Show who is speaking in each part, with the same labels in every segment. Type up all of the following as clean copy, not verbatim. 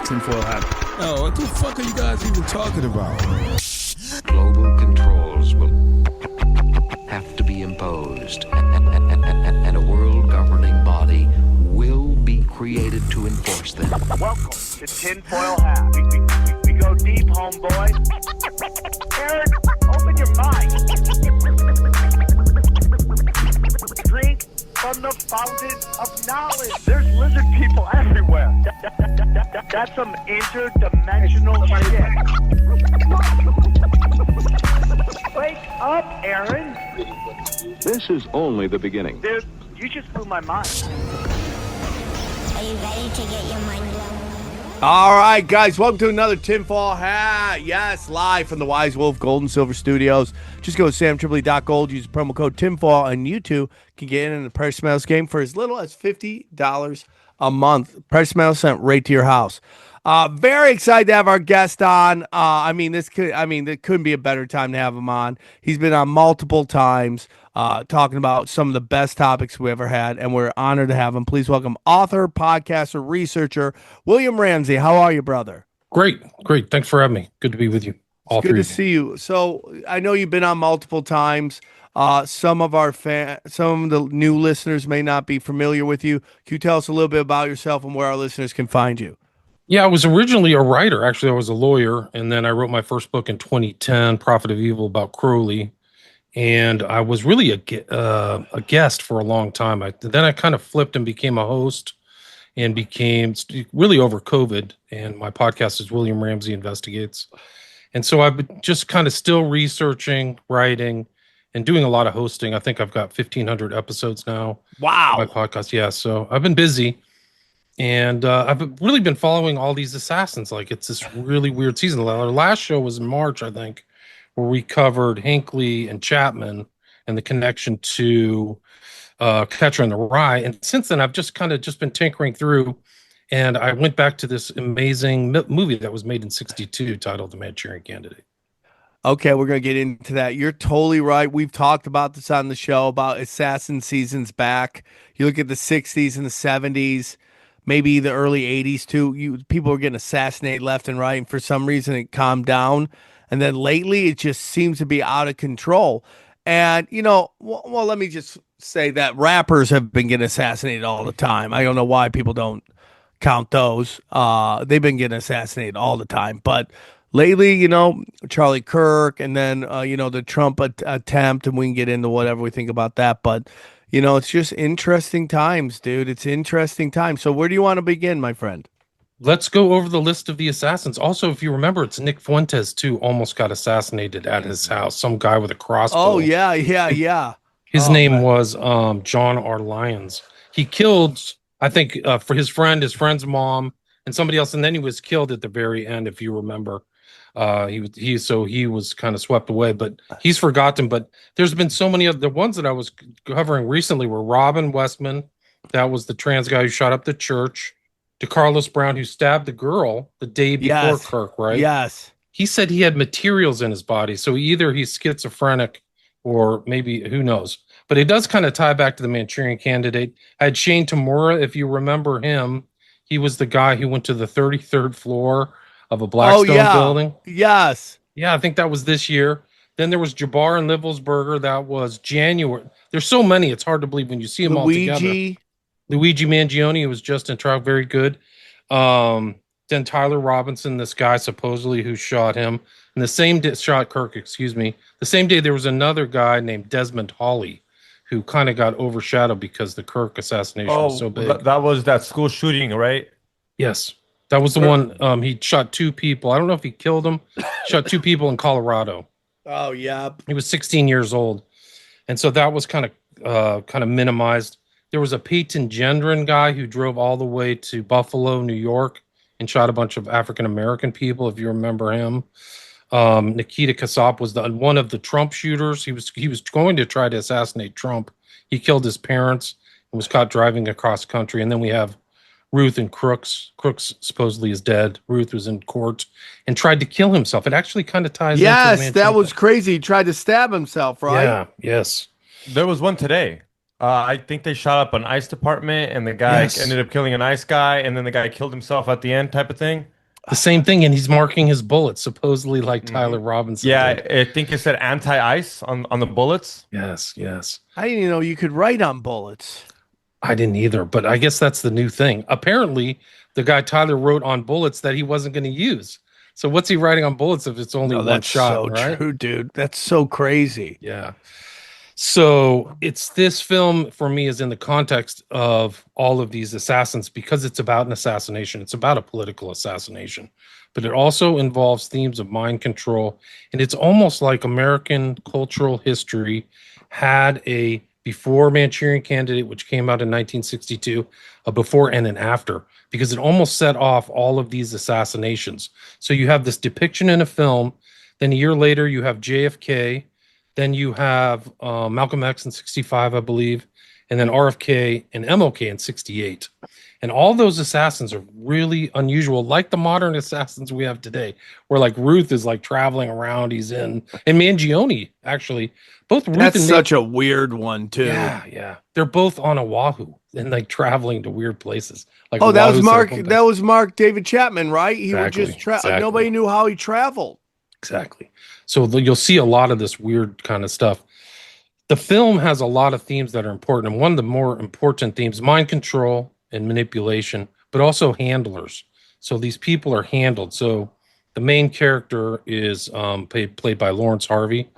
Speaker 1: tinfoil hat. Oh, what the fuck are you guys even talking about?
Speaker 2: Global controls will have to be imposed, and a world governing body will be created to enforce them.
Speaker 3: Welcome to Tinfoil Hat. We go deep, homeboy. Aaron, open your mind. Drink from the fountain of knowledge. There's lizard people everywhere. That's some interdimensional shit. Wake up, Aaron.
Speaker 2: This is only the beginning.
Speaker 3: Dude, you just blew my mind.
Speaker 4: Are you ready to get your mind blown?
Speaker 5: All right, guys, welcome to another Tinfoil Hat. Yes, live from the Wise Wolf Gold and Silver Studios. Just go to samtripoli.gold, use the promo code Tinfoil, and you too can get in the Precious Metals game for as little as $50 a month. Precious Metals sent right to your house. Very excited to have our guest on. There couldn't be a better time to have him on. He's been on multiple times, talking about some of the best topics we ever had, and we're honored to have him. Please welcome author, podcaster, researcher, William Ramsey. How are you, brother?
Speaker 6: Great. Thanks for having me. Good to be with you.
Speaker 5: Good to see you. So I know you've been on multiple times. Some of the new listeners may not be familiar with you. Can you tell us a little bit about yourself and where our listeners can find you?
Speaker 6: Yeah, I was originally a writer. Actually, I was a lawyer, and then I wrote my first book in 2010, Prophet of Evil, about Crowley. And I was really a guest for a long time. Then I kind of flipped and became a host and became really over COVID. And my podcast is William Ramsey Investigates. And so I've been just kind of still researching, writing, and doing a lot of hosting. I think I've got 1,500 episodes now.
Speaker 5: Wow.
Speaker 6: My podcast. Yeah. So I've been busy. And I've really been following all these assassins. Like, it's this really weird season. Our last show was in March, I think, where we covered Hinckley and Chapman and the connection to Catcher in the Rye. And since then, I've just been tinkering through. And I went back to this amazing movie that was made in 1962 titled The Manchurian Candidate.
Speaker 5: Okay, we're going to get into that. You're totally right. We've talked about this on the show about assassin seasons back. You look at the 60s and the 70s. Maybe the early 80s too. People were getting assassinated left and right, and for some reason it calmed down. And then lately it just seems to be out of control. And, let me just say that rappers have been getting assassinated all the time. I don't know why people don't count those. They've been getting assassinated all the time. But lately, Charlie Kirk, and then, the Trump attempt, and we can get into whatever we think about that. But it's just interesting times, dude. It's interesting times. So where do you want to begin, my friend?
Speaker 6: Let's go over the list of the assassins. Also, if you remember, it's Nick Fuentes, too, almost got assassinated at his house. Some guy with a crossbow.
Speaker 5: Oh, yeah.
Speaker 6: His name was John R. Lyons. He killed, I think, for his friend's mom, and somebody else, and then he was killed at the very end, if you remember. He was kind of swept away, but he's forgotten. But there's been so many of the ones that I was covering recently were Robin Westman, that was the trans guy who shot up the church, to Carlos Brown, who stabbed the girl the day before Kirk, right?
Speaker 5: Yes. He
Speaker 6: said he had materials in his body, so either he's schizophrenic or maybe who knows. But it does kind of tie back to the Manchurian Candidate. I had Shane Tamura, if you remember him. He was the guy who went to the 33rd floor of a Blackstone building.
Speaker 5: Yes.
Speaker 6: Yeah, I think that was this year. Then there was Jabbar and Livelsberger. That was January. There's so many. It's hard to believe when you see them all together. Luigi Mangione, who was just in trial, very good. Then Tyler Robinson, this guy supposedly who shot him. And the same day, shot Kirk, excuse me. The same day, there was another guy named Desmond Hawley who kind of got overshadowed because the Kirk assassination was so big.
Speaker 7: That was that school shooting, right?
Speaker 6: Yes. That was the one. He shot two people. I don't know if he killed them. Shot two people in Colorado.
Speaker 5: Oh, yeah.
Speaker 6: He was 16 years old. And so that was kind of minimized. There was a Peyton Gendron guy who drove all the way to Buffalo, New York, and shot a bunch of African-American people, if you remember him. Nikita Kasap was one of the Trump shooters. He was going to try to assassinate Trump. He killed his parents and was caught driving across country. And then we have Ruth and Crooks. Crooks supposedly is dead. Ruth was in court and tried to kill himself. It actually kind of ties into the
Speaker 5: Yes, that was crazy. He tried to stab himself, right?
Speaker 6: Yeah, yes.
Speaker 7: There was one today. I think they shot up an ICE department, and the guy ended up killing an ICE guy, and then the guy killed himself at the end type of thing.
Speaker 6: The same thing, and he's marking his bullets, supposedly like Tyler Robinson.
Speaker 7: Yeah,
Speaker 6: did.
Speaker 7: I think it said anti-ice on the bullets.
Speaker 6: Yes.
Speaker 5: I didn't even know you could write on bullets.
Speaker 6: I didn't either, but I guess that's the new thing. Apparently, the guy Tyler wrote on bullets that he wasn't going to use. So what's he writing on bullets if it's only one
Speaker 5: That's
Speaker 6: shot,
Speaker 5: so
Speaker 6: right?
Speaker 5: true, dude. That's so crazy.
Speaker 6: Yeah. So it's this film for me is in the context of all of these assassins because it's about an assassination. It's about a political assassination, but it also involves themes of mind control. And it's almost like American cultural history had a before Manchurian Candidate, which came out in 1962, a before and an after, because it almost set off all of these assassinations. So you have this depiction in a film, then a year later you have JFK, then you have Malcolm X in 65, I believe, and then RFK and MLK in 68. And all those assassins are really unusual, like the modern assassins we have today, where like Ruth is like traveling around, and Mangione, actually. Both Ruth
Speaker 5: That's
Speaker 6: and
Speaker 5: such a weird one, too.
Speaker 6: yeah. They're both on Oahu and like traveling to weird places. Like
Speaker 5: Oh, that was
Speaker 6: Oahu's
Speaker 5: Mark.
Speaker 6: their hometown.
Speaker 5: That was Mark David Chapman, right? He would
Speaker 6: Exactly,
Speaker 5: just travel.
Speaker 6: exactly.
Speaker 5: Nobody knew how he traveled.
Speaker 6: Exactly. So you'll see a lot of this weird kind of stuff. The film has a lot of themes that are important. And one of the more important themes, mind control and manipulation, but also handlers. So these people are handled. So the main character is played by Lawrence Harvey,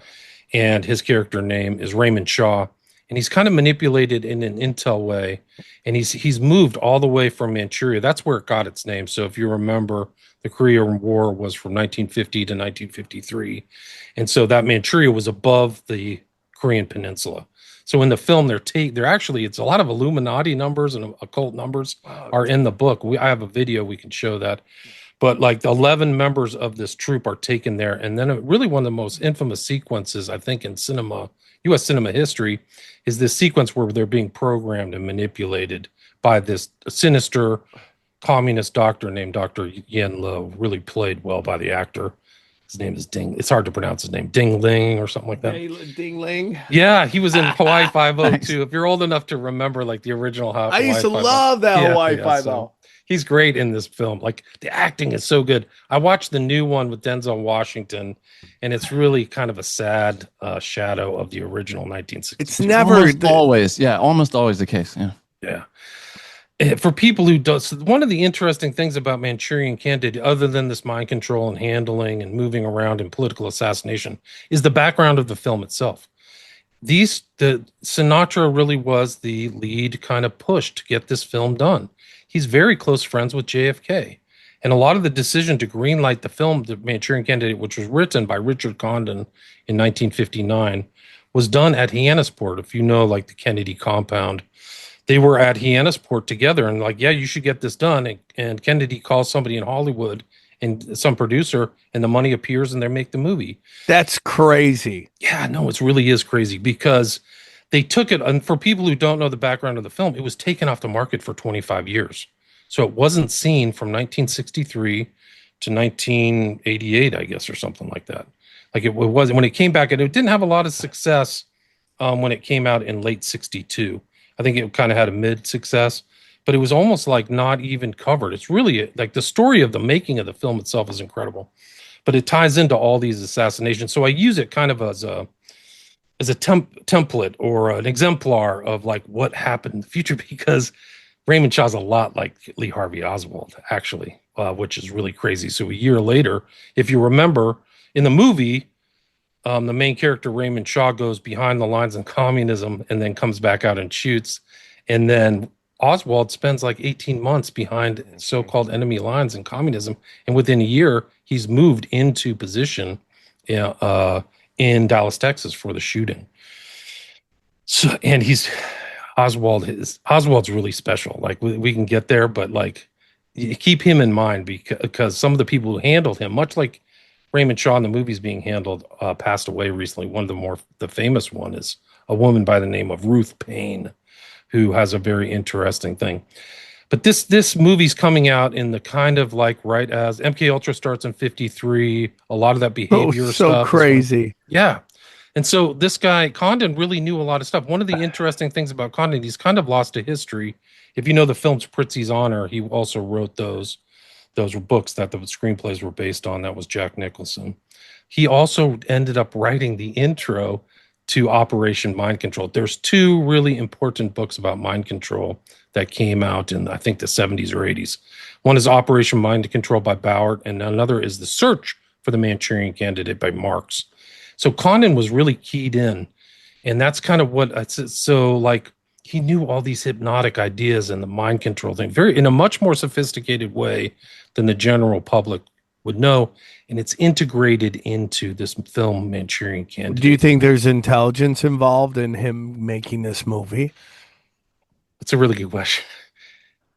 Speaker 6: and his character name is Raymond Shaw. And he's kind of manipulated in an intel way. And he's moved all the way from Manchuria. That's where it got its name. So if you remember, the Korean War was from 1950 to 1953. And so that Manchuria was above the Korean Peninsula. So in the film, they're actually, it's a lot of Illuminati numbers and occult numbers are in the book. I have a video, we can show that. But like the 11 members of this troop are taken there. And then really one of the most infamous sequences, I think, in cinema, U.S. cinema history, is this sequence where they're being programmed and manipulated by this sinister communist doctor named Dr. Yen Lo, really played well by the actor. His name is Ding. It's hard to pronounce his name. Ding Ling or something like that.
Speaker 5: Ding Ling.
Speaker 6: Yeah, he was in Hawaii Five-0 too. If you're old enough to remember like the original Hawaii
Speaker 5: I used to
Speaker 6: Five-0.
Speaker 5: love that Hawaii Five-0.
Speaker 6: So he's great in this film. Like the acting is so good. I watched the new one with Denzel Washington, and it's really kind of a sad shadow of the original 1960s.
Speaker 5: It's never
Speaker 8: almost always the case. Yeah.
Speaker 6: Yeah. For people who don't, so one of the interesting things about Manchurian Candidate, other than this mind control and handling and moving around in political assassination, is the background of the film itself. The Sinatra really was the lead kind of push to get this film done. He's very close friends with JFK. And a lot of the decision to greenlight the film, The Manchurian Candidate, which was written by Richard Condon in 1959, was done at Hyannisport. If you know, like the Kennedy compound, they were at Hyannisport together and like, yeah, you should get this done. And Kennedy calls somebody in Hollywood and some producer, and the money appears and they make the movie.
Speaker 5: That's crazy.
Speaker 6: Yeah, no, it really is crazy because they took it. And for people who don't know the background of the film, it was taken off the market for 25 years. So it wasn't seen from 1963 to 1988, I guess, or something like that. Like it wasn't when it came back, and it didn't have a lot of success when it came out in late 62. I think it kind of had a mid success, but it was almost like not even covered. It's really like the story of the making of the film itself is incredible, but it ties into all these assassinations. So I use it kind of as a template or an exemplar of like what happened in the future, because Raymond Shaw's a lot like Lee Harvey Oswald, actually, which is really crazy. So a year later, if you remember in the movie, the main character, Raymond Shaw, goes behind the lines in communism and then comes back out and shoots. And then Oswald spends like 18 months behind so-called enemy lines in communism. And within a year, he's moved into position in Dallas, Texas for the shooting. So, and Oswald's really special. Like we can get there, but like you keep him in mind because some of the people who handled him, much like Raymond Shaw in the movies being handled, passed away recently. One of the famous one is a woman by the name of Ruth Payne, who has a very interesting thing. But this movie's coming out in the kind of like right as MK Ultra starts in 53. A lot of that behavior
Speaker 5: so crazy.
Speaker 6: Yeah. And so this guy, Condon, really knew a lot of stuff. One of the interesting things about Condon, he's kind of lost to history. If you know the films Prizzi's Honor, he also wrote those. those were books that the screenplays were based on. That was Jack Nicholson. He also ended up writing the intro to Operation Mind Control. There's two really important books about mind control that came out in, I think, the 70s or 80s. One is Operation Mind Control by Bauer, and another is The Search for the Manchurian Candidate by Marx. So Condon was really keyed in, and that's kind of what, so like, he knew all these hypnotic ideas and the mind control thing in a much more sophisticated way than the general public would know. And it's integrated into this film, Manchurian Candidate.
Speaker 5: Do you think there's intelligence involved in him making this movie?
Speaker 6: It's a really good question.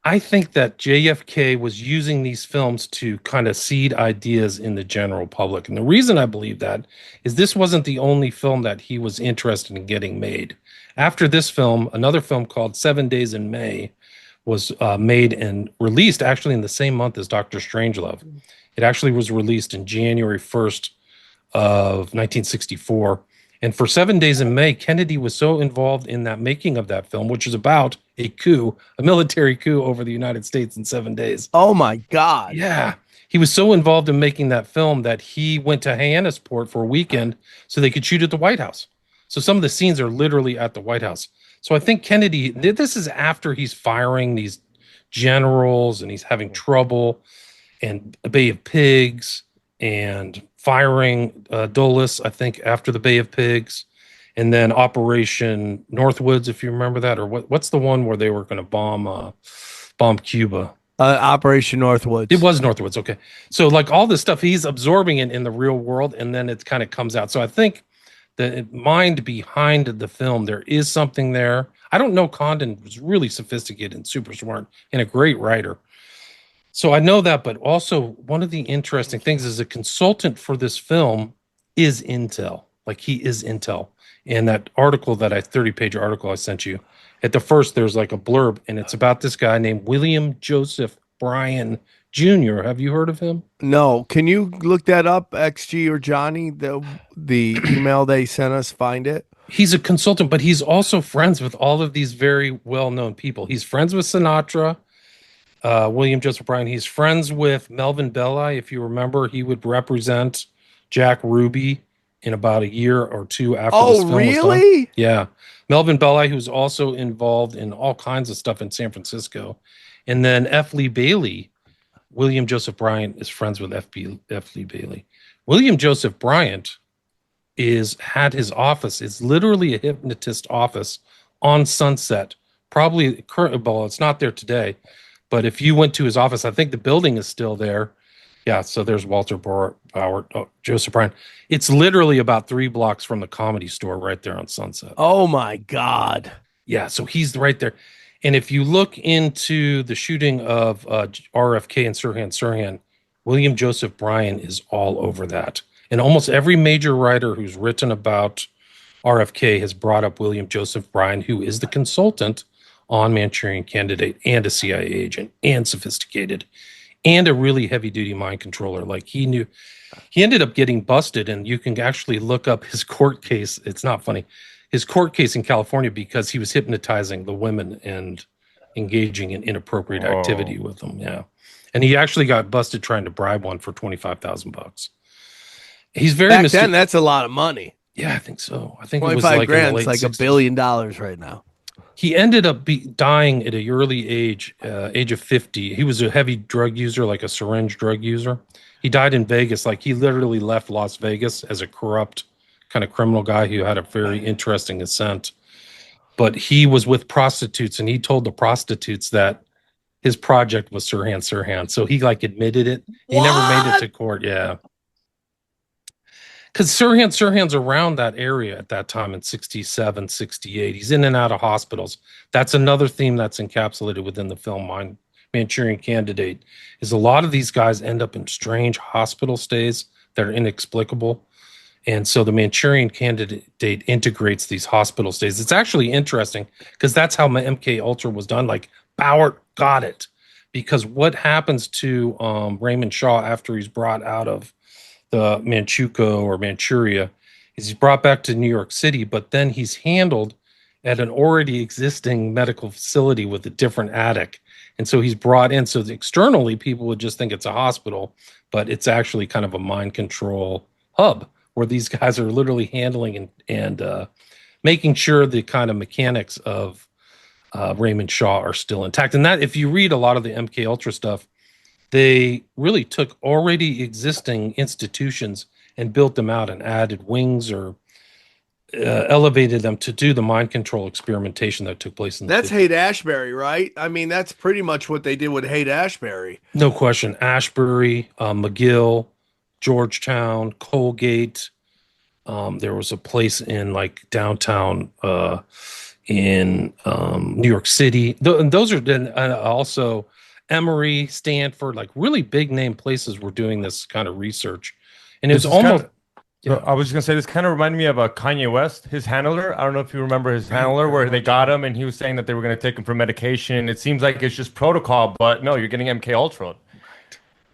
Speaker 6: I think that JFK was using these films to kind of seed ideas in the general public. And the reason I believe that is this wasn't the only film that he was interested in getting made. After this film, another film called 7 Days in May was made and released actually in the same month as Dr. Strangelove. It actually was released in January 1st of 1964. And for 7 Days in May, Kennedy was so involved in that making of that film, which is about a coup, a military coup over the United States in 7 days.
Speaker 5: Oh my God.
Speaker 6: Yeah. He was so involved in making that film that he went to Hyannisport for a weekend so they could shoot at the White House. So some of the scenes are literally at the White House. So I think Kennedy, this is after he's firing these generals and he's having trouble, and a Bay of Pigs, and firing Dulles, I think, after the Bay of Pigs, and then Operation Northwoods, if you remember that, or what's the one where they were going to bomb Cuba?
Speaker 5: Operation Northwoods.
Speaker 6: It was Northwoods, okay. So like all this stuff, he's absorbing it in the real world, and then it kind of comes out. So I think the mind behind the film, there is something there. I don't know, Condon was really sophisticated and super smart and a great writer. So I know that, but also one of the interesting things is a consultant for this film is Intel. Like, he is Intel. And that article, that 30-page article I sent you, at the first there's like a blurb, and it's about this guy named William Joseph Bryan Jr. Have you heard of him?
Speaker 5: No. Can you look that up, XG or Johnny? The email they sent us, find it.
Speaker 6: He's a consultant, but he's also friends with all of these very well-known people. He's friends with Sinatra, William Joseph Bryan. He's friends with Melvin Belli. If you remember, he would represent Jack Ruby in about a year or two after this film was done.
Speaker 5: Oh, really?
Speaker 6: Yeah. Melvin Belli, who's also involved in all kinds of stuff in San Francisco. And then F. Lee Bailey, William Joseph Bryant is friends with F. Lee Bailey. William Joseph Bryant had his office, is literally a hypnotist office on Sunset. Probably current, well, it's not there today, but if you went to his office, I think the building is still there. Yeah, so there's Walter Bauer, Joseph Bryan. It's literally about 3 blocks from the Comedy Store right there on Sunset.
Speaker 5: Oh my God.
Speaker 6: Yeah, so he's right there. And if you look into the shooting of RFK and Sirhan, William Joseph Bryan is all over that. And almost every major writer who's written about RFK has brought up William Joseph Bryan, who is the consultant on Manchurian Candidate and a CIA agent and sophisticated and a really heavy-duty mind controller. Like, he ended up getting busted, and you can actually look up his court case. It's not funny. His court case in California, because he was hypnotizing the women and engaging in inappropriate activity with them. Yeah. And he actually got busted trying to bribe one for $25,000. He's very
Speaker 5: Back then, that's a lot of money.
Speaker 6: Yeah, I think so. I think it was
Speaker 5: 25
Speaker 6: like
Speaker 5: grand.
Speaker 6: It's
Speaker 5: like
Speaker 6: $1
Speaker 5: $1 billion right now.
Speaker 6: He ended up dying at an early age of 50. He was a heavy drug user, like a syringe drug user. He died in Vegas. Like, he literally left Las Vegas as a corrupt kind of criminal guy who had a very interesting ascent. But he was with prostitutes, and he told the prostitutes that his project was Sirhan. So he like admitted it. He never made it to court. Yeah. Because Sirhan's around that area at that time in 67, 68. He's in and out of hospitals. That's another theme that's encapsulated within the film Manchurian Candidate, is a lot of these guys end up in strange hospital stays that are inexplicable. And so the Manchurian Candidate integrates these hospital stays. It's actually interesting because that's how MK Ultra was done. Like, Bauer got it, because what happens to Raymond Shaw after he's brought out of the Manchukuo or Manchuria is he's brought back to New York City, but then he's handled at an already existing medical facility with a different attic. And so he's brought in. So externally, people would just think it's a hospital, but it's actually kind of a mind control hub where these guys are literally handling and making sure the kind of mechanics of Raymond Shaw are still intact. And that, if you read a lot of the MK Ultra stuff, they really took already existing institutions and built them out and added wings or elevated them to do the mind control experimentation that took place in the
Speaker 5: That's
Speaker 6: 50s.
Speaker 5: Haight-Ashbury, right? I mean, that's pretty much what they did with Haight-Ashbury.
Speaker 6: No question. Ashbury, McGill, Georgetown, Colgate. There was a place in like downtown in New York City. Those are then also Emory, Stanford, like really big name places were doing this kind of research. And it was almost...
Speaker 7: I was just gonna say, this kind of reminded me of Kanye West, his handler. I don't know if you remember his handler, where they got him and he was saying that they were gonna take him for medication. It seems like it's just protocol, but no, you're getting MK Ultra.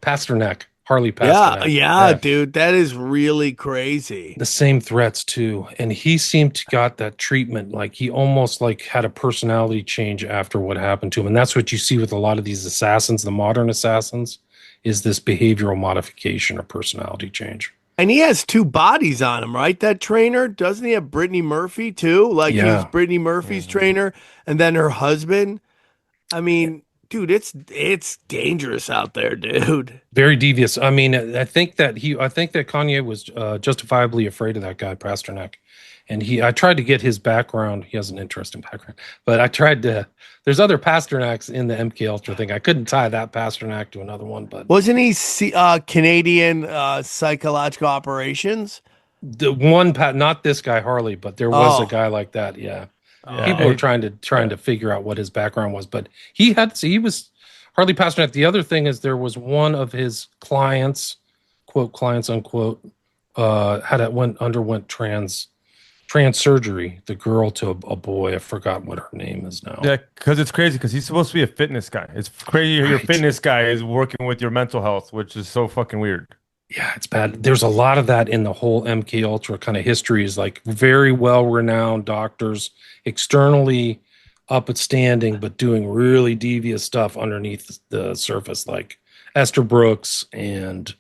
Speaker 6: Pasternak, Harley Pasternak.
Speaker 5: Yeah, dude, that is really crazy.
Speaker 6: The same threats too, and he seemed to got that treatment. Like he almost like had a personality change after what happened to him, and that's what you see with a lot of these assassins, the modern assassins, is this behavioral modification or personality change.
Speaker 5: And he has two bodies on him, right? That trainer, doesn't he have Brittany Murphy too? Like he was Brittany Murphy's trainer, and then her husband. I mean, dude, it's dangerous out there, dude.
Speaker 6: Very devious. I mean, I think that Kanye was justifiably afraid of that guy Pasternak, and I tried to get his background. He has an interesting background, but I tried to. There's other Pasternaks in the MK Ultra thing. I couldn't tie that Pasternak to another one, but
Speaker 5: wasn't he Canadian Psychological Operations?
Speaker 6: The one not this guy Harley, but there was a guy like that. Yeah. People were trying to figure out what his background was, but he was Harley Pasternak. The other thing is there was one of his clients, quote clients unquote, underwent trans surgery. The girl to a boy. I forgot what her name is now.
Speaker 7: Yeah, because it's crazy because he's supposed to be a fitness guy. It's crazy your fitness guy is working with your mental health, which is so fucking weird.
Speaker 6: Yeah, it's bad. There's a lot of that in the whole MK Ultra kind of history. Is like very well renowned doctors, externally upstanding, but doing really devious stuff underneath the surface, like Esther Brooks and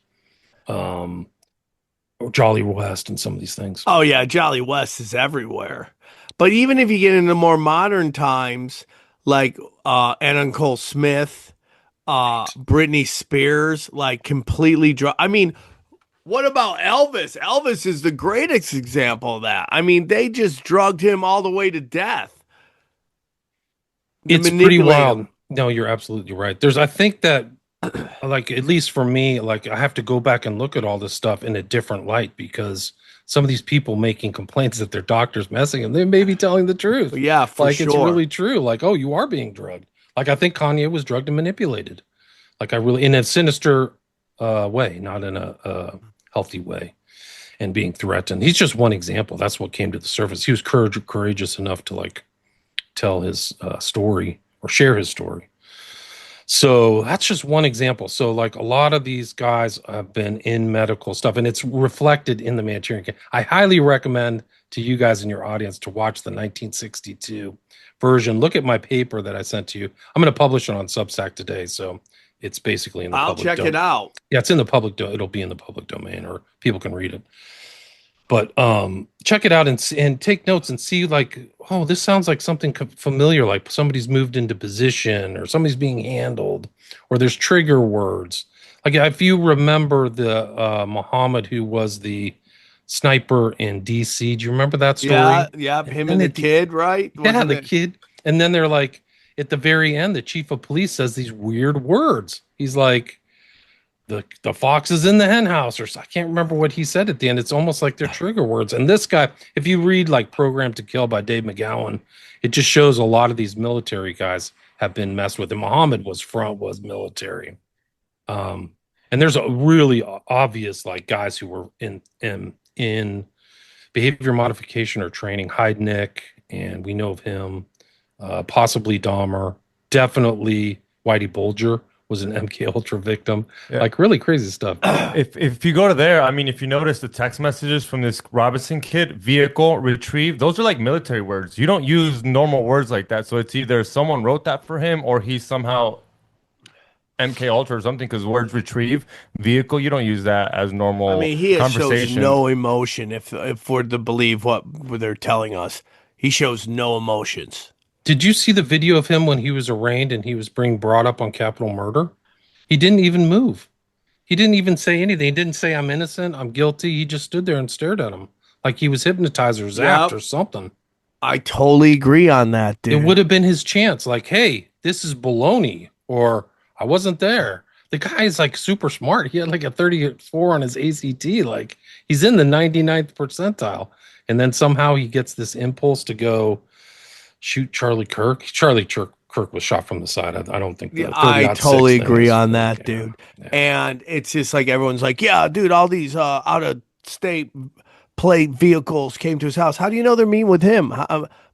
Speaker 6: Jolly West and some of these things.
Speaker 5: Oh yeah, Jolly West is everywhere. But even if you get into more modern times, like Anna Nicole Smith, Britney Spears, like completely I mean, what about Elvis? Elvis is the greatest example of that. I mean, they just drugged him all the way to death.
Speaker 6: It's pretty wild. No, you're absolutely right. I think that, like, at least for me, like, I have to go back and look at all this stuff in a different light because some of these people making complaints that their doctor's messing them, they may be telling the truth.
Speaker 5: Yeah, for sure.
Speaker 6: It's really true. Like, oh, you are being drugged. Like, I think Kanye was drugged and manipulated. Like, in a sinister way, not in a healthy way, and being threatened. He's just one example. That's what came to the surface. He was courageous enough to, like, tell his story or share his story. So that's just one example. So, like, a lot of these guys have been in medical stuff, and it's reflected in the Manchurian Candidate. I highly recommend to you guys in your audience to watch the 1962 version. Look at my paper that I sent to you. I'm going to publish it on Substack today, so it's basically in the
Speaker 5: I'll
Speaker 6: public
Speaker 5: check it out.
Speaker 6: Yeah, it's in the public. It'll be in the public domain, or people can read it. But check it out and take notes and see, like, oh, this sounds like something familiar, like somebody's moved into position or somebody's being handled, or there's trigger words. Like, if you remember the Muhammad who was the sniper in DC, do you remember that story?
Speaker 5: Yeah, him and the kid, right?
Speaker 6: Yeah, the kid. And then they're like, at the very end, the chief of police says these weird words. He's like, the fox is in the hen house, or I can't remember what he said at the end. It's almost like they're trigger words. And this guy, if you read like Programmed to Kill by Dave McGowan, it just shows a lot of these military guys have been messed with. And Muhammad was military. And there's a really obvious like guys who were in behavior modification or training. Heidnik, and we know of him, possibly Dahmer, definitely Whitey Bulger was an MK Ultra victim. Yeah. Like, really crazy stuff.
Speaker 7: If you go to there, I mean, if you notice the text messages from this Robinson kid, vehicle, retrieve, those are like military words. You don't use normal words like that. So it's either someone wrote that for him or he somehow MK Ultra or something, because words retrieve vehicle, you don't use that as normal.
Speaker 5: I mean, he shows
Speaker 7: conversation.
Speaker 5: no emotion. If we're to believe what they're telling us, he shows no emotions.
Speaker 6: Did you see the video of him when he was arraigned and he was being brought up on capital murder? He didn't even move. He didn't even say anything. He didn't say, I'm innocent, I'm guilty. He just stood there and stared at him like he was hypnotized or zapped or something.
Speaker 5: I totally agree on that, dude.
Speaker 6: It would have been his chance. Like, hey, this is baloney, or I wasn't there. The guy is like super smart. He had like a 34 on his ACT. Like, he's in the 99th percentile. And then somehow he gets this impulse to go shoot Charlie Kirk. Kirk was shot from the side. I don't think.
Speaker 5: I totally agree on that, dude. Yeah. And it's just like everyone's like, yeah, dude, all these out of state plate vehicles came to his house. How do you know they're meeting with him?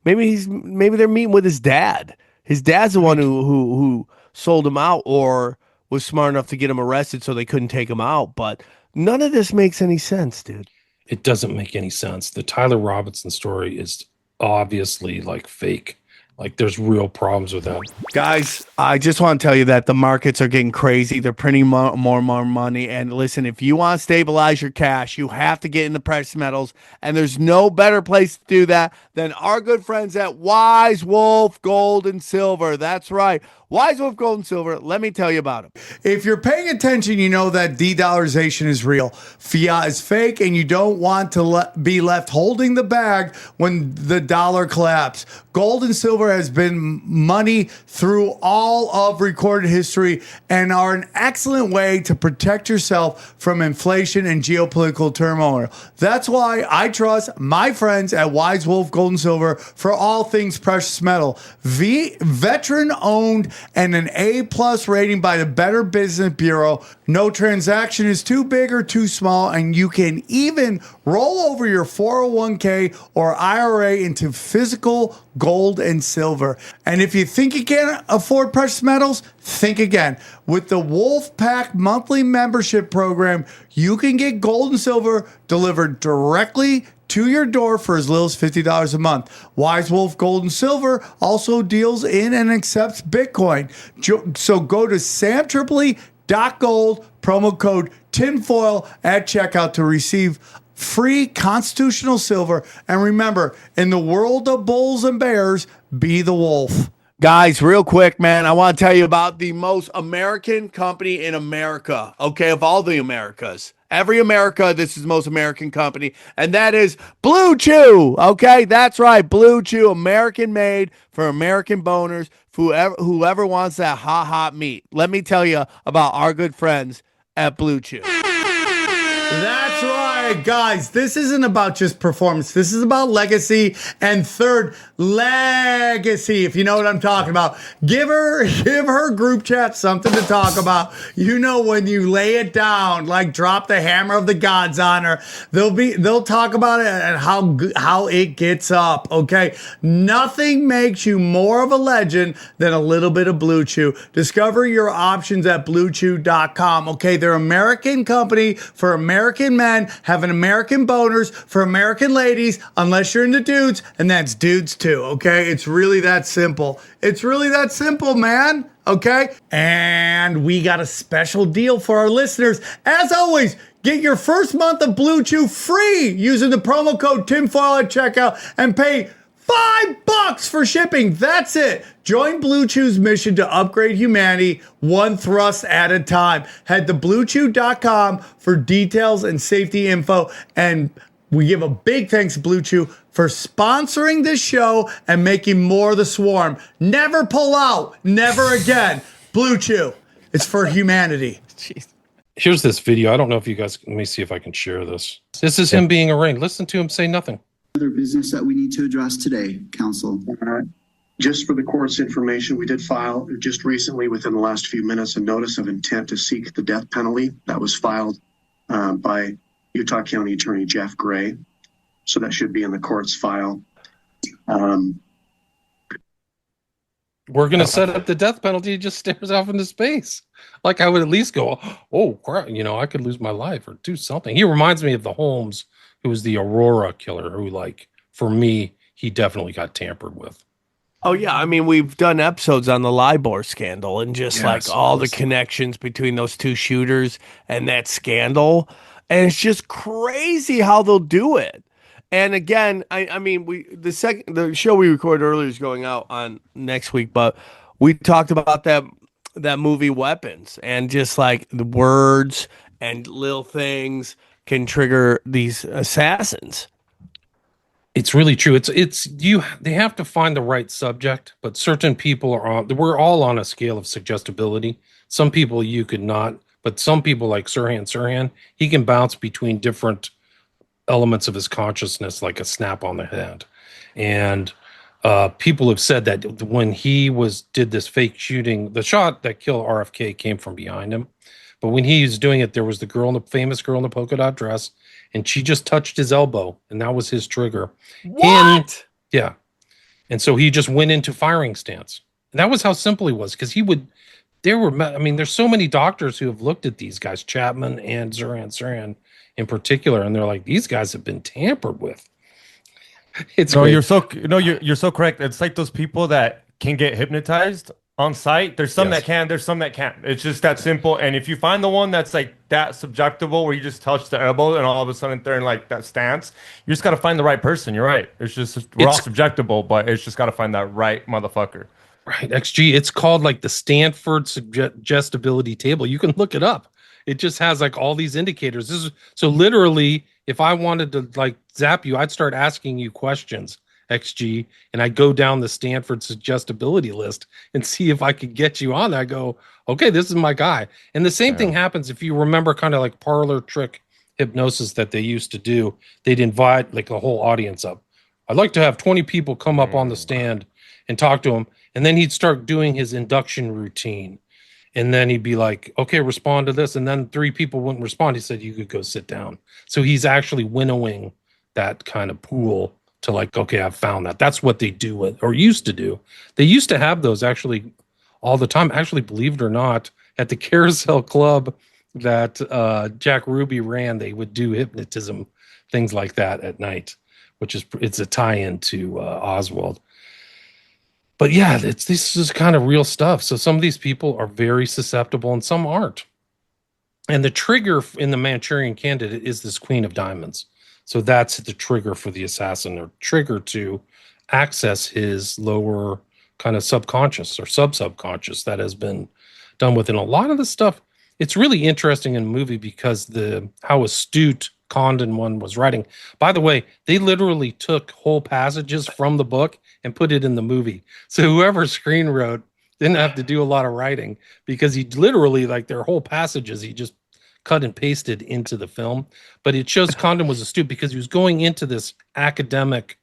Speaker 5: Maybe they're meeting with his dad. His dad's the one who sold him out or was smart enough to get him arrested so they couldn't take him out. But none of this makes any sense, dude.
Speaker 6: It doesn't make any sense. The Tyler Robinson story is obviously like fake. Like, there's real problems with that.
Speaker 5: Guys, I just want to tell you that the markets are getting crazy. They're printing more money. And listen, if you want to stabilize your cash, you have to get into precious metals. And there's no better place to do that than our good friends at Wise Wolf Gold and Silver. That's right. Wise Wolf Gold and Silver. Let me tell you about them.
Speaker 9: If you're paying attention, you know that de-dollarization is real. Fiat is fake, and you don't want to be left holding the bag when the dollar collapses. Gold and silver has been money through all of recorded history and are an excellent way to protect yourself from inflation and geopolitical turmoil. That's why I trust my friends at Wise Wolf Gold and Silver for all things precious metal. Veteran-owned and an A+ rating by the Better Business Bureau. No transaction is too big or too small, and you can even roll over your 401k or IRA into physical gold and silver. And if you think you can't afford precious metals, think again. With the Wolf Pack monthly membership program, you can get gold and silver delivered directly to your door for as little as $50 a month. Wise Wolf Gold and Silver also deals in and accepts Bitcoin. So go to samtripoli.gold, promo code tinfoil at checkout to receive free constitutional silver. And remember, in the world of bulls and bears, be the wolf.
Speaker 5: Guys, real quick, man, I want to tell you about the most American company in America, okay, of all the Americas. Every America, this is the most American company, and that is Blue Chew, okay? That's right, Blue Chew, American-made for American boners, whoever wants that hot meat. Let me tell you about our good friends at Blue Chew.
Speaker 9: That's right, guys. This isn't about just performance. This is about legacy and third, legacy, if you know what I'm talking about. Give her group chat something to talk about. You know, when you lay it down, like drop the hammer of the gods on her, they'll talk about it and how it gets up, okay? Nothing makes you more of a legend than a little bit of Blue Chew. Discover your options at bluechew.com, okay? They're an American company for American men, having American boners for American ladies, unless you're into dudes, and that's dudes too, okay? It's really that simple. It's really that simple, man, okay? And we got a special deal for our listeners. As always, get your first month of Blue Chew free using the promo code tinfoil at checkout and pay $5 for shipping. That's it. Join Blue Chew's mission to upgrade humanity one thrust at a time. Head to bluechew.com for details and safety info. And we give a big thanks to Blue Chew for sponsoring this show and making more of the swarm. Never pull out. Never again. Blue Chew. It's for humanity.
Speaker 5: Jeez.
Speaker 6: Here's this video. I don't know if you guys, let me see if I can share this. This is him being arraigned. Listen to him say nothing.
Speaker 10: Other business that we need to address today, counsel.
Speaker 11: Just for the court's information, we did file just recently, within the last few minutes, a notice of intent to seek the death penalty that was filed by Utah County Attorney Jeff Gray. So that should be in the court's file.
Speaker 6: We're going to set up the death penalty. He just stares off into space. Like, I would at least go, oh, crap, you know, I could lose my life or do something. He reminds me of the Holmes, who was the Aurora killer, who, like, for me, he definitely got tampered with.
Speaker 5: Oh yeah, I mean we've done episodes on the LIBOR scandal and just like
Speaker 6: Yes,
Speaker 5: all the
Speaker 6: yes.
Speaker 5: connections between those two shooters and that scandal, and it's just crazy how they'll do it. And again, I mean the show we recorded earlier is going out on next week, but we talked about that movie Weapons and just like the words and little things can trigger these assassins.
Speaker 6: It's really true. It's you. They have to find the right subject, but certain people are on. We're all on a scale of suggestibility. Some people you could not, but some people like Sirhan, he can bounce between different elements of his consciousness like a snap on the head. And people have said that when he did this fake shooting, the shot that killed RFK came from behind him. But when he was doing it, there was the famous girl in the polka dot dress, and she just touched his elbow, and that was his trigger.
Speaker 5: What?
Speaker 6: Yeah. And so he just went into firing stance. And that was how simple he was, because there's so many doctors who have looked at these guys, Chapman and Sirhan in particular, and they're like, these guys have been tampered with.
Speaker 7: You're so correct. It's like those people that can get hypnotized on site. There's some that can, there's some that can't. It's just that simple. And if you find the one that's like that subjectable, where you just touch the elbow and all of a sudden they're in like that stance, you just got to find the right person. You're right. We're all subjectable, but it's just got to find that right motherfucker.
Speaker 6: Right, XG. It's called like the Stanford suggestibility table. You can look it up. It just has like all these indicators. So literally, if I wanted to like zap you, I'd start asking you questions, XG, and I go down the Stanford suggestibility list and see if I could get you on that. I go, okay, this is my guy. And the same thing happens if you remember kind of like parlor trick hypnosis that they used to do. They'd invite like a whole audience up. I'd like to have 20 people come up on the stand and talk to him. And then he'd start doing his induction routine. And then he'd be like, okay, respond to this. And then 3 people wouldn't respond. He said, you could go sit down. So he's actually winnowing that kind of pool to like, okay, I've found that. That's what they do or used to do. They used to have those actually all the time. Actually, believe it or not, at the Carousel Club that Jack Ruby ran, they would do hypnotism, things like that at night, it's a tie-in to Oswald. But yeah, this is kind of real stuff. So some of these people are very susceptible and some aren't. And the trigger in the Manchurian Candidate is this Queen of Diamonds. So that's the trigger for the assassin, or trigger to access his lower kind of subconscious or subconscious that has been done within a lot of the stuff. It's really interesting in the movie because how astute Condon one was writing. By the way, they literally took whole passages from the book and put it in the movie. So whoever screen wrote didn't have to do a lot of writing, because he literally, like, their whole passages, he just cut and pasted into the film. But it shows Condon was astute because he was going into this academic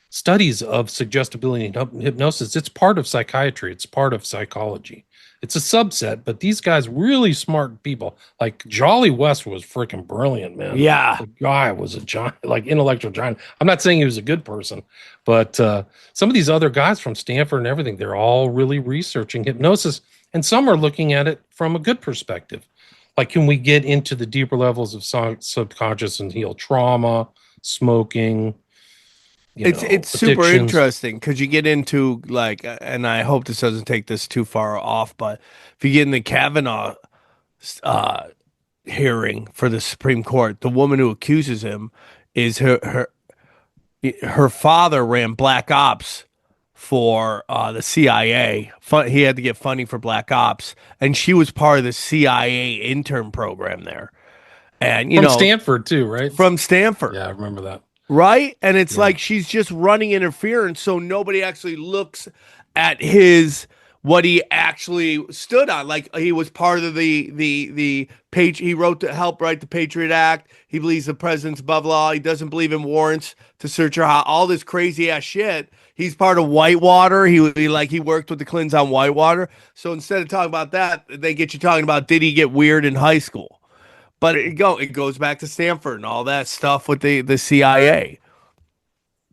Speaker 6: studies of suggestibility and hypnosis. It's part of psychiatry. It's part of psychology. It's a subset, but these guys, really smart people. Like Jolly West was freaking brilliant, man.
Speaker 5: Yeah.
Speaker 6: The guy was a giant, like intellectual giant. I'm not saying he was a good person, but some of these other guys from Stanford and everything, they're all really researching hypnosis, and some are looking at it from a good perspective. Like, can we get into the deeper levels of subconscious and heal trauma, smoking?
Speaker 5: It's super interesting because you get into, like, and I hope this doesn't take this too far off, but if you get in the Kavanaugh hearing for the Supreme Court, the woman who accuses him is her father ran black ops for the CIA. He had to get funding for black ops, and she was part of the CIA intern program there. And
Speaker 6: from Stanford too, right?
Speaker 5: From Stanford.
Speaker 6: Yeah, I remember that.
Speaker 5: Right? And it's like she's just running interference, so nobody actually looks at what he actually stood on. Like, he was part of the page. He wrote to help write the Patriot Act. He believes the president's above law. He doesn't believe in warrants to search your house. All this crazy ass shit. He's part of Whitewater. He worked with the Clintons on Whitewater. So instead of talking about that, they get you talking about, did he get weird in high school? But it goes back to Stanford and all that stuff with the CIA.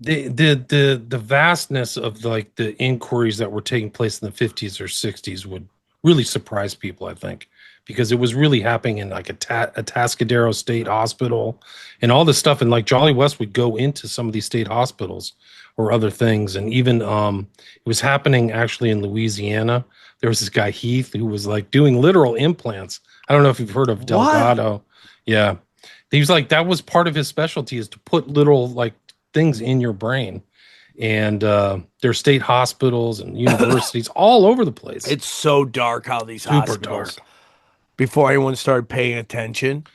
Speaker 6: The vastness of like the inquiries that were taking place in the 50s or 60s would really surprise people, I think, because it was really happening in like a Atascadero State Hospital and all this stuff. And like Jolly West would go into some of these state hospitals or other things. And even it was happening actually in Louisiana. There was this guy Heath who was like doing literal implants. I don't know if you've heard of Delgado. What? Yeah. He was like, that was part of his specialty, is to put little like things in your brain. And there's state hospitals and universities all over the place.
Speaker 5: It's so dark how these hospitals, before anyone started paying attention.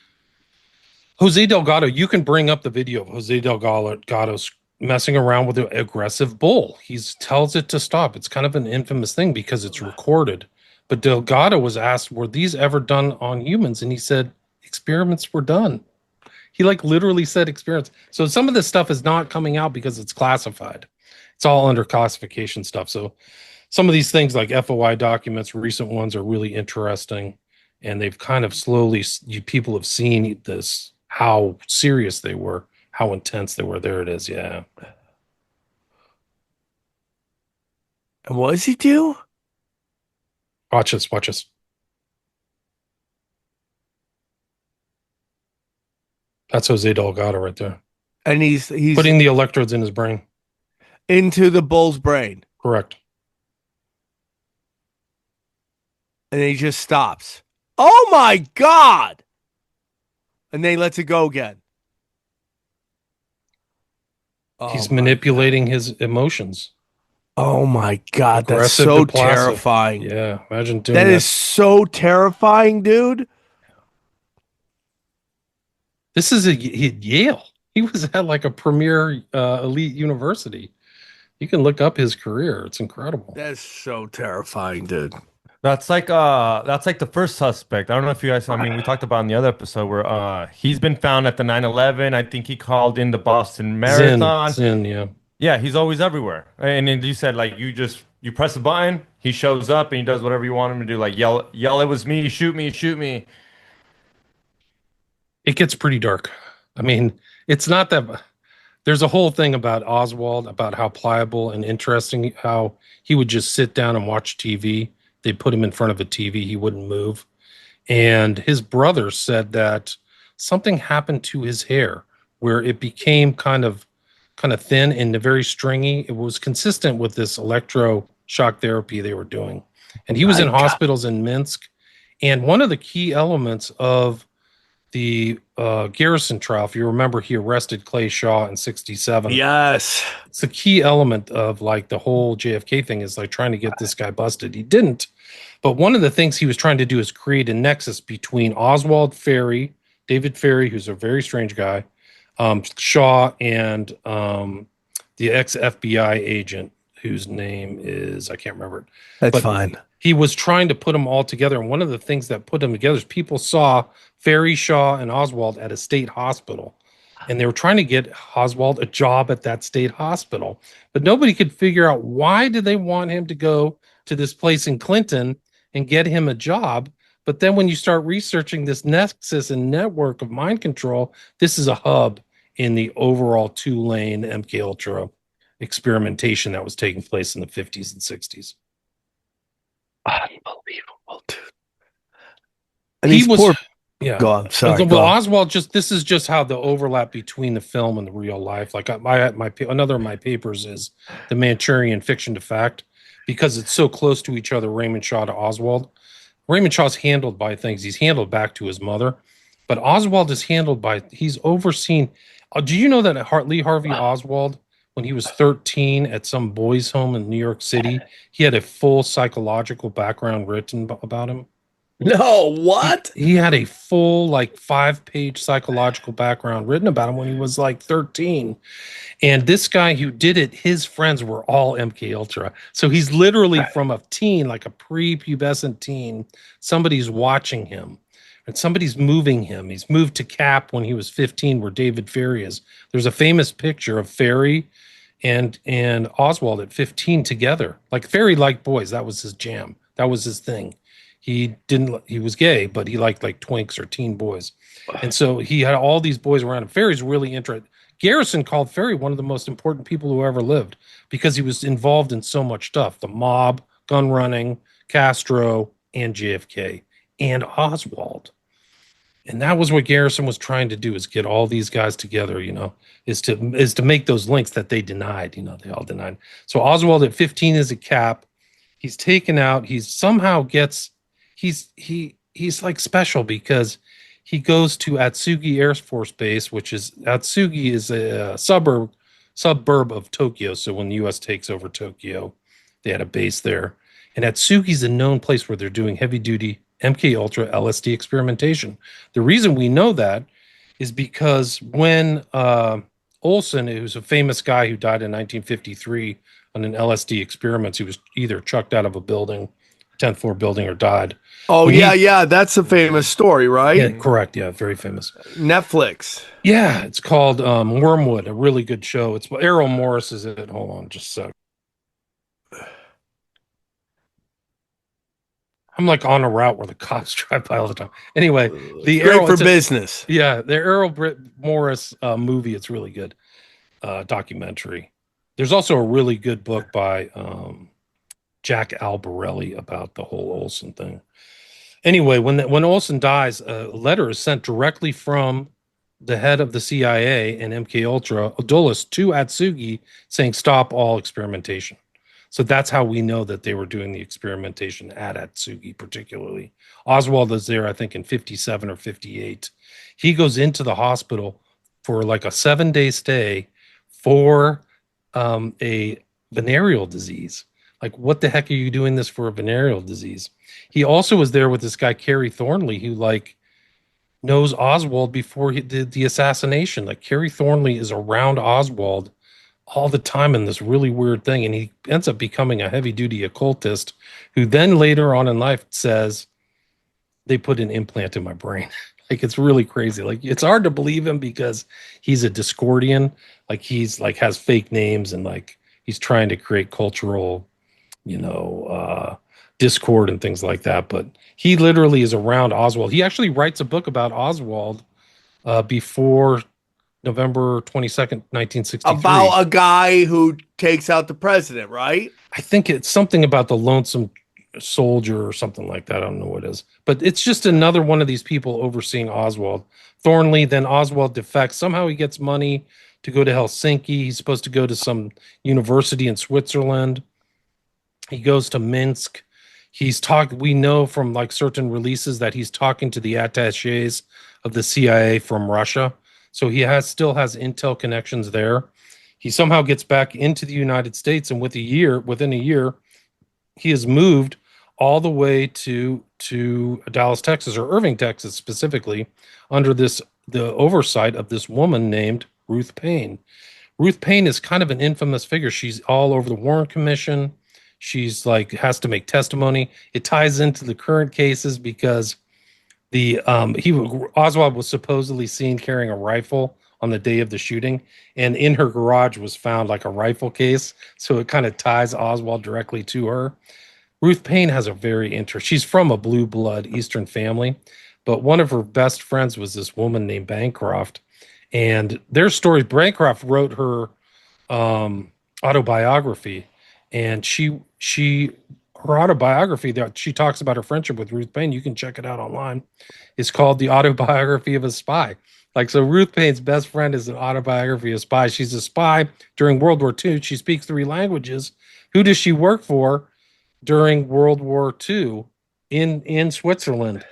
Speaker 6: Jose Delgado, you can bring up the video of Jose Delgado messing around with an aggressive bull. He tells it to stop. It's kind of an infamous thing because it's recorded. But Delgado was asked, were these ever done on humans? And he said, experiments were done. He like literally said experiments. So some of this stuff is not coming out because it's classified. It's all under classification stuff. So some of these things like FOI documents, recent ones, are really interesting. And they've kind of slowly, people have seen this, how serious they were, how intense they were. There it is. Yeah.
Speaker 5: And what does he do?
Speaker 6: Watch this. Watch this. That's Jose Delgado right there.
Speaker 5: And he's
Speaker 6: putting the electrodes in his brain.
Speaker 5: Into the bull's brain.
Speaker 6: Correct.
Speaker 5: And he just stops. Oh my God. And then he lets it go again.
Speaker 6: He's manipulating his emotions.
Speaker 5: Oh my God. That's so terrifying.
Speaker 6: Yeah. Imagine doing that.
Speaker 5: That is so terrifying, dude.
Speaker 6: This is Yale. He was at like a premier elite university. You can look up his career. It's incredible.
Speaker 5: That's so terrifying, dude.
Speaker 7: That's like the first suspect. I don't know if you guys, I mean, we talked about in the other episode where he's been found at the 9/11. I think he called in the Boston Marathon.
Speaker 6: Zin, yeah.
Speaker 7: Yeah, he's always everywhere. And then you said like you press a button, he shows up and he does whatever you want him to do, like yell it was me, shoot me.
Speaker 6: It gets pretty dark. I mean, it's not that. There's a whole thing about Oswald, about how pliable and interesting, how he would just sit down and watch TV. They'd put him in front of a TV. He wouldn't move. And his brother said that something happened to his hair where it became kind of thin and very stringy. It was consistent with this electroshock therapy they were doing. And he was in hospitals in Minsk. And one of the key elements of the Garrison trial, if you remember, he arrested Clay Shaw in 1967.
Speaker 5: Yes.
Speaker 6: It's a key element of like the whole JFK thing, is like trying to get this guy busted. He didn't. But one of the things he was trying to do is create a nexus between Oswald Ferry, David Ferry, who's a very strange guy, Shaw, and the ex-FBI agent whose name is, I can't remember it.
Speaker 5: That's fine.
Speaker 6: He was trying to put them all together. And one of the things that put them together is people saw Ferry, Shaw, and Oswald at a state hospital. And they were trying to get Oswald a job at that state hospital. But nobody could figure out, why did they want him to go to this place in Clinton and get him a job? But then when you start researching this nexus and network of mind control, this is a hub in the overall two-lane MK Ultra experimentation that was taking place in the 50s and 60s.
Speaker 5: Unbelievable, dude. And he was,
Speaker 6: yeah.
Speaker 5: Go on, sorry.
Speaker 6: Well, Oswald, this is just how the overlap between the film and the real life. Like another of my papers is the Manchurian fiction to fact, because it's so close to each other. Raymond Shaw to Oswald. Raymond Shaw's handled by things. He's handled back to his mother, but Oswald is handled by. He's overseen. Do you know that Lee Harvey Oswald, when he was 13 at some boys' home in New York City, he had a full psychological background written about him?
Speaker 5: No, what?
Speaker 6: He had a full, like, 5-page psychological background written about him when he was, like, 13. And this guy who did it, his friends were all MK Ultra. So he's literally from a teen, like a prepubescent teen, somebody's watching him. And somebody's moving him. He's moved to Cap when he was 15, where David Ferry is. There's a famous picture of Ferry and Oswald at 15 together. Like, Ferry liked boys. That was his jam. That was his thing. He was gay, but he liked like twinks or teen boys. And so he had all these boys around him. Ferry's really interested. Garrison called Ferry one of the most important people who ever lived, because he was involved in so much stuff. The mob, gun running, Castro, and JFK. and Oswald. And that was what Garrison was trying to do, is get all these guys together, is to make those links that they denied, they all denied. So Oswald at 15 is a cap. He's taken out. He's like special because he goes to Atsugi Air Force Base, which is Atsugi is a suburb of Tokyo. So when the U.S. takes over Tokyo, they had a base there. And Atsugi is a known place where they're doing heavy duty MK Ultra LSD experimentation. The reason we know that is because when Olson, who's a famous guy who died in 1953 on an LSD experiment, he was either chucked out of a building, 10th floor building, or died.
Speaker 5: Oh, yeah. That's a famous story, right?
Speaker 6: Yeah, correct. Yeah, very famous.
Speaker 5: Netflix.
Speaker 6: Yeah, it's called Wormwood, a really good show. It's Errol Morris is in it. Hold on just a sec. I'm like on a route where the cops drive by all the time. Anyway, the
Speaker 5: Great for business.
Speaker 6: Yeah, the Errol Morris movie. It's really good documentary. There's also a really good book by Jack Albarelli about the whole Olson thing. Anyway, when Olson dies, a letter is sent directly from the head of the CIA and MK Ultra, Dulles, to Atsugi saying stop all experimentation. So that's how we know that they were doing the experimentation at Atsugi particularly. Oswald is there, I think, in 57 or 58. He goes into the hospital for like a 7-day stay for a venereal disease. Like, what the heck are you doing this for a venereal disease? He also was there with this guy, Kerry Thornley, who like knows Oswald before he did the assassination. Like, Kerry Thornley is around Oswald all the time in this really weird thing. And he ends up becoming a heavy duty occultist who then later on in life says, they put an implant in my brain. Like, it's really crazy. Like, it's hard to believe him because he's a Discordian. Like, he's like has fake names and like he's trying to create cultural, discord and things like that. But he literally is around Oswald. He actually writes a book about Oswald before November 22nd, 1963.
Speaker 5: About a guy who takes out the president, right?
Speaker 6: I think it's something about the lonesome soldier or something like that. I don't know what it is. But it's just another one of these people overseeing Oswald. Thornley, then Oswald defects. Somehow he gets money to go to Helsinki. He's supposed to go to some university in Switzerland. He goes to Minsk. We know from like certain releases that he's talking to the attaches of the CIA from Russia. So he still has intel connections there. He somehow gets back into the United States, and within a year, he is moved all the way to Dallas, Texas, or Irving, Texas, specifically, under the oversight of this woman named Ruth Paine. Ruth Paine is kind of an infamous figure. She's all over the Warren Commission. She's like has to make testimony. It ties into the current cases because Oswald was supposedly seen carrying a rifle on the day of the shooting, and in her garage was found like a rifle case. So it kind of ties Oswald directly to her. Ruth Paine has she's from a blue blood Eastern family, but one of her best friends was this woman named Bancroft, and their stories. Bancroft wrote her autobiography, and her autobiography that she talks about her friendship with Ruth Paine, you can check it out online. It's called The Autobiography of a Spy. Like, so Ruth Paine's best friend is an autobiography of a spy. She's a spy during World War II. She speaks 3 languages. Who does she work for during World War II in Switzerland?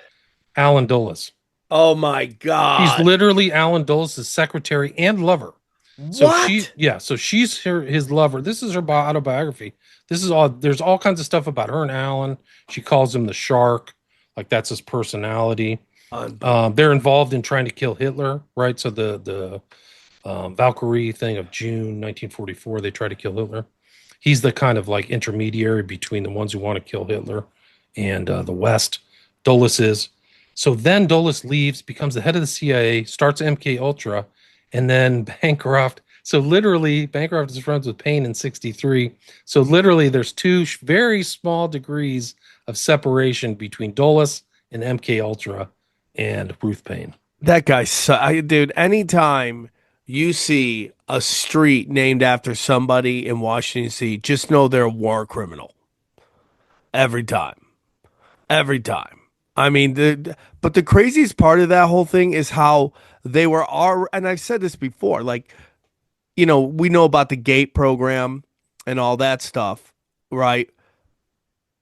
Speaker 6: Alan Dulles.
Speaker 5: Oh my God.
Speaker 6: He's literally Alan Dulles' secretary and lover. So so she's his lover. This is her autobiography. There's all kinds of stuff about her and Alan. She calls him the Shark, like that's his personality. They're involved in trying to kill Hitler, right? So the Valkyrie thing of June 1944, they try to kill Hitler. He's the kind of like intermediary between the ones who want to kill Hitler and the West. Dulles is. So then Dulles leaves, becomes the head of the CIA, starts MK Ultra, and then Bancroft. So literally, Bancroft is friends with Paine in 63. So literally, there's 2 very small degrees of separation between Dulles and MK Ultra and Ruth Paine.
Speaker 5: That guy, dude, anytime you see a street named after somebody in Washington, D.C., just know they're a war criminal. Every time. Every time. I mean, but the craziest part of that whole thing is how they were and I've said this before, like, we know about the GATE program and all that stuff, right?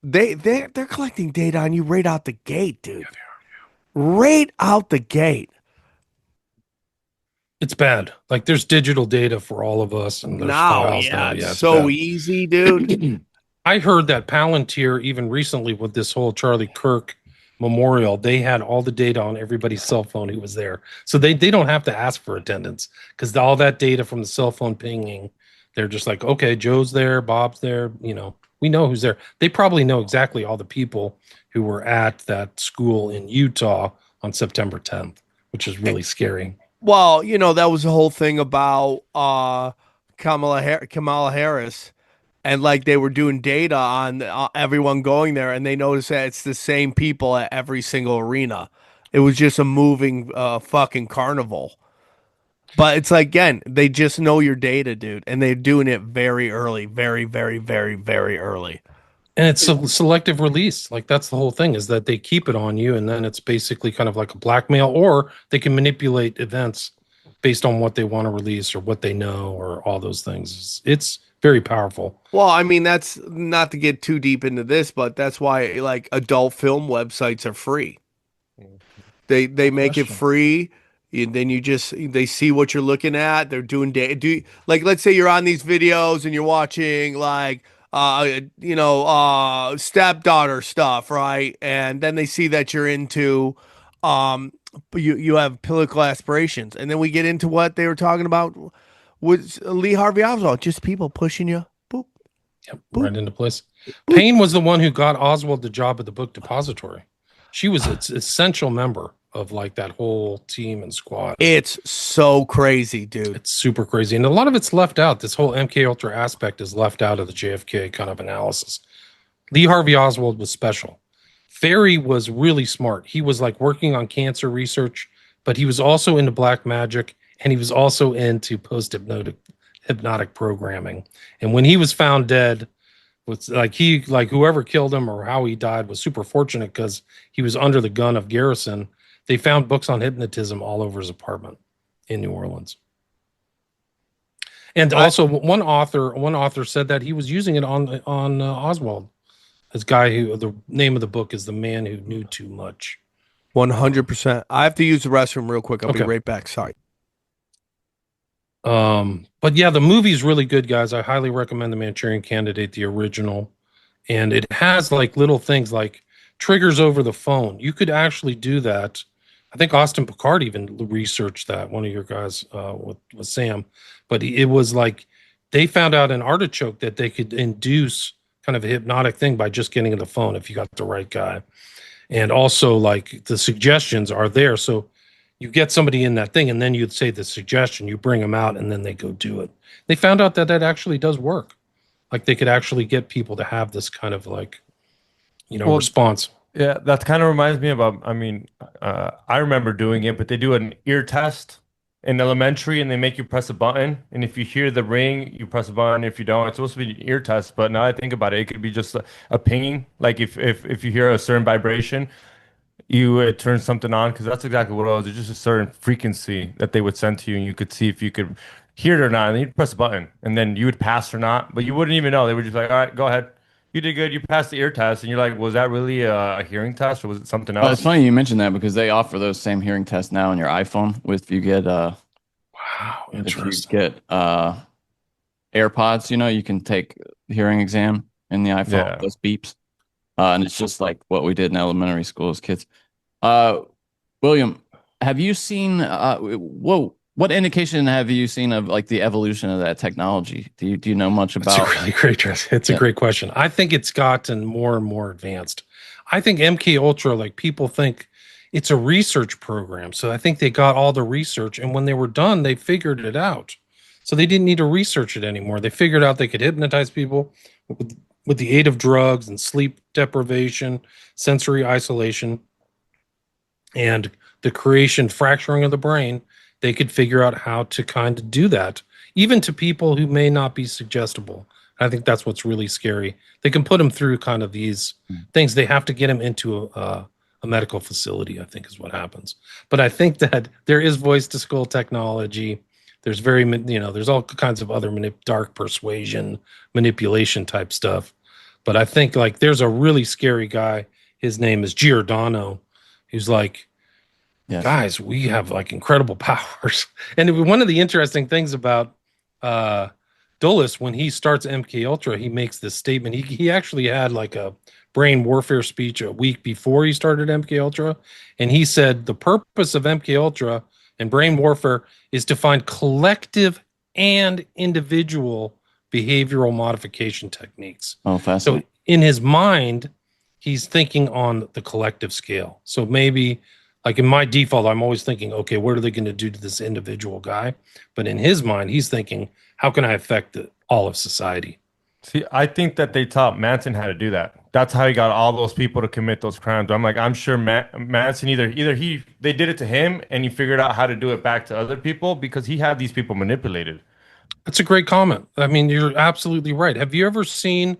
Speaker 5: They're collecting data on you right out the gate, dude. Right out the gate.
Speaker 6: It's bad. Like there's digital data for all of us, and there's files now.
Speaker 5: It's
Speaker 6: Yeah, it's
Speaker 5: so
Speaker 6: bad.
Speaker 5: easy, dude.
Speaker 6: I heard that Palantir, even recently with this whole Charlie Kirk memorial, they had all the data on everybody's cell phone who was there. So they don't have to ask for attendance because all that data from the cell phone pinging, they're just like, okay, Joe's there, Bob's there, we know who's there. They probably know exactly all the people who were at that school in Utah on September 10th, which is really scary.
Speaker 5: Well, that was the whole thing about Kamala Harris, and like they were doing data on everyone going there, and they noticed that it's the same people at every single arena. It was just a moving fucking carnival. But it's like, again, they just know your data, dude, and they're doing it very early, very, very, very, very early.
Speaker 6: And it's a selective release. Like that's the whole thing, is that they keep it on you, and then it's basically kind of like a blackmail, or they can manipulate events based on what they want to release or what they know or all those things. It's very powerful.
Speaker 5: Well, I mean, that's not to get too deep into this, but that's why like adult film websites are free. They make it free. Then they see what you're looking at. They're doing like, let's say you're on these videos and you're watching like stepdaughter stuff, right? And then they see that you're into you have political aspirations, and then we get into what they were talking about with Lee Harvey Oswald, just people pushing you. Boop.
Speaker 6: Yep, boop. Right into place. Boop. Payne was the one who got Oswald the job at the book depository. She was an essential member of like that whole team and squad.
Speaker 5: It's so crazy, dude.
Speaker 6: It's super crazy. And a lot of it's left out. This whole MK Ultra aspect is left out of the JFK kind of analysis. Lee Harvey Oswald was special. Ferry was really smart. He was like working on cancer research, but he was also into black magic, and he was also into hypnotic programming. And when he was found dead, was like whoever killed him or how he died was super fortunate because he was under the gun of Garrison. They found books on hypnotism all over his apartment in New Orleans. And also one author said that he was using it on Oswald. This guy who the name of the book is The Man Who Knew Too Much.
Speaker 5: 100%. I have to use the restroom real quick. I'll be right back. Sorry.
Speaker 6: But yeah, the movie's really good, guys. I highly recommend The Manchurian Candidate, the original. And it has like little things like triggers over the phone. You could actually do that. I think Austin Picard even researched that, one of your guys with Sam. But it was like they found out in Artichoke that they could induce kind of a hypnotic thing by just getting in the phone if you got the right guy. And also like the suggestions are there. So you get somebody in that thing and then you'd say the suggestion, you bring them out and then they go do it. They found out that actually does work. Like they could actually get people to have this kind of like, response.
Speaker 7: Yeah, that kind of reminds me about, I remember doing it, but they do an ear test in elementary and they make you press a button. And if you hear the ring, you press a button. If you don't, it's supposed to be an ear test. But now I think about it, it could be just a pinging. Like if you hear a certain vibration, you turn something on, because that's exactly what it was. It's just a certain frequency that they would send to you, and you could see if you could hear it or not. And then you'd press a button, and then you would pass or not, but you wouldn't even know. They were just like, all right, go ahead. You did good. You passed the ear test. And you're like, was that really a hearing test or was it something else?
Speaker 8: Well, it's funny you mentioned that because they offer those same hearing tests now on your iPhone if you get
Speaker 6: wow, interesting.
Speaker 8: If you get AirPods, you can take the hearing exam in the iPhone, those beeps. And it's just like what we did in elementary school as kids. William, have you seen what indication have you seen of like the evolution of that technology? Do you know much about?
Speaker 6: It's a really great It's a great question. I think it's gotten more and more advanced. I think MK Ultra, like people think it's a research program. So I think they got all the research, and when they were done, they figured it out. So they didn't need to research it anymore. They figured out they could hypnotize people with the aid of drugs and sleep deprivation, sensory isolation, and the fracturing of the brain. They could figure out how to kind of do that, even to people who may not be suggestible. I think that's what's really scary. They can put them through kind of these things. They have to get them into a a medical facility, I think is what happens. But I think that there is voice to skull technology. There's there's all kinds of other dark persuasion, manipulation type stuff. But I think like there's a really scary guy. His name is Giordano. He's like, guys, we have like incredible powers. And one of the interesting things about Dulles, when he starts MK Ultra, he makes this statement. He actually had like a brain warfare speech a week before he started MK Ultra, and he said the purpose of MK Ultra and brain warfare is to find collective and individual behavioral modification techniques.
Speaker 8: Oh, fascinating.
Speaker 6: So in his mind, he's thinking on the collective scale. So maybe like in my default, I'm always thinking, okay, what are they going to do to this individual guy? But in his mind, he's thinking, how can I affect all of society?
Speaker 7: See, I think that they taught Manson how to do that. That's how he got all those people to commit those crimes. I'm sure Manson either they did it to him and he figured out how to do it back to other people because he had these people manipulated.
Speaker 6: That's a great comment. I mean, you're absolutely right. Have you ever seen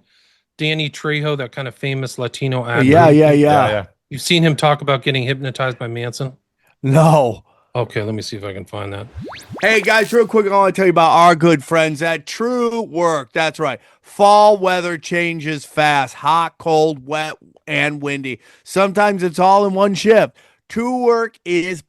Speaker 6: Danny Trejo, that kind of famous Latino actor?
Speaker 5: Yeah.
Speaker 6: You've seen him talk about getting hypnotized by Manson?
Speaker 5: No.
Speaker 6: Okay, let me see if I can find that.
Speaker 5: Hey, guys, real quick, I want to tell you about our good friends at True Work. That's right. Fall weather changes fast. Hot, cold, wet, and windy. Sometimes it's all in one shift. True Work is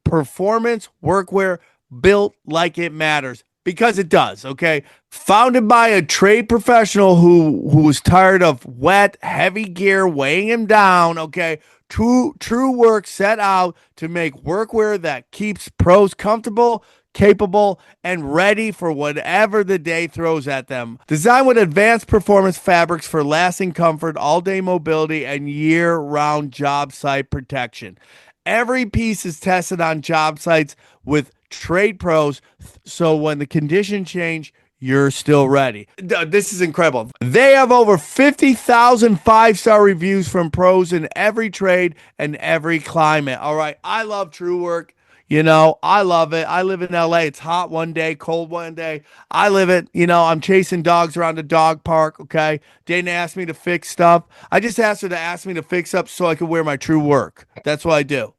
Speaker 5: performance workwear built like it matters. Because it does, okay? Founded by a trade professional who was tired of wet, heavy gear weighing him down, okay? True Work set out to make workwear that keeps pros comfortable, capable, and ready for whatever the day throws at them. Designed with advanced performance fabrics for lasting comfort, all-day mobility, and year-round job site protection. Every piece is tested on job sites with trade pros, so when the conditions change, you're still ready. This is incredible. They have over 50,000 five-star reviews from pros in every trade and every climate. All right, I love True Work. You know, I love it. I live in LA. It's hot one day, cold one day. I live it. You know, I'm chasing dogs around the dog park, okay? Dana asked me to fix stuff. I just asked her to ask me to fix up so I could wear my True Work. That's what I do.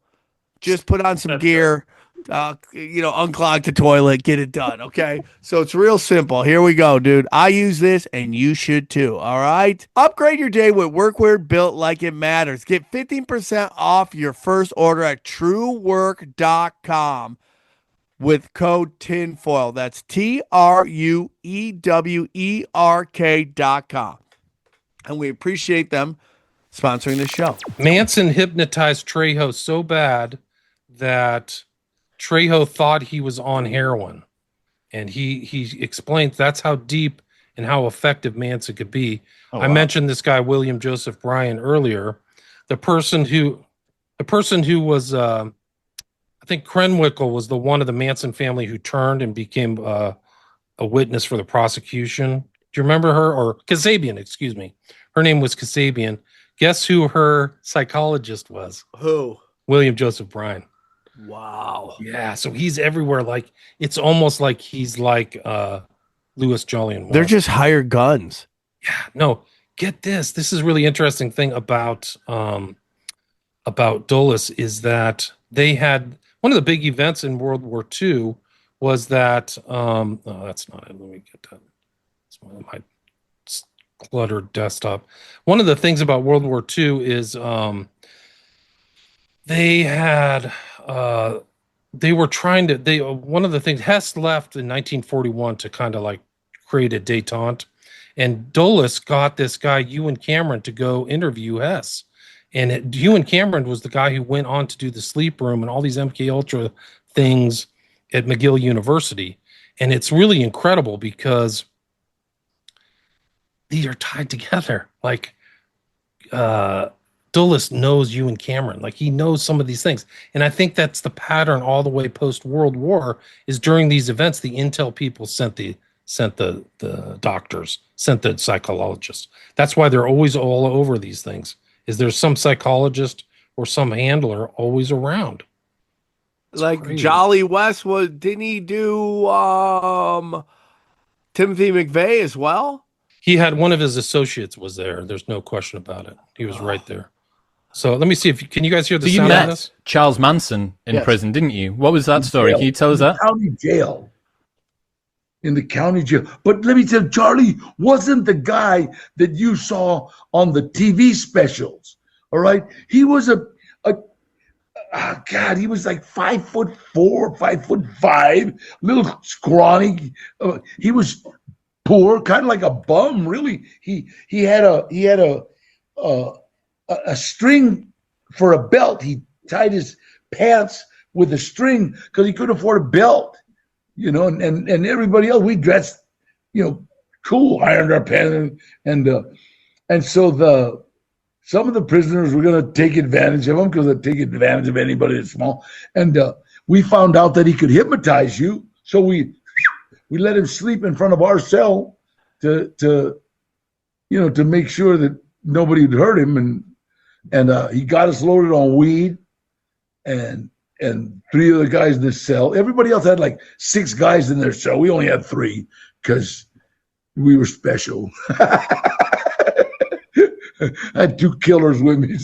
Speaker 5: Just put on some gear. Unclog the toilet, get it done. Okay. So it's real simple. Here we go, dude. I use this and you should too. All right. Upgrade your day with workwear built like it matters. Get 15% off your first order at truework.com with code tinfoil. That's TRUEWERK.com. And we appreciate them sponsoring the show.
Speaker 6: Manson hypnotized Trejo so bad that Trejo thought he was on heroin, and he explained that's how deep and how effective Manson could be. I mentioned this guy William Joseph Bryan earlier, the person who was I think Krenwickel was the one of the Manson family who turned and became a witness for the prosecution. Do you remember her? Or Kasabian, excuse me. Her name was Kasabian. Guess who her psychologist was?
Speaker 5: Who?
Speaker 6: William Joseph Bryan.
Speaker 5: Wow.
Speaker 6: Yeah, so he's everywhere. Like it's almost like he's like Louis Jolyon.
Speaker 5: They're just hired guns.
Speaker 6: Yeah, no, get this. This is really interesting thing about Dulles is that they had one of the big events in World War II was that oh, that's not it. Let me get that. It's one of my cluttered desktop. One of the things about World War II is they had they were trying to one of the things Hess left in 1941 to kind of like create a detente, and Dulles got this guy Ewan Cameron to go interview Hess, and Ewan Cameron was the guy who went on to do the sleep room and all these MK Ultra things at McGill University. And it's really incredible because these are tied together. Like Dulles knows Ewan Cameron, like he knows some of these things. And I think that's the pattern all the way post-World War is during these events, the intel people sent the doctors, sent the psychologists. That's why they're always all over these things, is there's some psychologist or some handler always around. It's
Speaker 5: like
Speaker 6: crazy.
Speaker 5: Jolly West didn't he do Timothy McVeigh as well?
Speaker 6: He had one of his associates was there. There's no question about it. He was right there. So let me see if can you guys hear the
Speaker 12: So you
Speaker 6: sound on
Speaker 12: met
Speaker 6: this?
Speaker 12: Charles Manson in
Speaker 13: Yes.
Speaker 12: prison, didn't you? What was that
Speaker 13: In
Speaker 12: story?
Speaker 13: jail.
Speaker 12: Can you tell us
Speaker 13: In the
Speaker 12: that?
Speaker 13: county jail. In the county jail. But let me tell you, Charlie wasn't the guy that you saw on the TV specials. All right. He was he was like 5'4", 5'5", little scrawny. He was poor, kind of like a bum, really. He had a string for a belt. He tied his pants with a string because he couldn't afford a belt. And everybody else, we dressed, cool, ironed our pants, and so some of the prisoners were going to take advantage of him because they take advantage of anybody that's small. And we found out that he could hypnotize you, so we let him sleep in front of our cell to make sure that nobody would hurt him, and he got us loaded on weed, and 3 other guys in the cell. Everybody else had like 6 guys in their cell. We only had 3 because we were special. I had 2 killers with me,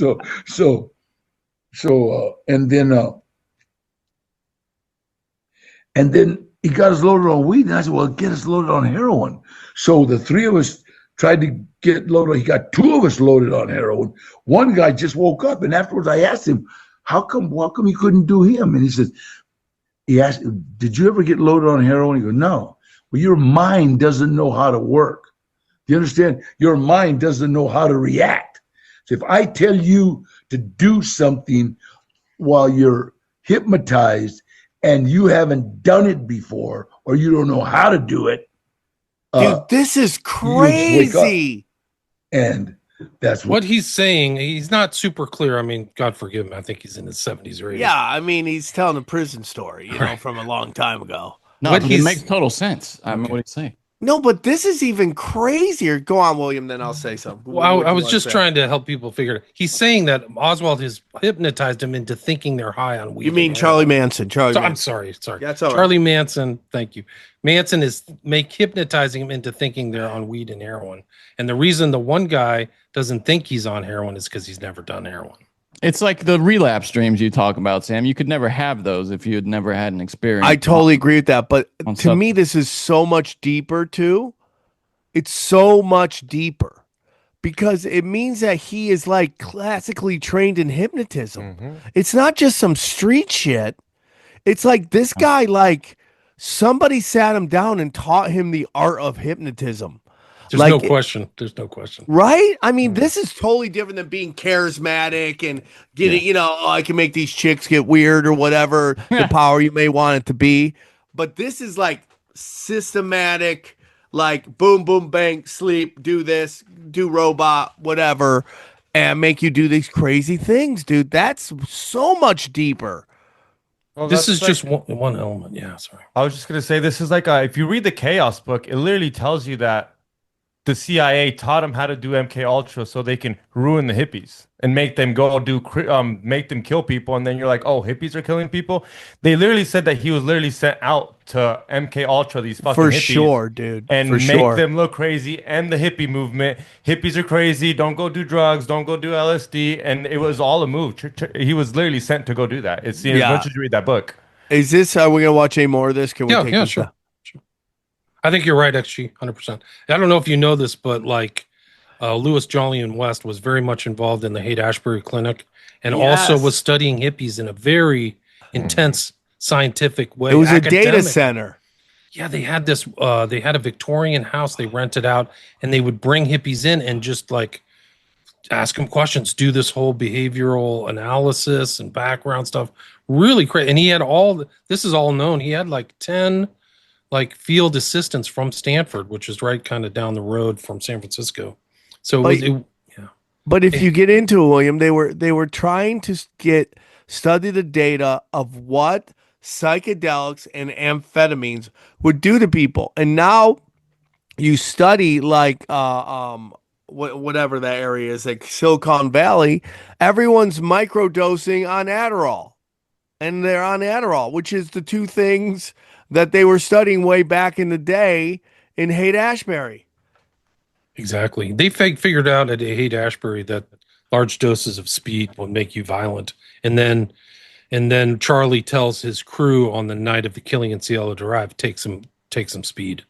Speaker 13: and then he got us loaded on weed, and I said, "Well, get us loaded on heroin." So the 3 of us tried to get loaded. He got 2 of us loaded on heroin. One guy just woke up, and afterwards I asked him, how come you couldn't do him? And he asked, "Did you ever get loaded on heroin?" He goes, "No." Well, your mind doesn't know how to work. Do you understand? Your mind doesn't know how to react. So if I tell you to do something while you're hypnotized and you haven't done it before, or you don't know how to do it,
Speaker 5: dude, this is crazy.
Speaker 13: And that's
Speaker 6: what he's saying. He's not super clear. I mean, God forgive him. I think he's in his 70s or 80s.
Speaker 5: Yeah, I mean, he's telling a prison story, from a long time ago.
Speaker 8: No, but it makes total sense. I mean, what do you say?
Speaker 5: No, but this is even crazier. Go on, William, then I'll say something.
Speaker 6: Well, I was just trying to help people figure it out. He's saying that Oswald has hypnotized him into thinking they're high on weed.
Speaker 5: You mean Charlie Manson?
Speaker 6: I'm sorry.
Speaker 5: That's all right.
Speaker 6: Charlie Manson, thank you. Manson is hypnotizing him into thinking they're on weed and heroin. And the reason the one guy doesn't think he's on heroin is because he's never done heroin.
Speaker 8: It's like the relapse dreams you talk about, Sam. You could never have those if you had never had an experience.
Speaker 5: I totally agree with that. But to me, this is so much deeper, too. It's so much deeper because it means that he is like classically trained in hypnotism. Mm-hmm. It's not just some street shit. It's like this guy, like somebody sat him down and taught him the art of hypnotism.
Speaker 6: There's no question. There's no question.
Speaker 5: Right? I mean, this is totally different than being charismatic and getting, I can make these chicks get weird or whatever the power you may want it to be. But this is like systematic, like boom, boom, bang, sleep, do this, do robot, whatever, and make you do these crazy things, dude. That's so much deeper.
Speaker 7: Well,
Speaker 6: this is just one element. Yeah, sorry.
Speaker 7: I was just going to say, this is like, if you read the Chaos book, it literally tells you that the CIA taught them how to do MK Ultra so they can ruin the hippies and make them make them kill people. And then you're like, oh, hippies are killing people. They literally said that he was literally sent out to MK Ultra, these fucking hippies.
Speaker 5: For sure, dude.
Speaker 7: And make them look crazy. And the hippie movement. Hippies are crazy. Don't go do drugs. Don't go do LSD. And it was all a move. He was literally sent to go do that. It's as much as you read that book.
Speaker 5: Is this, are we going to watch any more of this? Can we take this?
Speaker 6: Sure. I think you're right, XG, 100%. I don't know if you know this, but like Louis Jolyon West was very much involved in the Haight-Ashbury Clinic and also was studying hippies in a very intense scientific way.
Speaker 5: It was a data center.
Speaker 6: Yeah, they had this, they had a Victorian house they rented out, and they would bring hippies in and just like ask them questions, do this whole behavioral analysis and background stuff. Really crazy. And he had this is all known. He had like 10 like field assistants from Stanford, which is right kind of down the road from San Francisco. So
Speaker 5: but if you get into it, William, they were trying to study the data of what psychedelics and amphetamines would do to people. And now you study like whatever that area is, like Silicon Valley, everyone's microdosing on Adderall. And they're on Adderall, which is the two things that they were studying way back in the day in Haight-Ashbury.
Speaker 6: Exactly. They figured out at Haight-Ashbury that large doses of speed will make you violent. And then Charlie tells his crew on the night of the killing in Cielo Drive, take some speed.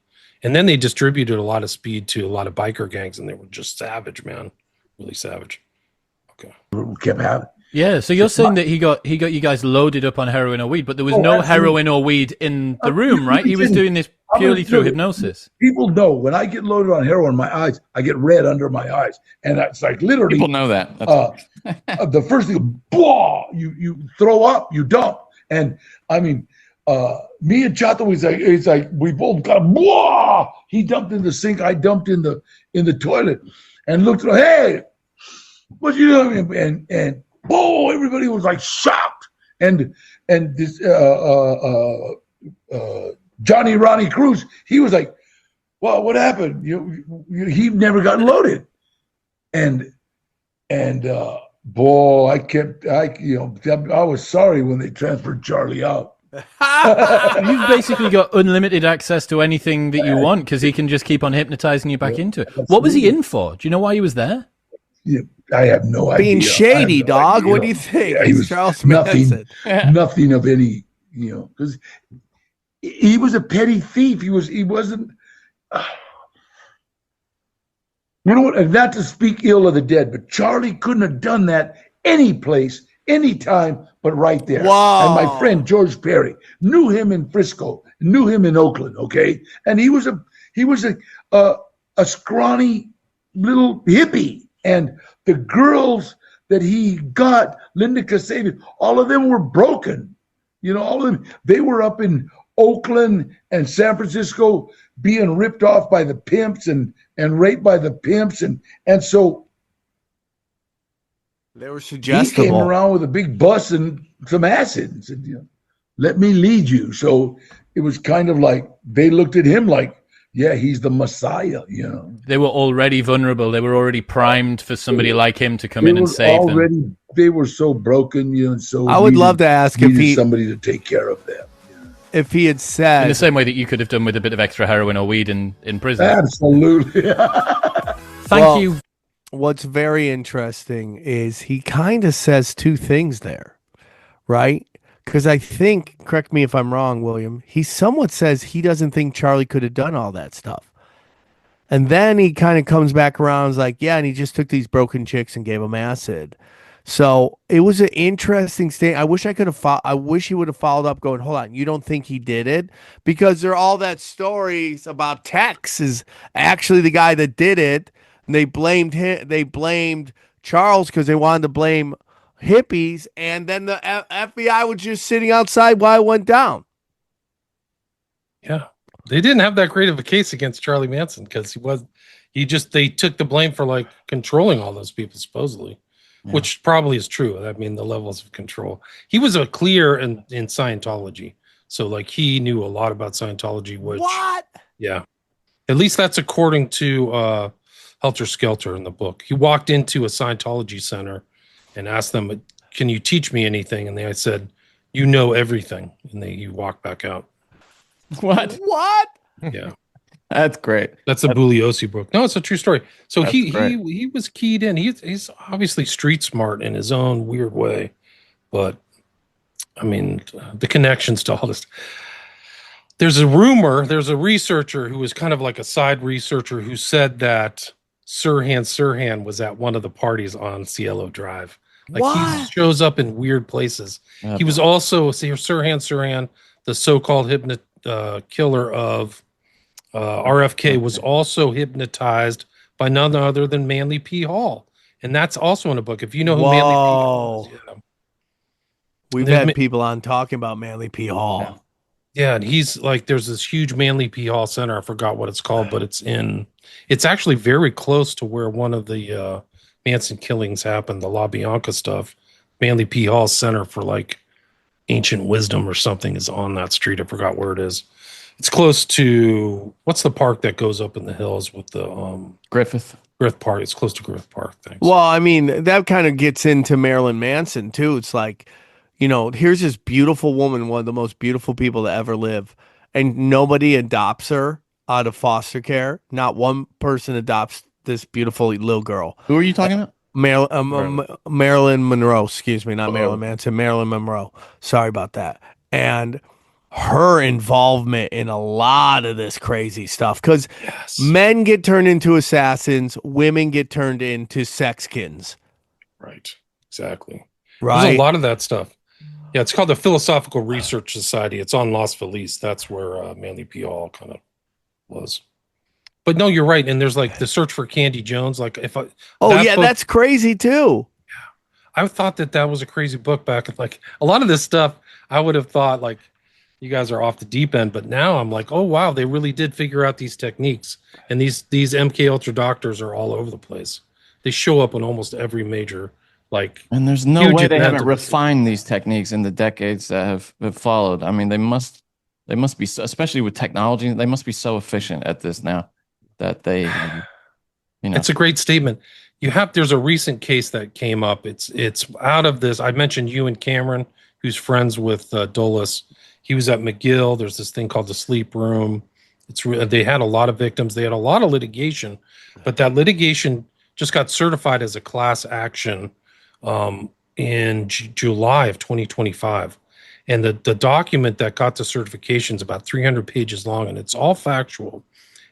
Speaker 6: And then they distributed a lot of speed to a lot of biker gangs, and they were just savage, man. Really savage. Okay.
Speaker 13: Kept having.
Speaker 12: Yeah, so you're saying that he got you guys loaded up on heroin or weed, but there was no heroin or weed in the room, right? He was doing this purely through hypnosis.
Speaker 13: People know when I get loaded on heroin, my eyes, I get red under my eyes, and it's like literally.
Speaker 8: People know that.
Speaker 13: The first thing, blah, you throw up, you dump, and I mean, me and Chato, it's like we both got blah. He dumped in the sink, I dumped in the toilet, and looked at, hey, what you doing? And oh, everybody was like shocked, and this Johnny Ronnie Cruz, he was like, well, what happened? He never got loaded, and boy, I was sorry when they transferred Charlie out.
Speaker 12: You've basically got unlimited access to anything that you want because he can just keep on hypnotizing you back into it. What was he in for? Do you know why he was there?
Speaker 13: Yeah, I have no idea.
Speaker 5: Being shady, dog. What do you think?
Speaker 13: Yeah, he was
Speaker 5: Charles
Speaker 13: nothing,
Speaker 5: Manson.
Speaker 13: nothing of any, because he was a petty thief. He wasn't. You know what? And not to speak ill of the dead, but Charlie couldn't have done that any place, any time, but right there.
Speaker 5: Wow.
Speaker 13: And my friend George Perry knew him in Frisco, knew him in Oakland. Okay, and he was a scrawny little hippie. And the girls that he got, Linda Kasabian, all of them were broken. All of them, they were up in Oakland and San Francisco being ripped off by the pimps and raped by the pimps. And so
Speaker 5: they were suggestible.
Speaker 13: He came around with a big bus and some acid and said, let me lead you. So it was kind of like they looked at him like, yeah, he's the Messiah,
Speaker 12: They were already vulnerable. They were already primed for somebody like him to come in and save them.
Speaker 13: They were so broken, and so
Speaker 5: I would love to ask if he
Speaker 13: somebody to take care of them.
Speaker 5: If he had said
Speaker 12: in the same way that you could have done with a bit of extra heroin or weed in prison.
Speaker 13: Absolutely.
Speaker 12: Thank you.
Speaker 5: What's very interesting is he kind of says two things there, right? Because I think, correct me if I'm wrong, William, he somewhat says he doesn't think Charlie could have done all that stuff. And then he kind of comes back around and is like, yeah, and he just took these broken chicks and gave them acid. So it was an interesting thing. I wish I wish he would have followed up going, hold on, you don't think he did it? Because there are all that stories about Tex is actually the guy that did it. And they blamed him. They blamed Charles because they wanted to blame hippies, and then the FBI was just sitting outside while it went down.
Speaker 6: Yeah, they didn't have that great of a case against Charlie Manson because they took the blame for like controlling all those people supposedly, which probably is true. I mean, the levels of control. He was a clear in Scientology, so like he knew a lot about Scientology. Which yeah, at least that's according to Helter Skelter in the book. He walked into a Scientology center and asked them, can you teach me anything? And they said, you know everything. And you walk back out.
Speaker 8: What?
Speaker 6: Yeah.
Speaker 8: That's great.
Speaker 6: That's a Bugliosi book. No, it's a true story. So he was keyed in. He's obviously street smart in his own weird way. But, I mean, the connections to all this. There's a researcher who was kind of like a side researcher who said that Sirhan was at one of the parties on Cielo Drive. Like he shows up in weird places. He was also Sirhan, the so-called killer of RFK, was also hypnotized by none other than Manly P. Hall, and that's also in a book. If you know who Manly P. Hall is,
Speaker 5: we've had people on talking about Manly P. Hall.
Speaker 6: Yeah, and he's like, there's this huge Manly P. Hall Center. I forgot what it's called, but it's actually very close to where one of the Manson killings happened, the La Bianca stuff. Manly P. Hall Center for like ancient wisdom or something is on that street. I forgot where it is. It's close to, what's the park that goes up in the hills with the
Speaker 8: Griffith
Speaker 6: Park. It's close to Griffith Park. Thanks.
Speaker 5: Well, I mean, that kind of gets into Marilyn Manson too. It's like, here's this beautiful woman, one of the most beautiful people to ever live, and nobody adopts her out of foster care. Not one person adopts this beautiful little girl.
Speaker 8: Who are you talking about?
Speaker 5: Marilyn Monroe, excuse me, not Marilyn Manson, Marilyn Monroe. Sorry about that. And her involvement in a lot of this crazy stuff, because men get turned into assassins, women get turned into sexkins.
Speaker 6: Right. Exactly.
Speaker 5: Right.
Speaker 6: There's a lot of that stuff. Yeah, it's called the Philosophical Research Society. It's on Los Feliz. That's where Manly P. Hall kind of was. But no, you're right. And there's like the search for Candy Jones. Like if I,
Speaker 5: that's crazy too.
Speaker 6: Yeah, I thought that was a crazy book back. Like a lot of this stuff, I would have thought like you guys are off the deep end. But now I'm like, oh wow, they really did figure out these techniques. And these MK Ultra doctors are all over the place. They show up in almost every major
Speaker 8: and there's no way they haven't refined these techniques in the decades that have followed. I mean, they must be, especially with technology, they must be so efficient at this now that they,
Speaker 6: It's a great statement. There's a recent case that came up. It's out of this. I mentioned Ewan Cameron, who's friends with Dulles. He was at McGill. There's this thing called the sleep room. They had a lot of victims. They had a lot of litigation, but that litigation just got certified as a class action in July of 2025. And the document that got the certification is about 300 pages long, and it's all factual.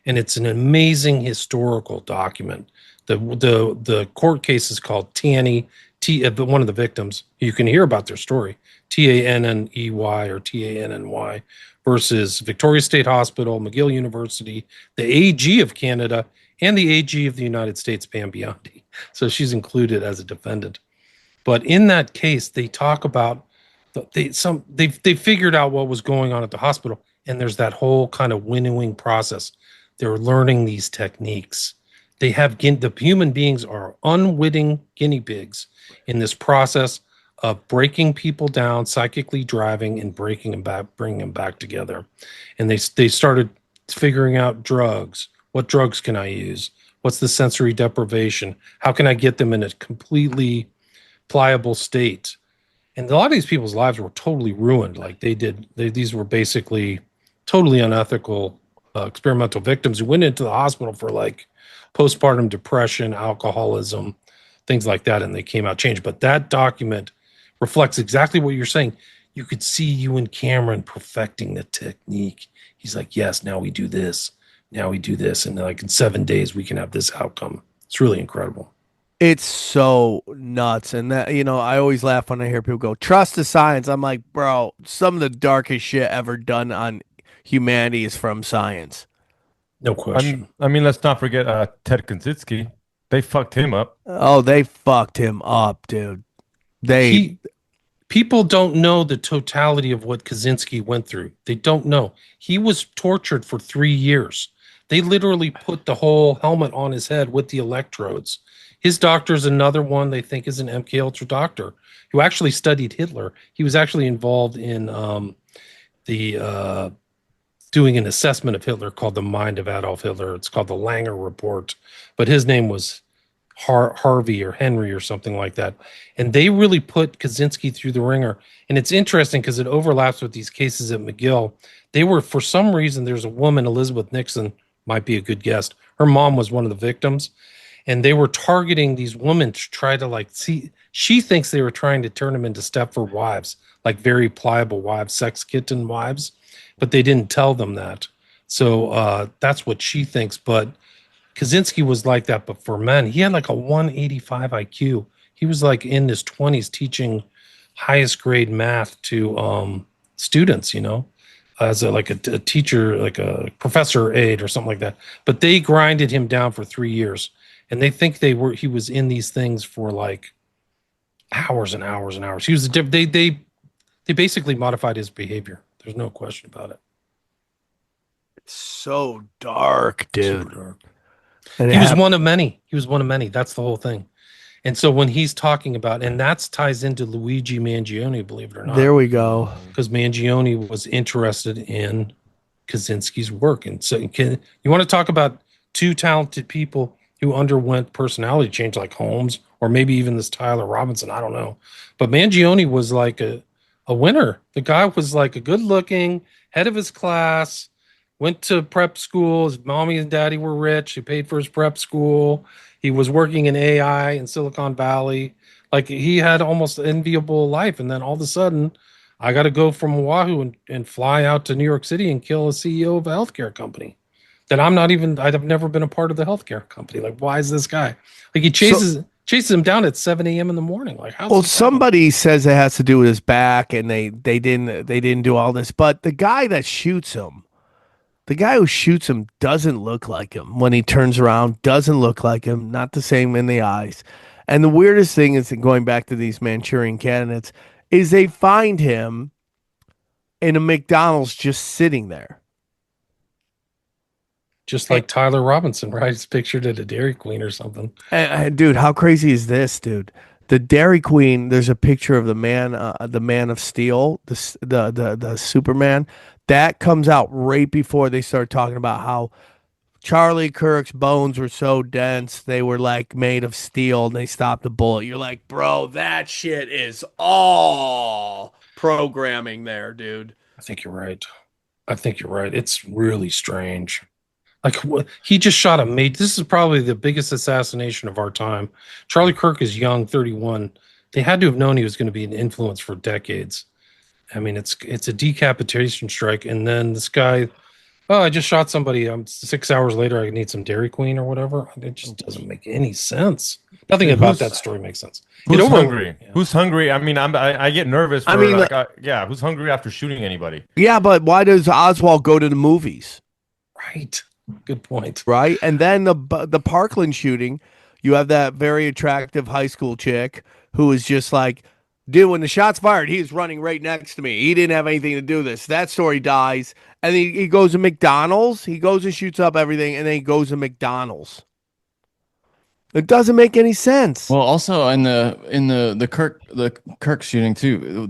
Speaker 6: And it's an amazing historical document. The court case is called Tanny, one of the victims. You can hear about their story, Tanney or Tanny versus Victoria State Hospital, McGill University, the AG of Canada, and the AG of the United States, Pam Biondi. So she's included as a defendant. But in that case, they talk about they figured out what was going on at the hospital, and there's that whole kind of winnowing process. They're learning these techniques. The human beings are unwitting guinea pigs in this process of breaking people down, psychically driving and breaking them back, bringing them back together. And they started figuring out drugs. What drugs can I use? What's the sensory deprivation? How can I get them in a completely pliable state? And a lot of these people's lives were totally ruined. Like these were basically totally unethical experimental victims who went into the hospital for like postpartum depression, alcoholism, things like that, and they came out changed. But that document reflects exactly what you're saying. You could see Ewan Cameron perfecting the technique. He's like, yes, now we do this. Now we do this. And like in 7 days, we can have this outcome. It's really incredible.
Speaker 5: It's so nuts. And that, I always laugh when I hear people go, trust the science. I'm like, bro, some of the darkest shit ever done on humanity is from science.
Speaker 6: No question.
Speaker 7: I mean, let's not forget Ted Kaczynski. They fucked him up.
Speaker 5: Oh, they fucked him up, dude.
Speaker 6: People don't know the totality of what Kaczynski went through. They don't know. He was tortured for 3 years. They literally put the whole helmet on his head with the electrodes. His doctor's another one they think is an MK Ultra doctor who actually studied Hitler. He was actually involved in doing an assessment of Hitler called The Mind of Adolf Hitler. It's called the Langer Report, but his name was Harvey or Henry or something like that. And they really put Kaczynski through the ringer. And it's interesting because it overlaps with these cases at McGill. They were, for some reason, there's a woman, Elizabeth Nixon, might be a good guest. Her mom was one of the victims. And they were targeting these women to try to she thinks they were trying to turn them into Stepford wives, like very pliable wives, sex kitten wives, but they didn't tell them that. So that's what she thinks. But Kaczynski was like that, but for men, he had like a 185 IQ. He was like in his 20s teaching highest grade math to students, as a teacher, like a professor aide or something like that. But they grinded him down for 3 years. And they think he was in these things for like hours and hours and hours. They basically modified his behavior. There's no question about it.
Speaker 5: It's so dark, dude.
Speaker 6: So dark. He was one of many. That's the whole thing. And so when he's talking about, and that ties into Luigi Mangione, believe it or not.
Speaker 5: There we go.
Speaker 6: Because Mangione was interested in Kaczynski's work. And so you want to talk about two talented people who underwent personality change, like Holmes, or maybe even this Tyler Robinson, I don't know. But Mangione was like a winner. The guy was like a good-looking, head of his class, went to prep school. His mommy and daddy were rich. He paid for his prep school. He was working in AI in Silicon Valley. Like he had almost enviable life. And then all of a sudden, I got to go from Oahu and fly out to New York City and kill a CEO of a healthcare company. That I've never been a part of the healthcare company. Like, why is this guy? Like he chases him down at 7 a.m. in the morning. Like, how?
Speaker 5: Well, somebody says it has to do with his back, and they didn't do all this. But the guy that shoots him, the guy who shoots him doesn't look like him when he turns around. Doesn't look like him. Not the same in the eyes. And the weirdest thing is that going back to these Manchurian candidates is they find him in a McDonald's just sitting there.
Speaker 6: Just like Tyler Robinson, right? He's pictured at a Dairy Queen or something.
Speaker 5: Dude, how crazy is this, dude? The Dairy Queen. There's a picture of the Man of Steel, the Superman. That comes out right before they start talking about how Charlie Kirk's bones were so dense they were like made of steel and they stopped the bullet. You're like, bro, that shit is all programming there, dude.
Speaker 6: I think you're right. It's really strange. Like he just shot a mate. This is probably the biggest assassination of our time. Charlie Kirk is young, 31. They had to have known he was going to be an influence for decades. I mean, it's a decapitation strike, and then this guy, I just shot somebody. 6 hours later, I need some Dairy Queen or whatever. It just doesn't make any sense. Nothing about that story makes sense.
Speaker 7: Who's hungry? Yeah. Who's hungry? I mean, I get nervous. Who's hungry after shooting anybody?
Speaker 5: Yeah, but why does Oswald go to the movies?
Speaker 6: Right. Good point.
Speaker 5: Right. And then the Parkland shooting, you have that very attractive high school chick who is just like, dude, when the shot's fired, he's running right next to me. He didn't have anything to do with this. That story dies. And then he goes to McDonald's. He goes and shoots up everything, and then he goes to McDonald's. It doesn't make any sense.
Speaker 8: Well, also in the Kirk shooting too,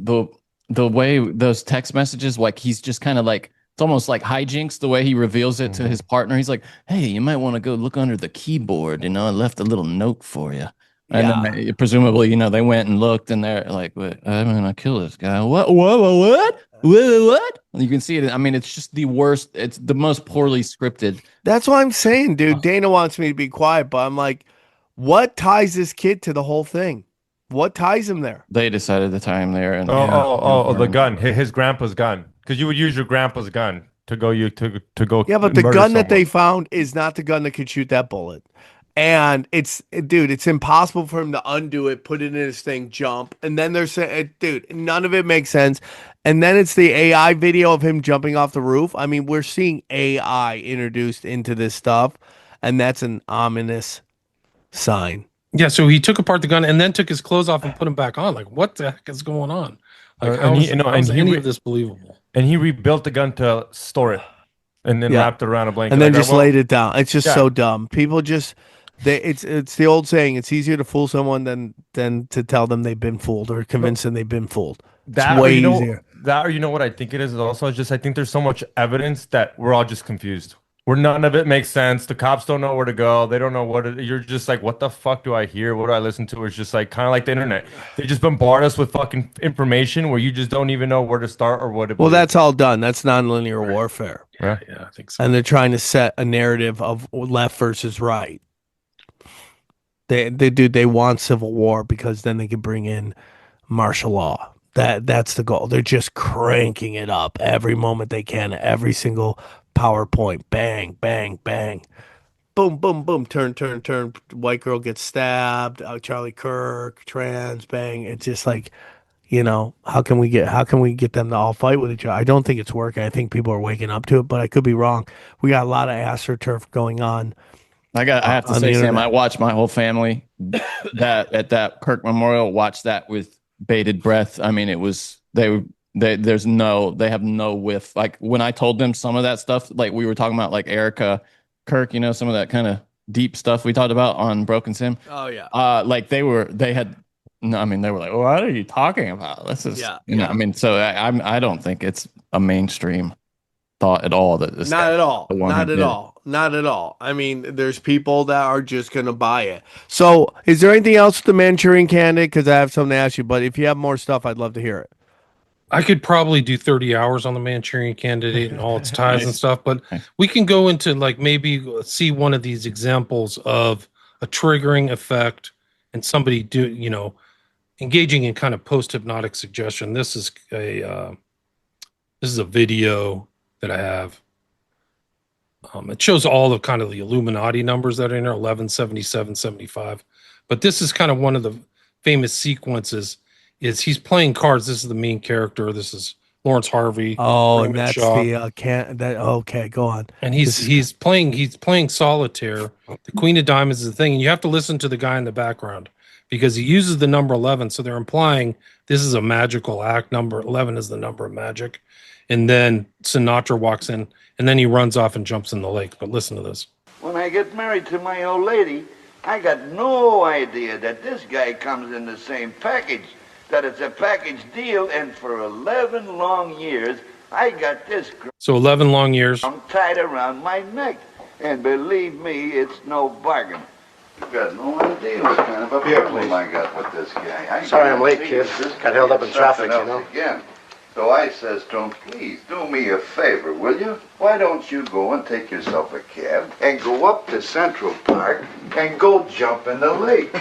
Speaker 8: the way those text messages, like he's just kind of like, it's almost like hijinks the way he reveals it to his partner. He's like, hey, you might want to go look under the keyboard. You know, I left a little note for you. And then presumably, they went and looked, and they're like, "What? I'm gonna kill this guy." What? You can see it. I mean, it's just the worst. It's the most poorly scripted.
Speaker 5: That's what I'm saying, dude. Dana wants me to be quiet, but I'm like, what ties this kid to the whole thing? What ties him there?
Speaker 8: They decided to tie him there. And
Speaker 7: the gun, his grandpa's gun, because you would use your grandpa's gun to go. Yeah,
Speaker 5: but the gun that they found is not the gun that could shoot that bullet. And it's impossible for him to undo it, put it in his thing, jump. And then they're saying, dude, none of it makes sense. And then it's the AI video of him jumping off the roof. I mean, we're seeing AI introduced into this stuff, and that's an ominous sign.
Speaker 6: Yeah, so he took apart the gun and then took his clothes off and put them back on. Like, what the heck is going on? Like, how is any of this believable?
Speaker 7: And he rebuilt the gun to store it, and then wrapped it around a blanket.
Speaker 5: And then just laid it down. It's just so dumb. People just... It's the old saying, it's easier to fool someone than to tell them they've been fooled or convince them they've been fooled. It's way easier.
Speaker 7: That, or you know what I think it is also just I think there's so much evidence that we're all just confused. Where none of it makes sense. The cops don't know where to go. They don't know you're just like, what the fuck do I hear? What do I listen to? It's just like kind of like the internet. They just bombard us with fucking information where you just don't even know where to start or what to
Speaker 5: Well, that's all done. That's nonlinear warfare.
Speaker 7: Yeah,
Speaker 6: I think so.
Speaker 5: And they're trying to set a narrative of left versus right. They want civil war because then they can bring in martial law. That's the goal. They're just cranking it up every moment they can. Every single PowerPoint, bang, bang, bang, boom, boom, boom. Turn. White girl gets stabbed. Charlie Kirk, trans, bang. It's just like, how can we get them to all fight with each other? I don't think it's working. I think people are waking up to it, but I could be wrong. We got a lot of AstroTurf going on.
Speaker 8: I have to say, Sam, I watched my whole family at that Kirk Memorial watch that with bated breath. I mean, it was they have no whiff. Like when I told them some of that stuff, like we were talking about, like Erica Kirk, some of that kind of deep stuff we talked about on Broken Sim.
Speaker 5: Oh yeah.
Speaker 8: Like they were like, what are you talking about? This is, I mean, so I don't think it's a mainstream thought at all that this
Speaker 5: not at all. I mean, there's people that are just gonna buy it. So is there anything else with the Manchurian Candidate? Because I have something to ask you, but if you have more stuff, I'd love to hear it.
Speaker 6: I could probably do 30 hours on the Manchurian Candidate and all its ties and stuff, but we can go into like maybe see one of these examples of a triggering effect and somebody engaging in kind of post-hypnotic suggestion. This is a video that I have. It shows all of kind of the Illuminati numbers that are in there, 11, 77, 75. But this is kind of one of the famous sequences is he's playing cards. This is the main character. This is Lawrence Harvey.
Speaker 5: Oh, and that's okay, go on.
Speaker 6: And he's playing solitaire. The Queen of Diamonds is the thing, and you have to listen to the guy in the background because he uses the number 11. So they're implying this is a magical act. Number 11 is the number of magic. And then Sinatra walks in, and then he runs off and jumps in the lake. But listen to this.
Speaker 14: When I get married to my old lady, I got no idea that this guy comes in the same package, that it's a package deal, and for 11 long years, I got this
Speaker 6: So 11 long years.
Speaker 14: I'm tied around my neck. And believe me, it's no bargain. You've got no idea what kind of a problem I got with this guy.
Speaker 15: Sorry I'm late, kid. Got held up in traffic, you know.
Speaker 14: Again. So I says to him, please do me a favor, will you? Why don't you go and take yourself a cab and go up to Central Park and go jump in the lake?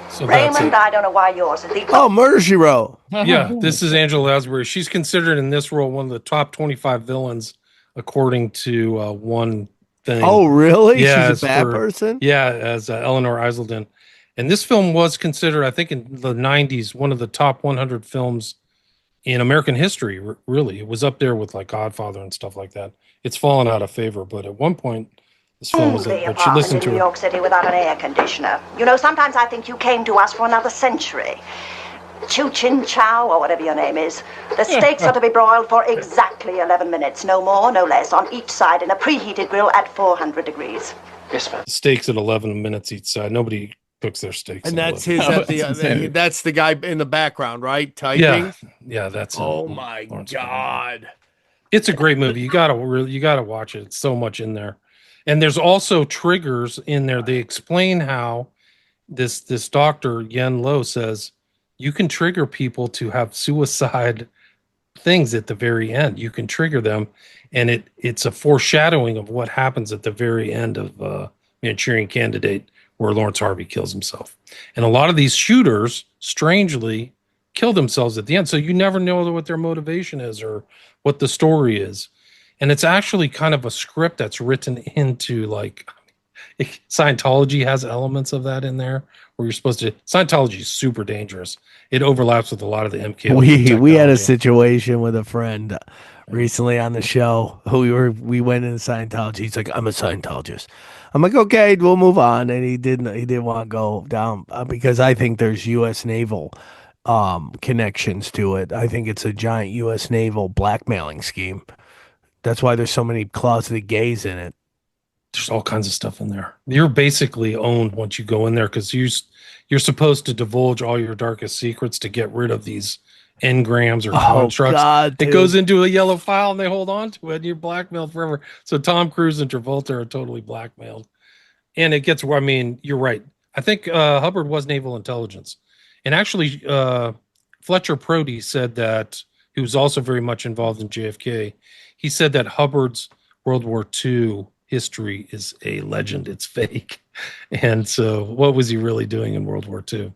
Speaker 6: So
Speaker 16: Raymond, I don't know why yours is the...
Speaker 5: Oh, Murder, She Wrote.
Speaker 6: Yeah, this is Angela Lansbury. She's considered in this role one of the top 25 villains, according to one thing.
Speaker 5: Oh, really?
Speaker 6: Yeah,
Speaker 5: she's a bad person?
Speaker 6: Yeah, as Eleanor Iselden. And this film was considered, I think, in the 90s, one of the top 100 films in American history, really. It was up there with, like, Godfather and stuff like that. It's fallen out of favor, but at one point, this film was... But she listened to
Speaker 16: New York City without an air conditioner. You know, sometimes I think you came to us for another century. Chu Chin Chow, or whatever your name is. The steaks are to be broiled for exactly 11 minutes, no more, no less, on each side in a preheated grill at 400 degrees.
Speaker 6: Yes, ma'am. Steaks at 11 minutes each side. Nobody cooks their steaks.
Speaker 5: And that's his. That's the guy in the background, right? Typing.
Speaker 6: Yeah, that's.
Speaker 5: Oh my God!
Speaker 6: It's a great movie. You gotta watch it. It's so much in there, and there's also triggers in there. They explain how this doctor Yen Lo says you can trigger people to have suicide things at the very end. You can trigger them, and it's a foreshadowing of what happens at the very end of Manchurian Candidate, where Lawrence Harvey kills himself. And a lot of these shooters, strangely, kill themselves at the end. So you never know what their motivation is or what the story is. And it's actually kind of a script that's written into, like, Scientology has elements of that in there where you're supposed to... Scientology is super dangerous. It overlaps with a lot of the MK.
Speaker 5: We had a situation with a friend recently on the show who we went into Scientology. He's like, I'm a Scientologist. I'm like, okay, we'll move on. And he didn't want to go down because I think there's U.S. naval connections to it. I think it's a giant U.S. naval blackmailing scheme. That's why there's so many closeted gays in it.
Speaker 6: There's all kinds of stuff in there. You're basically owned once you go in there because you're supposed to divulge all your darkest secrets to get rid of these engrams or constructs.
Speaker 5: God,
Speaker 6: it goes into a yellow file and they hold on to it and you're blackmailed forever. So Tom Cruise and Travolta are totally blackmailed. And it gets where, I mean, you're right. I think Hubbard was naval intelligence. And actually, Fletcher Prouty said that, he was also very much involved in JFK. He said that Hubbard's World War II history is a legend. It's fake. And so what was he really doing in World War II?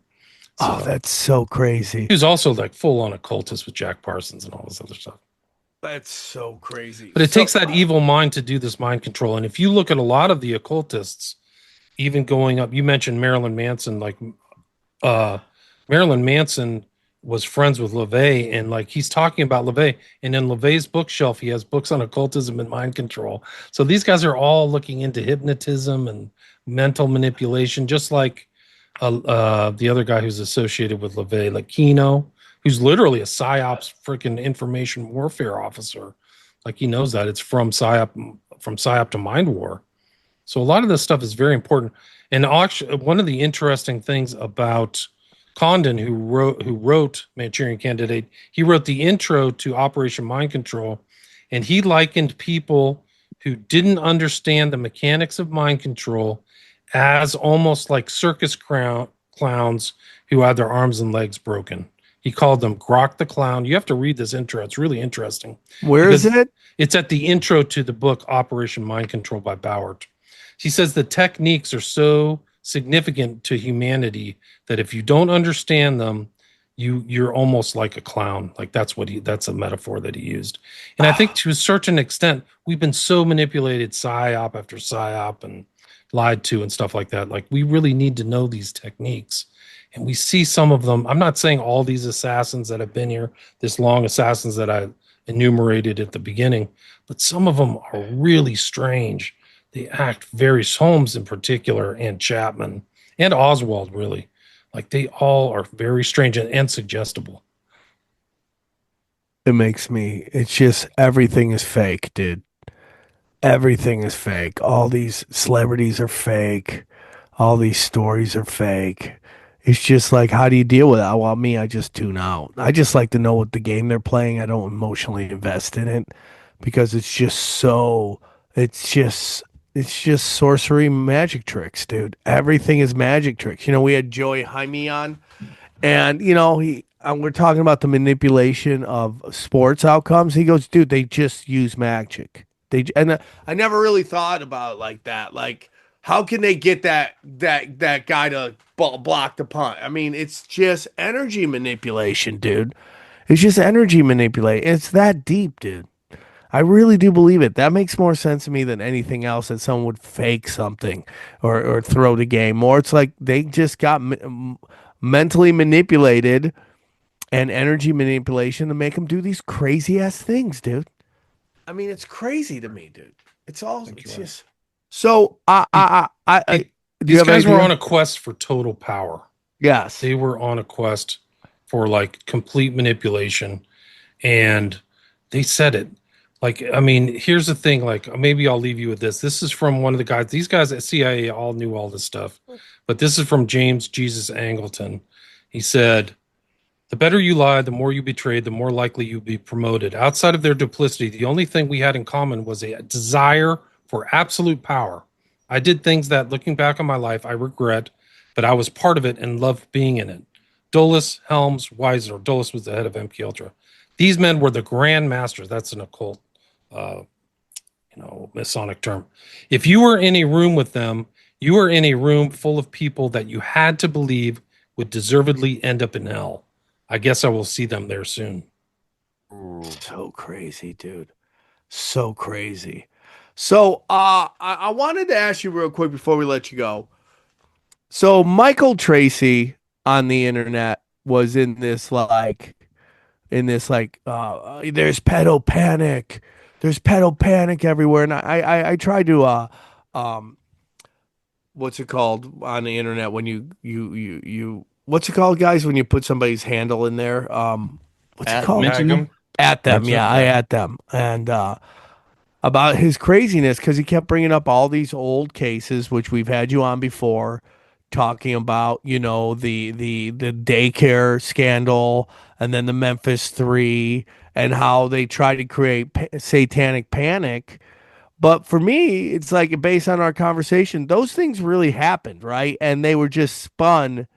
Speaker 5: So, that's so crazy.
Speaker 6: He was also like full on occultist with Jack Parsons and all this other stuff.
Speaker 5: That's so crazy.
Speaker 6: But it takes that evil mind to do this mind control. And if you look at a lot of the occultists, even going up, you mentioned Marilyn Manson, like Marilyn Manson was friends with LaVey, and like he's talking about LaVey, and in LaVey's bookshelf, he has books on occultism and mind control. So these guys are all looking into hypnotism and mental manipulation, just like the other guy who's associated with LaVey, like Kino, who's literally a PSYOPs freaking information warfare officer. Like he knows that it's from PSYOP to mind war. So a lot of this stuff is very important. And actually, one of the interesting things about Condon, who wrote Manchurian Candidate, he wrote the intro to Operation Mind Control, and he likened people who didn't understand the mechanics of mind control as almost like circus clowns who had their arms and legs broken. He called them Grok the Clown. You have to read this intro. It's really interesting.
Speaker 5: Where is it?
Speaker 6: It's at the intro to the book Operation Mind Control by Bauer. He says the techniques are so significant to humanity that if you don't understand them, you're almost like a clown. Like that's a metaphor that he used. And I think to a certain extent, we've been so manipulated psyop after psyop and lied to and stuff like that. Like we really need to know these techniques. And we see some of them. I'm not saying all these assassins that have been here this long, assassins that I enumerated at the beginning, but some of them are really strange. They act very, Holmes in particular, and Chapman and Oswald, really. Like they all are very strange and suggestible.
Speaker 5: It's just everything is fake, dude. Everything is fake. All these celebrities are fake. All these stories are fake. It's just like, how do you deal with it? Well, me, I just tune out. I just like to know what the game they're playing. I don't emotionally invest in it because it's just sorcery magic tricks, dude. Everything is magic tricks. We had Joey Jaime on, and we're talking about the manipulation of sports outcomes. He goes, dude, they just use magic. I never really thought about it like that. Like, how can they get that guy to block the punt? I mean, it's just energy manipulation, dude. It's just energy manipulation. It's that deep, dude. I really do believe it. That makes more sense to me than anything else, that someone would fake something or throw the game. Or it's like they just got mentally manipulated and energy manipulation to make them do these crazy ass things, dude. I mean, it's crazy to me, dude. It's just so.
Speaker 6: These guys were on a quest for total power.
Speaker 5: Yes,
Speaker 6: they were on a quest for like complete manipulation, and they said it. Like, I mean, here's the thing. Like, maybe I'll leave you with this. This is from one of the guys. These guys at CIA all knew all this stuff, but this is from James Jesus Angleton. He said, "The better you lied, the more you betrayed, the more likely you'd be promoted. Outside of their duplicity, the only thing we had in common was a desire for absolute power. I did things that, looking back on my life, I regret, but I was part of it and loved being in it." Dulles, Helms, Weisner. Dulles was the head of MK Ultra. These men were the grand masters. That's an occult, Masonic term. If you were in a room with them, you were in a room full of people that you had to believe would deservedly end up in hell. I guess I will see them there soon.
Speaker 5: So crazy, dude. So crazy. So I wanted to ask you real quick before we let you go. So Michael Tracy on the internet was in this there's pedo panic. There's pedo panic everywhere. And I tried to what's it called on the internet when you what's it called, guys, when you put somebody's handle in there? What's it called? At them. Yeah, I at them. And about his craziness, because he kept bringing up all these old cases, which we've had you on before, talking about, the daycare scandal and then the Memphis 3 and how they tried to create satanic panic. But for me, it's like, based on our conversation, those things really happened, right? And they were just spun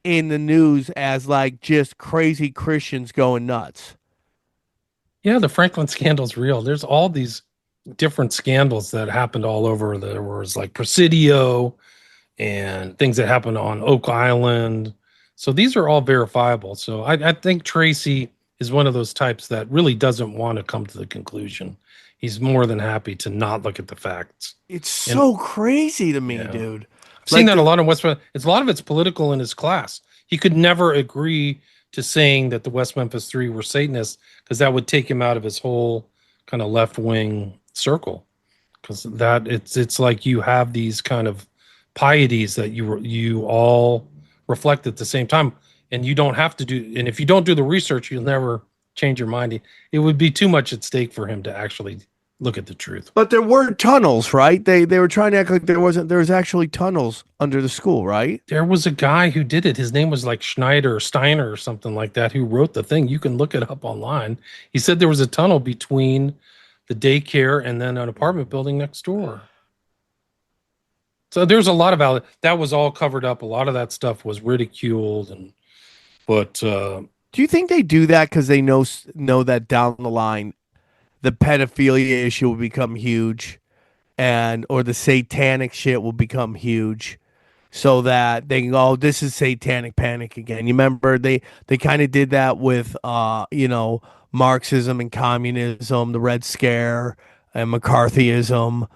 Speaker 5: in the news as like just crazy Christians going nuts.
Speaker 6: Yeah, the Franklin scandal's real. There's all these different scandals that happened all over. There was like Presidio and things that happened on Oak Island. So these are all verifiable. So I think Tracy is one of those types that really doesn't want to come to the conclusion. He's more than happy to not look at the facts.
Speaker 5: It's so crazy to me, dude.
Speaker 6: I've seen that a lot in West. It's a lot of it's political in his class. He could never agree to saying that the West Memphis 3 were Satanists, because that would take him out of his whole kind of left wing circle. Because that it's like you have these kind of pieties that you all reflect at the same time, and you don't have to do. And if you don't do the research, you'll never change your mind. It would be too much at stake for him to actually look at the truth.
Speaker 5: But there were tunnels, right? They were trying to act like there was actually tunnels under the school, right?
Speaker 6: There was a guy who did it. His name was like Steiner or something like that, who wrote the thing. You can look it up online. He said there was a tunnel between the daycare and then an apartment building next door. So there's a lot of that was all covered up. A lot of that stuff was ridiculed, but
Speaker 5: do you think they do that because they know that down the line the pedophilia issue will become huge, and or the satanic shit will become huge, so that they can go, oh, this is satanic panic again. You remember they kind of did that with Marxism and communism, the Red Scare and McCarthyism,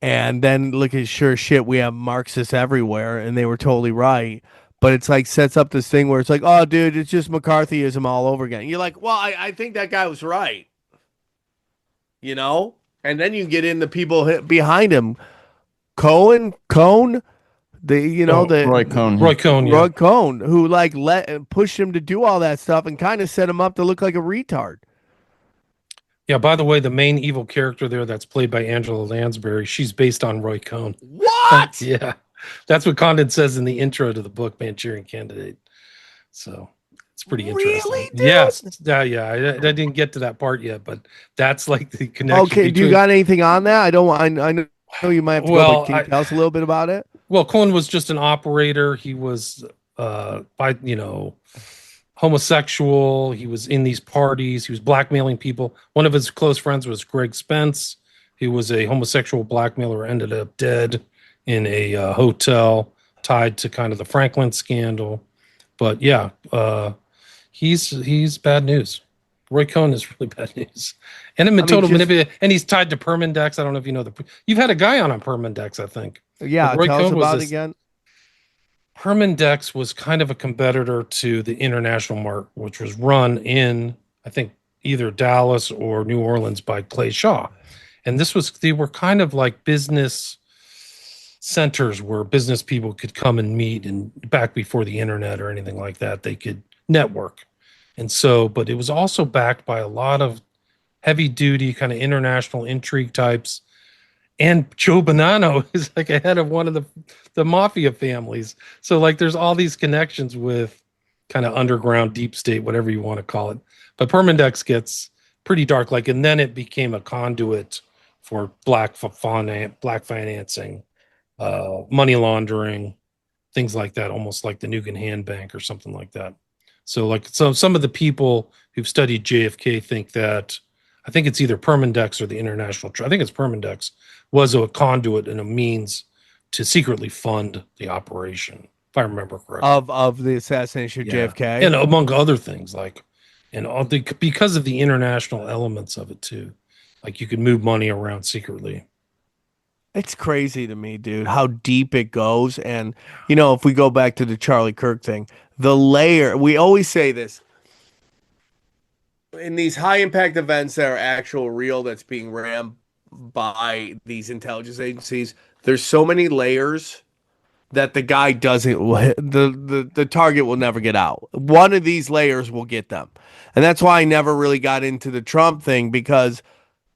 Speaker 5: and then look at sure shit, we have Marxists everywhere, and they were totally right. But it's like sets up this thing where it's like, oh, dude, it's just McCarthyism all over again. You're like, well, I think that guy was right, and then you get in the people behind him, Cone,
Speaker 8: Roy Cohn.
Speaker 6: Roy Cohn,
Speaker 5: Roy Cohn, who pushed him to do all that stuff and kind of set him up to look like a retard.
Speaker 6: Yeah, by the way, the main evil character there that's played by Angela Lansbury, she's based on Roy Cohn.
Speaker 5: What?
Speaker 6: Yeah. That's what Condon says in the intro to the book, Manchurian Candidate. So it's pretty interesting.
Speaker 5: Really, dude?
Speaker 6: Yes. Yeah. I didn't get to that part yet, but that's like the connection.
Speaker 5: Okay, do you got anything on that? I know you might have to go, but can you tell us a little bit about it?
Speaker 6: Well, Cohen was just an operator. He was homosexual. He was in these parties. He was blackmailing people. One of his close friends was Greg Spence. He was a homosexual blackmailer, ended up dead in a hotel tied to kind of the Franklin scandal. But yeah, he's bad news. Roy Cohn is really bad news. And and he's tied to Permindex. I don't know if you know you've had a guy on Permindex, I think.
Speaker 5: Yeah, tell us about it again.
Speaker 6: Permindex was kind of a competitor to the International Mart, which was run in, I think, either Dallas or New Orleans by Clay Shaw. And they were kind of like business centers where business people could come and meet, and back before the internet or anything like that, they could network. And so, but it was also backed by a lot of heavy duty kind of international intrigue types. And Joe Bonanno is like a head of one of the mafia families. So like there's all these connections with kind of underground deep state, whatever you want to call it. But Permindex gets pretty dark, and then it became a conduit for black financing, money laundering, things like that, almost like the Nugan Hand Bank or something like that. So some of the people who've studied JFK think that, I think it's either Permindex or the International, I think it's Permindex, was a conduit and a means to secretly fund the operation, if I remember correctly.
Speaker 5: Of the assassination of JFK?
Speaker 6: And among other things, because of the international elements of it too. Like you could move money around secretly.
Speaker 5: It's crazy to me, dude, how deep it goes. And, if we go back to the Charlie Kirk thing, the layer, we always say this, in these high impact events that are actual real, that's being ran by these intelligence agencies, there's so many layers that the guy doesn't, the target will never get out. One of these layers will get them. And that's why I never really got into the Trump thing, because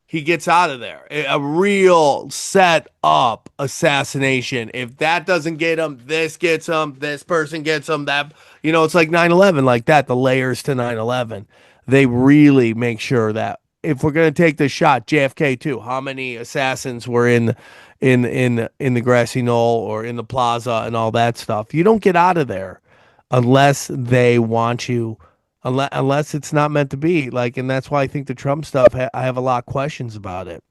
Speaker 5: he gets out of there. A real set up assassination. If that doesn't get him, this gets him, this person gets him, that, it's like 9/11, like that, the layers to 9/11. They really make sure that if we're going to take this shot, JFK too, how many assassins were in the grassy knoll or in the plaza and all that stuff. You don't get out of there unless they want you, unless it's not meant to be. And that's why I think the Trump stuff, I have a lot of questions about it.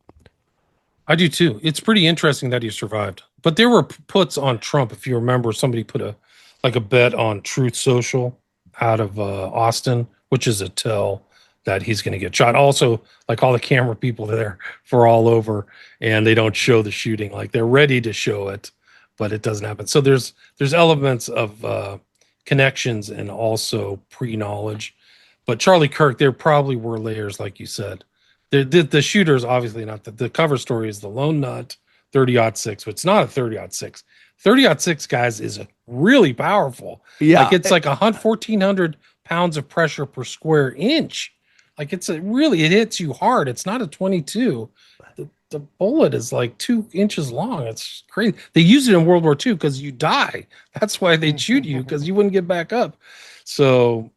Speaker 6: I do too. It's pretty interesting that he survived. But there were puts on Trump, if you remember, somebody put a bet on Truth Social out of Austin, which is a tell that he's going to get shot. Also, all the camera people there for all over, and they don't show the shooting. They're ready to show it, but it doesn't happen. So there's elements of connections and also pre-knowledge. But Charlie Kirk, there probably were layers, like you said. The shooter's obviously not. The cover story is the Lone Nut 30-06, but it's not a 30-06. 30-06, guys, is really powerful.
Speaker 5: Yeah.
Speaker 6: It's 1,400 pounds of pressure per square inch. It hits you hard. It's not a 22. The bullet is 2 inches long. It's crazy. They used it in World War II because you die. That's why they'd shoot you, because you wouldn't get back up. So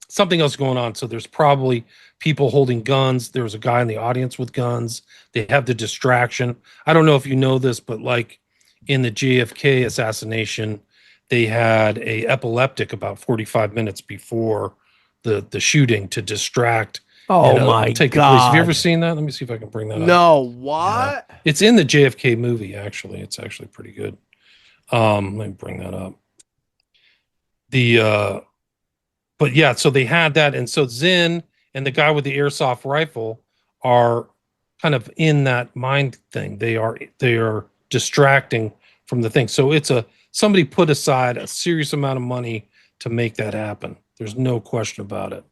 Speaker 6: something else going on. So there's probably people holding guns. There was a guy in the audience with guns. They have the distraction. I don't know if you know this, but in the JFK assassination, they had a epileptic about 45 minutes before the shooting to distract
Speaker 5: Oh my
Speaker 6: take
Speaker 5: God.
Speaker 6: place. Have you ever seen that? Let me see if I can bring that up.
Speaker 5: No, what?
Speaker 6: It's in the JFK movie, actually. It's actually pretty good. Let me bring that up. But yeah, so they had that, and so Zinn and the guy with the airsoft rifle are kind of in that mind thing. They are distracting from the thing. So it's somebody put aside a serious amount of money to make that happen. There's no question about it.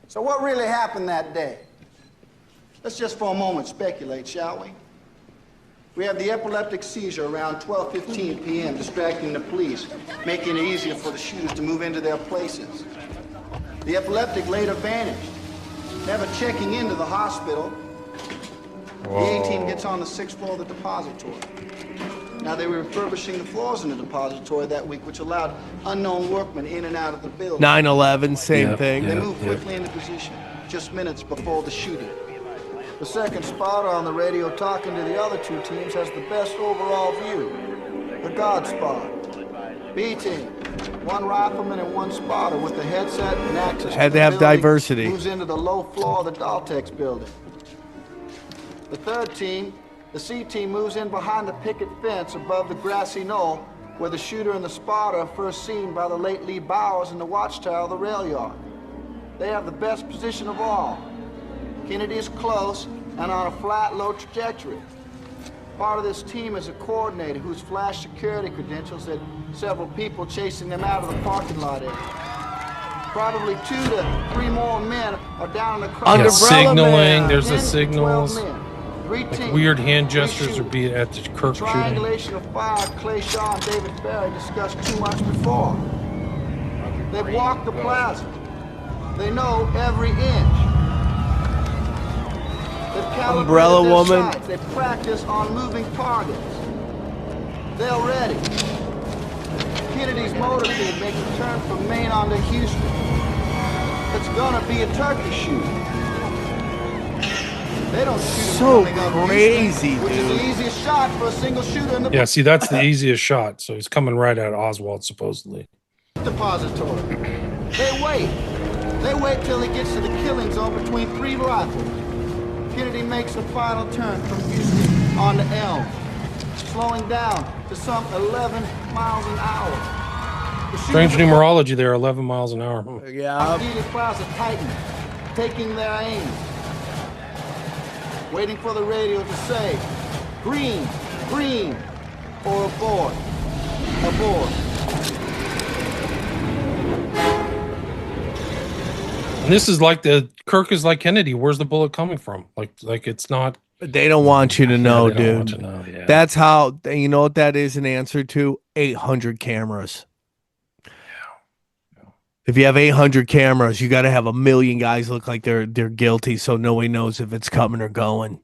Speaker 17: So what really happened that day? Let's just for a moment speculate, shall we? We have the epileptic seizure around 12:15 p.m., distracting the police, making it easier for the shooters to move into their places. The epileptic later vanished, never checking into the hospital. The A-team gets on the 6th floor of the depository. Now, they were refurbishing the floors in the depository that week, which allowed unknown workmen in and out of the building.
Speaker 5: 9/11, same thing.
Speaker 17: They moved quickly into position, just minutes before the shooting. The second spotter on the radio talking to the other two teams has the best overall view. The God spot. B team, one rifleman and one spotter with the headset and access.
Speaker 5: Had to have diversity.
Speaker 17: Moves into the low floor of the Daltex building. The third team, the C team, moves in behind the picket fence above the grassy knoll where the shooter and the spotter are first seen by the late Lee Bowers in the watchtower of the rail yard. They have the best position of all. Kennedy is close and on a flat, low trajectory. Part of this team is a coordinator who's flashed security credentials at several people chasing them out of the parking lot area. Probably 2 to 3 more men are down in the crowd.
Speaker 6: Yeah, signaling.
Speaker 17: Man.
Speaker 6: There's
Speaker 17: 10
Speaker 6: the signals.
Speaker 17: 12 men. Three
Speaker 6: Like
Speaker 17: teams,
Speaker 6: weird hand
Speaker 17: three
Speaker 6: gestures or
Speaker 17: shooters.
Speaker 6: be it at the Kirk shooting.
Speaker 17: Triangulation of fire, Clay Shaw and David Barry discussed 2 months before. They've walked the plaza. They know every inch. They've calibrated
Speaker 5: Umbrella
Speaker 17: their
Speaker 5: woman.
Speaker 17: sights. They practice on moving targets. They're ready. Kennedy's motorcade makes a turn from Maine onto Houston. It's gonna be a turkey shoot. They don't shoot
Speaker 5: So
Speaker 17: coming up
Speaker 5: crazy,
Speaker 17: Houston, which is the
Speaker 5: dude.
Speaker 17: easiest shot for a single shooter in the
Speaker 6: Yeah, see, that's the easiest shot. So he's coming right at Oswald, supposedly.
Speaker 17: depository. They wait. They wait till he gets to the killing zone between 3 rifles. Kennedy makes a final turn from Houston on to Elm, slowing down to some 11 miles an hour. The
Speaker 6: Strange
Speaker 17: shooters
Speaker 6: numerology there, 11 miles an hour.
Speaker 5: Yeah.
Speaker 17: Dealey Plaza tighten, taking their aim. Waiting for the radio to say, green, green, or aboard, aboard.
Speaker 6: And this is like Kirk is like Kennedy. Where's the bullet coming from? Like it's not.
Speaker 5: They don't want you to know,
Speaker 6: they don't want
Speaker 5: dude.
Speaker 6: to know, yeah.
Speaker 5: That's how, you know what that is an answer to? 800 cameras. If you have 800 cameras, you got to have 1 million guys look like they're guilty, so nobody knows if it's coming or going.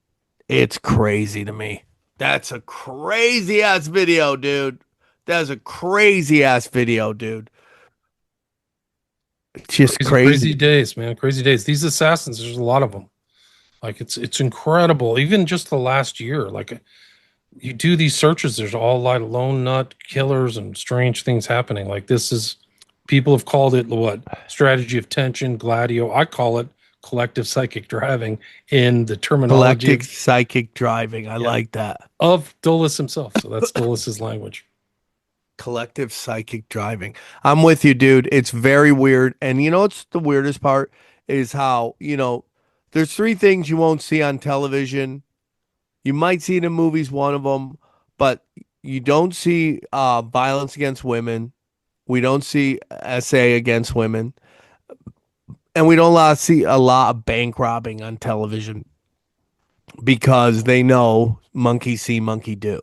Speaker 5: It's crazy to me. That's a crazy ass video, dude. That's a crazy ass video, dude. It's just
Speaker 6: Crazy days, man. Crazy days. These assassins, there's a lot of them. Like it's incredible. Even just the last year, like you do these searches, there's all like lone nut killers and strange things happening. Like this is. People have called it what? Strategy of tension, gladio. I call it collective psychic driving in the terminology
Speaker 5: collective psychic driving. I like that.
Speaker 6: Of Dulles himself. So that's Dulles' language.
Speaker 5: Collective psychic driving. I'm with you, dude. It's very weird. And you know what's the weirdest part is how, there's 3 things you won't see on television. You might see it in movies, one of them, but you don't see violence against women. We don't see SA against women. And we don't see a lot of bank robbing on television because they know monkey see, monkey do.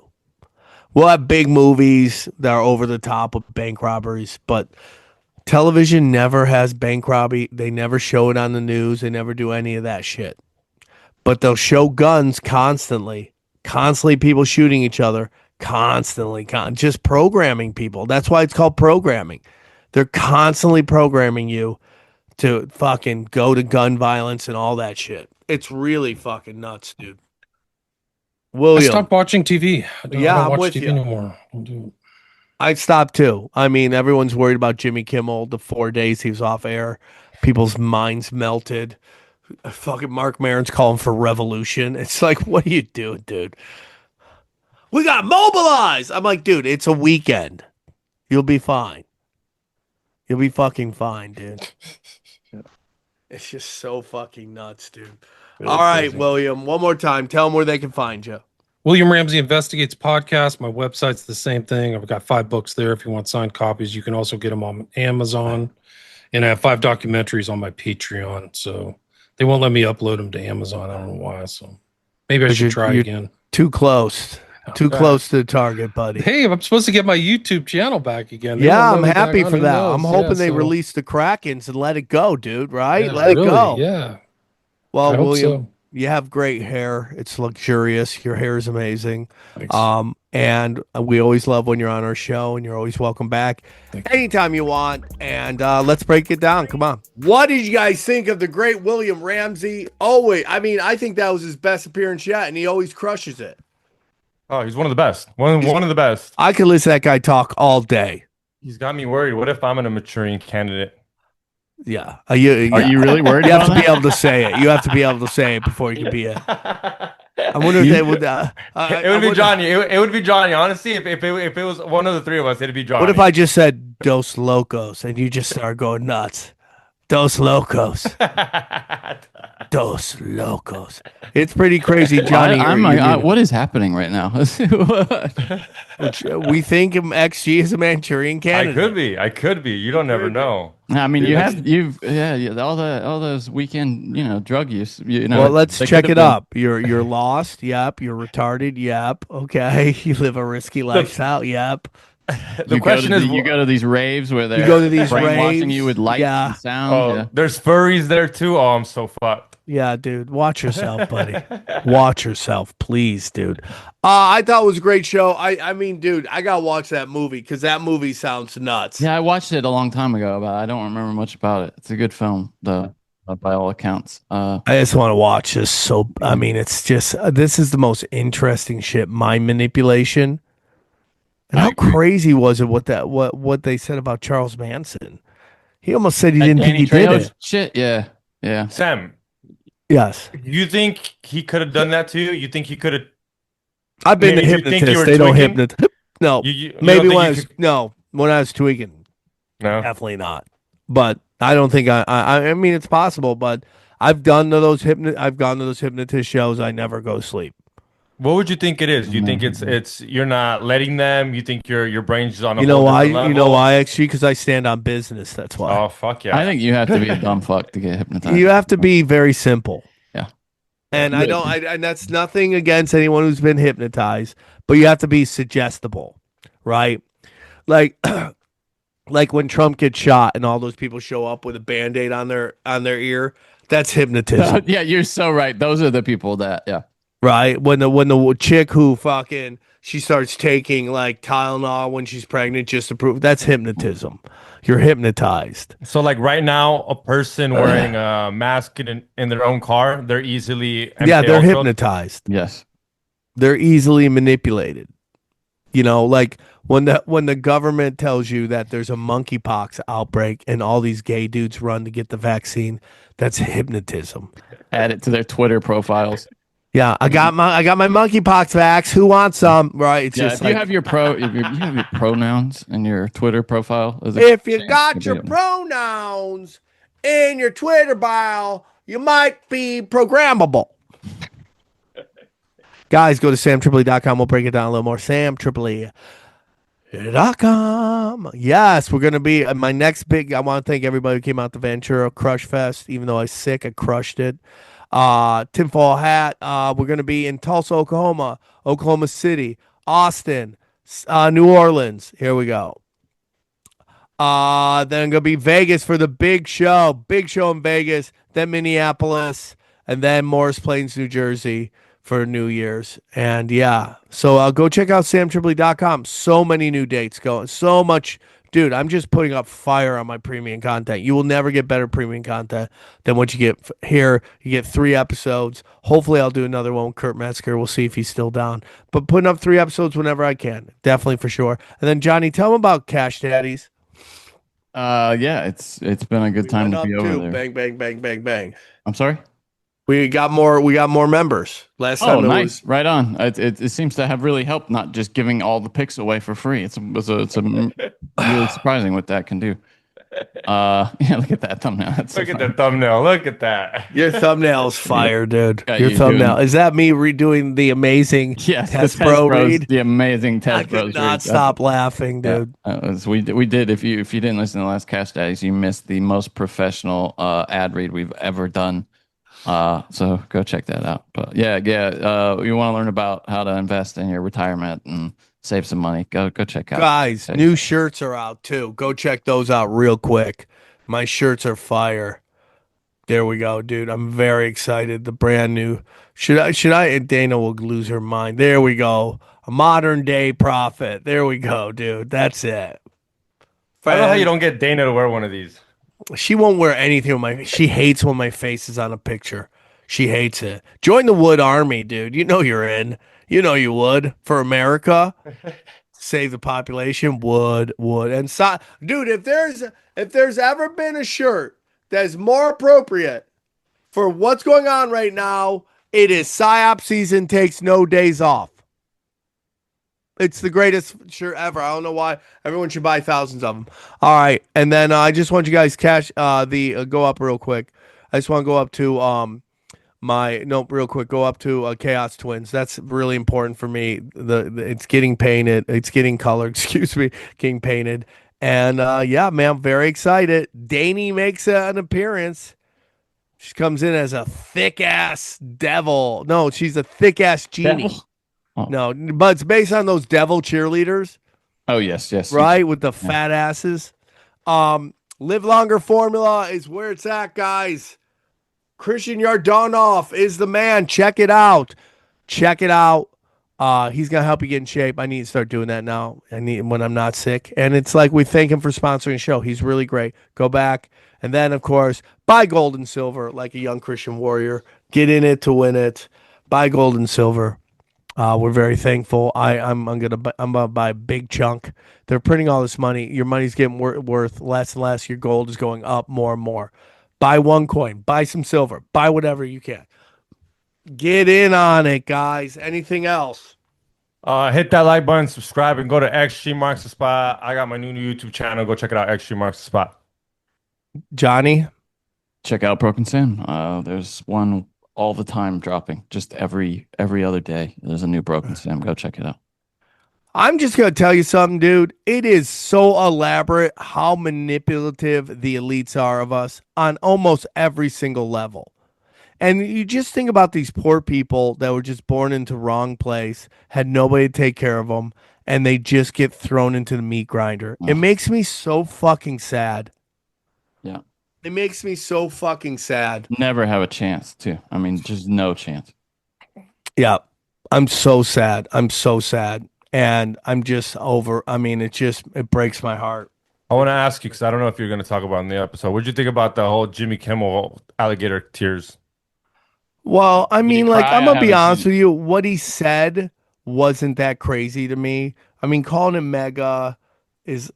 Speaker 5: We'll have big movies that are over the top of bank robberies, but television never has bank robbery. They never show it on the news. They never do any of that shit. But they'll show guns constantly people shooting each other. Constantly, just programming people. That's why it's called programming. They're constantly programming you to fucking go to gun violence and all that shit. It's really fucking nuts, dude. William,
Speaker 6: I stopped watching TV. I don't
Speaker 5: I'm
Speaker 6: watch
Speaker 5: with
Speaker 6: TV
Speaker 5: you.
Speaker 6: anymore.
Speaker 5: I stopped too. I mean, everyone's worried about Jimmy Kimmel. The 4 days he was off air, people's minds melted. Fucking Mark Maron's calling for revolution. It's like, what are you doing, dude? We got mobilized. I'm like, dude, it's a weekend. You'll be fine. You'll be fucking fine, dude. It's just so fucking nuts, dude.
Speaker 6: Really
Speaker 5: All right,
Speaker 6: crazy.
Speaker 5: William, one more time. Tell them where they can find you.
Speaker 6: William Ramsey Investigates podcast. My website's the same thing. I've got 5 books there. If you want signed copies, you can also get them on Amazon. And I have 5 documentaries on my Patreon. So they won't let me upload them to Amazon. I don't know why. So maybe I should try again.
Speaker 5: Too close. Too close to the target, buddy.
Speaker 6: Hey, I'm supposed to get my YouTube channel back again. They
Speaker 5: Yeah,
Speaker 6: won't
Speaker 5: I'm
Speaker 6: let me
Speaker 5: happy
Speaker 6: back
Speaker 5: for
Speaker 6: on.
Speaker 5: that.
Speaker 6: Who
Speaker 5: I'm
Speaker 6: knows?
Speaker 5: hoping
Speaker 6: Yeah,
Speaker 5: they
Speaker 6: so-
Speaker 5: release the Krakens and let it go, dude, right?
Speaker 6: Yeah,
Speaker 5: Let it
Speaker 6: really,
Speaker 5: go.
Speaker 6: Yeah.
Speaker 5: Well,
Speaker 6: I hope
Speaker 5: William,
Speaker 6: so.
Speaker 5: you have great hair. It's luxurious. Your hair is amazing.
Speaker 6: Thanks.
Speaker 5: And we always love when you're on our show, and you're always welcome back anytime you want. And let's break it down. Come on. What did you guys think of the great William Ramsey? Always. I mean, I think that was his best appearance yet, and he always crushes it.
Speaker 7: Oh, he's one of the best. One of the best.
Speaker 5: I could listen to that guy talk all day.
Speaker 7: He's got me worried. What if I'm a Manchurian candidate?
Speaker 5: Yeah.
Speaker 8: Are you really worried
Speaker 5: You have
Speaker 8: about
Speaker 5: to be
Speaker 8: that?
Speaker 5: able to say it. You have to be able to say it before you can be it. I wonder if they would.
Speaker 7: It would be Johnny. It would be Johnny. Honestly, if it was one of the 3 of us, it'd be Johnny.
Speaker 5: What if I just said Dos Locos and you just start going nuts? Dos Locos. Dos Locos. It's pretty crazy, Johnny.
Speaker 8: What is happening right now?
Speaker 5: We think XG is a Manchurian candidate.
Speaker 7: I could be. You don't never know.
Speaker 8: I mean, all those weekend, drug use.
Speaker 5: Well, let's
Speaker 8: they
Speaker 5: check
Speaker 8: could've
Speaker 5: it
Speaker 8: been-
Speaker 5: up. You're lost. Yep. You're retarded. Yep. Okay. You live a risky lifestyle. Yep.
Speaker 7: The question is,
Speaker 8: you go to these raves where they're
Speaker 5: go to these
Speaker 8: brainwashing
Speaker 5: raves?
Speaker 8: you with lights
Speaker 5: Yeah.
Speaker 8: and sound.
Speaker 7: Oh,
Speaker 8: yeah.
Speaker 7: there's furries there too. Oh, I'm so fucked.
Speaker 5: Yeah, dude. Watch yourself, buddy. Watch yourself, please, dude. I thought it was a great show. I mean, dude, I gotta watch that movie because that movie sounds nuts.
Speaker 8: Yeah, I watched it a long time ago, but I don't remember much about it. It's a good film, though, by all accounts.
Speaker 5: I just want to watch this. So, I mean, it's just this is the most interesting shit. Mind manipulation, and how crazy was it? What they said about Charles Manson? He almost said he didn't think he did it.
Speaker 8: Shit, yeah.
Speaker 7: Sam,
Speaker 5: yes.
Speaker 7: You think he could have done that to you? You think he could have?
Speaker 5: I've been
Speaker 7: Maybe
Speaker 5: to
Speaker 7: you think you
Speaker 5: hypnotists.
Speaker 7: were
Speaker 5: They don't
Speaker 7: tweaking?
Speaker 5: hypnotize. No,
Speaker 7: You
Speaker 5: maybe
Speaker 7: don't
Speaker 5: when
Speaker 7: think
Speaker 5: when I was tweaking.
Speaker 7: No,
Speaker 5: definitely not. But I don't think I mean, it's possible. But I've gone to those hypnotist shows. I never go to sleep.
Speaker 7: What would you think it is? Do you think it's you're not letting them? You think your brain's just on a
Speaker 5: You know
Speaker 7: whole
Speaker 5: why?
Speaker 7: different level?
Speaker 5: You know why? Actually, because I stand on business. That's why.
Speaker 7: Oh fuck yeah!
Speaker 8: I think you have to be a dumb fuck to get hypnotized.
Speaker 5: You have to be very simple.
Speaker 8: Yeah.
Speaker 5: And I don't. And that's nothing against anyone who's been hypnotized, but you have to be suggestible, right? Like, like when Trump gets shot and all those people show up with a Band-Aid on their ear. That's hypnotism.
Speaker 8: Yeah, you're so right. Those are the people that, yeah.
Speaker 5: Right? When the chick who fucking she starts taking like Tylenol when she's pregnant just to prove that's hypnotism. You're hypnotized.
Speaker 7: So like right now, a person wearing a mask in their own car, they're easily
Speaker 5: Yeah, they're
Speaker 7: MK Ultra.
Speaker 5: hypnotized.
Speaker 8: Yes.
Speaker 5: They're easily manipulated. You know, like when the government tells you that there's a monkeypox outbreak and all these gay dudes run to get the vaccine, that's hypnotism.
Speaker 8: Add it to their Twitter profiles.
Speaker 5: Yeah, I got my monkeypox vax. Who wants some? Right? It's
Speaker 8: Yeah,
Speaker 5: just
Speaker 8: if you have your pronouns in your Twitter profile.
Speaker 5: if you got your pronouns in your Twitter bio, you might be programmable. Guys, go to samtripoli.com. We'll break it down a little more. samtripoli.com. Yes, we're going to be my next big. I want to thank everybody who came out to Ventura Crush Fest. Even though I was sick, I crushed it. Tinfoil hat. We're going to be in Tulsa, Oklahoma, Oklahoma City, Austin, New Orleans. Here we go. Then I'm going to be Vegas for the big show in Vegas, then Minneapolis, and then Morris Plains, New Jersey for New Year's. And yeah, so go check out samtripoli.com. So many new dates going. So much. Dude, I'm just putting up fire on my premium content. You will never get better premium content than what you get here. You get 3 episodes. Hopefully, I'll do another one with Kurt Metzger. We'll see if he's still down. But putting up 3 episodes whenever I can. Definitely for sure. And then, Johnny, tell them about Cash Daddies.
Speaker 8: Yeah, it's been a good time to be over there.
Speaker 5: Bang, bang, bang, bang, bang.
Speaker 8: I'm sorry?
Speaker 5: We got more members. Last time
Speaker 8: nice. Right on. It seems to have really helped, not just giving all the pics away for free. It's really surprising what that can do. Yeah, look at that thumbnail.
Speaker 7: Look at that thumbnail. Look at that.
Speaker 5: Your thumbnail's fire, dude.
Speaker 8: Got
Speaker 5: Your
Speaker 8: you
Speaker 5: thumbnail.
Speaker 8: doing-
Speaker 5: Is that me redoing the amazing Test Bro read?
Speaker 8: The amazing Test
Speaker 5: I
Speaker 8: Bros
Speaker 5: could not
Speaker 8: read.
Speaker 5: stop laughing, dude.
Speaker 8: We did. If you didn't listen to the last Cash Daddies, you missed the most professional ad read we've ever done. So go check that out. But you want to learn about how to invest in your retirement and save some money. Go check out.
Speaker 5: Guys, new shirts are out too. Go check those out real quick. My shirts are fire. There we go, dude. I'm very excited. The brand new. Should I? Dana will lose her mind. There we go. A modern day prophet. There we go, dude. That's it.
Speaker 7: I don't know how you don't get Dana to wear one of these.
Speaker 5: She won't wear anything with she hates when my face is on a picture. She hates it. Join the Wood Army, dude. You know you're in. You know you would for America. Save the population. Would. And dude, if there's ever been a shirt that is more appropriate for what's going on right now, it is PSYOP season takes no days off. It's the greatest shirt ever. I don't know why everyone should buy thousands of them. All right, and then I just want you guys go up real quick. I just want to go up to real quick. Go up to Chaos Twins. That's really important for me. It's getting painted. It's getting colored. Excuse me, getting painted. And yeah, man, I'm very excited. Danny makes an appearance. She comes in as a thick ass devil. No, she's a thick ass genie.
Speaker 8: Oh.
Speaker 5: No, but it's based on those devil cheerleaders.
Speaker 8: Oh, yes.
Speaker 5: Right, with the fat asses. Live Longer formula is where it's at, guys. Christian Yardanov is the man. Check it out. He's gonna help you get in shape. I need to start doing that now. I need when I'm not sick. And it's like we thank him for sponsoring the show. He's really great. Go back. And then, of course, buy gold and silver like a young Christian warrior. Get in it to win it. Buy gold and silver. We're very thankful. I'm gonna buy a big chunk. They're printing all this money. Your money's getting worth less and less. Your gold is going up more and more. Buy one coin. Buy some silver. Buy whatever you can. Get in on it, guys. Anything else?
Speaker 7: Hit that like button, subscribe, and go to Extreme Marks the Spot. I got my new YouTube channel. Go check it out. Extreme Marks the Spot.
Speaker 5: Johnny,
Speaker 8: check out Broken Sam. There's one all the time dropping, just every other day. There's a new Broken Sam. Go check it out.
Speaker 5: I'm just going to tell you something, dude. It is so elaborate how manipulative the elites are of us on almost every single level. And you just think about these poor people that were just born into wrong place, had nobody to take care of them, and they just get thrown into the meat grinder. It makes me so fucking sad.
Speaker 8: Yeah.
Speaker 5: It makes me so fucking sad.
Speaker 8: Never have a chance, too. I mean, just no chance.
Speaker 5: Yeah. I'm so sad. And I'm just over. I mean, it breaks my heart.
Speaker 7: I want to ask you, because I don't know if you're going to talk about it in the episode. What did you think about the whole Jimmy Kimmel alligator tears?
Speaker 5: Well, I mean, like, I'm going to be honest with you. What he said wasn't that crazy to me. I mean, calling him mega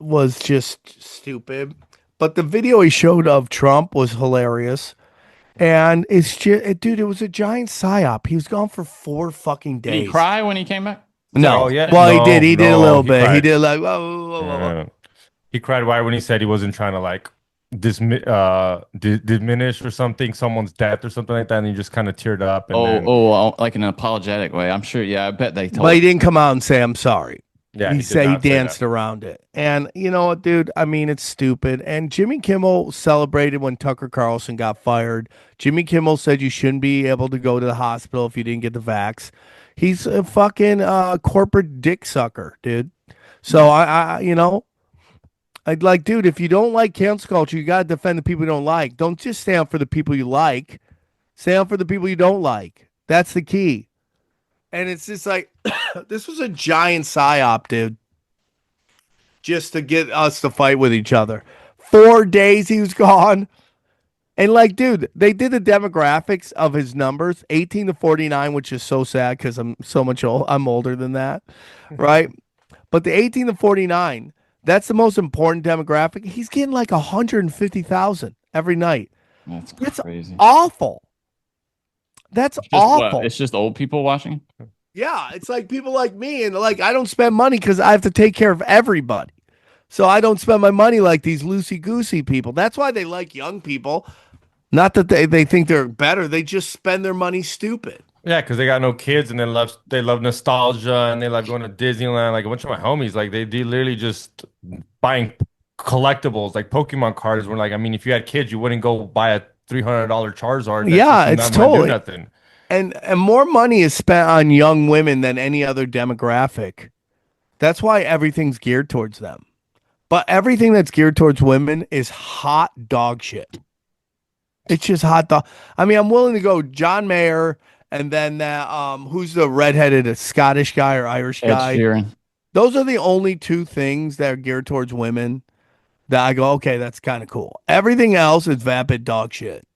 Speaker 5: was just stupid. But the video he showed of Trump was hilarious. And it's just, dude, it was a giant psyop. He was gone for 4 fucking days.
Speaker 8: Did he cry when he came back?
Speaker 5: No.
Speaker 7: Oh, yeah.
Speaker 5: Well,
Speaker 7: No,
Speaker 5: he did. He did a little bit.
Speaker 7: cried.
Speaker 5: He did like, whoa.
Speaker 7: He cried why when he said he wasn't trying to like diminish or something, someone's death or something like that, and he just kind of teared up. And
Speaker 8: Like in an apologetic way. I'm sure. Yeah, I bet they told.
Speaker 5: But he didn't come out and say, I'm sorry.
Speaker 7: Yeah,
Speaker 5: he
Speaker 7: did
Speaker 5: said he
Speaker 7: not say
Speaker 5: danced
Speaker 7: that.
Speaker 5: around it. And you know what, dude? I mean, it's stupid. And Jimmy Kimmel celebrated when Tucker Carlson got fired. Jimmy Kimmel said you shouldn't be able to go to the hospital if you didn't get the vax. He's a fucking corporate dick sucker, dude. So I'd like, dude, if you don't like cancel culture, you got to defend the people you don't like. Don't just stand up for the people you like. Stand up for the people you don't like. That's the key. And it's just like, this was a giant psyop, dude. Just to get us to fight with each other. 4 days he was gone. And like, dude, they did the demographics of his numbers, 18 to 49, which is so sad because I'm so much old. I'm older than that, right? But the 18 to 49, that's the most important demographic. He's getting like 150,000 every night.
Speaker 8: That's crazy.
Speaker 5: Awful. That's
Speaker 8: Just what?
Speaker 5: awful.
Speaker 8: It's just old people watching.
Speaker 5: Yeah, it's like people like me, and like I don't spend money because I have to take care of everybody. So I don't spend my money like these loosey-goosey people. That's why they like young people. Not that they think they're better. They just spend their money stupid.
Speaker 7: Yeah, because they got no kids and they love nostalgia and they love going to Disneyland. Like a bunch of my homies, like they literally just buying collectibles like Pokemon cards. Were like, I mean, if you had kids, you wouldn't go buy a $300 Charizard.
Speaker 5: Yeah, it's totally
Speaker 7: nothing.
Speaker 5: And more money is spent on young women than any other demographic. That's why everything's geared towards them. But everything that's geared towards women is hot dog shit. It's just hot dog. I mean, I'm willing to go John Mayer and then that who's the redheaded Scottish guy or Irish guy?
Speaker 8: Ed Sheeran.
Speaker 5: Those are the only two things that are geared towards women that I go, okay, that's kind of cool. Everything else is vapid dog shit.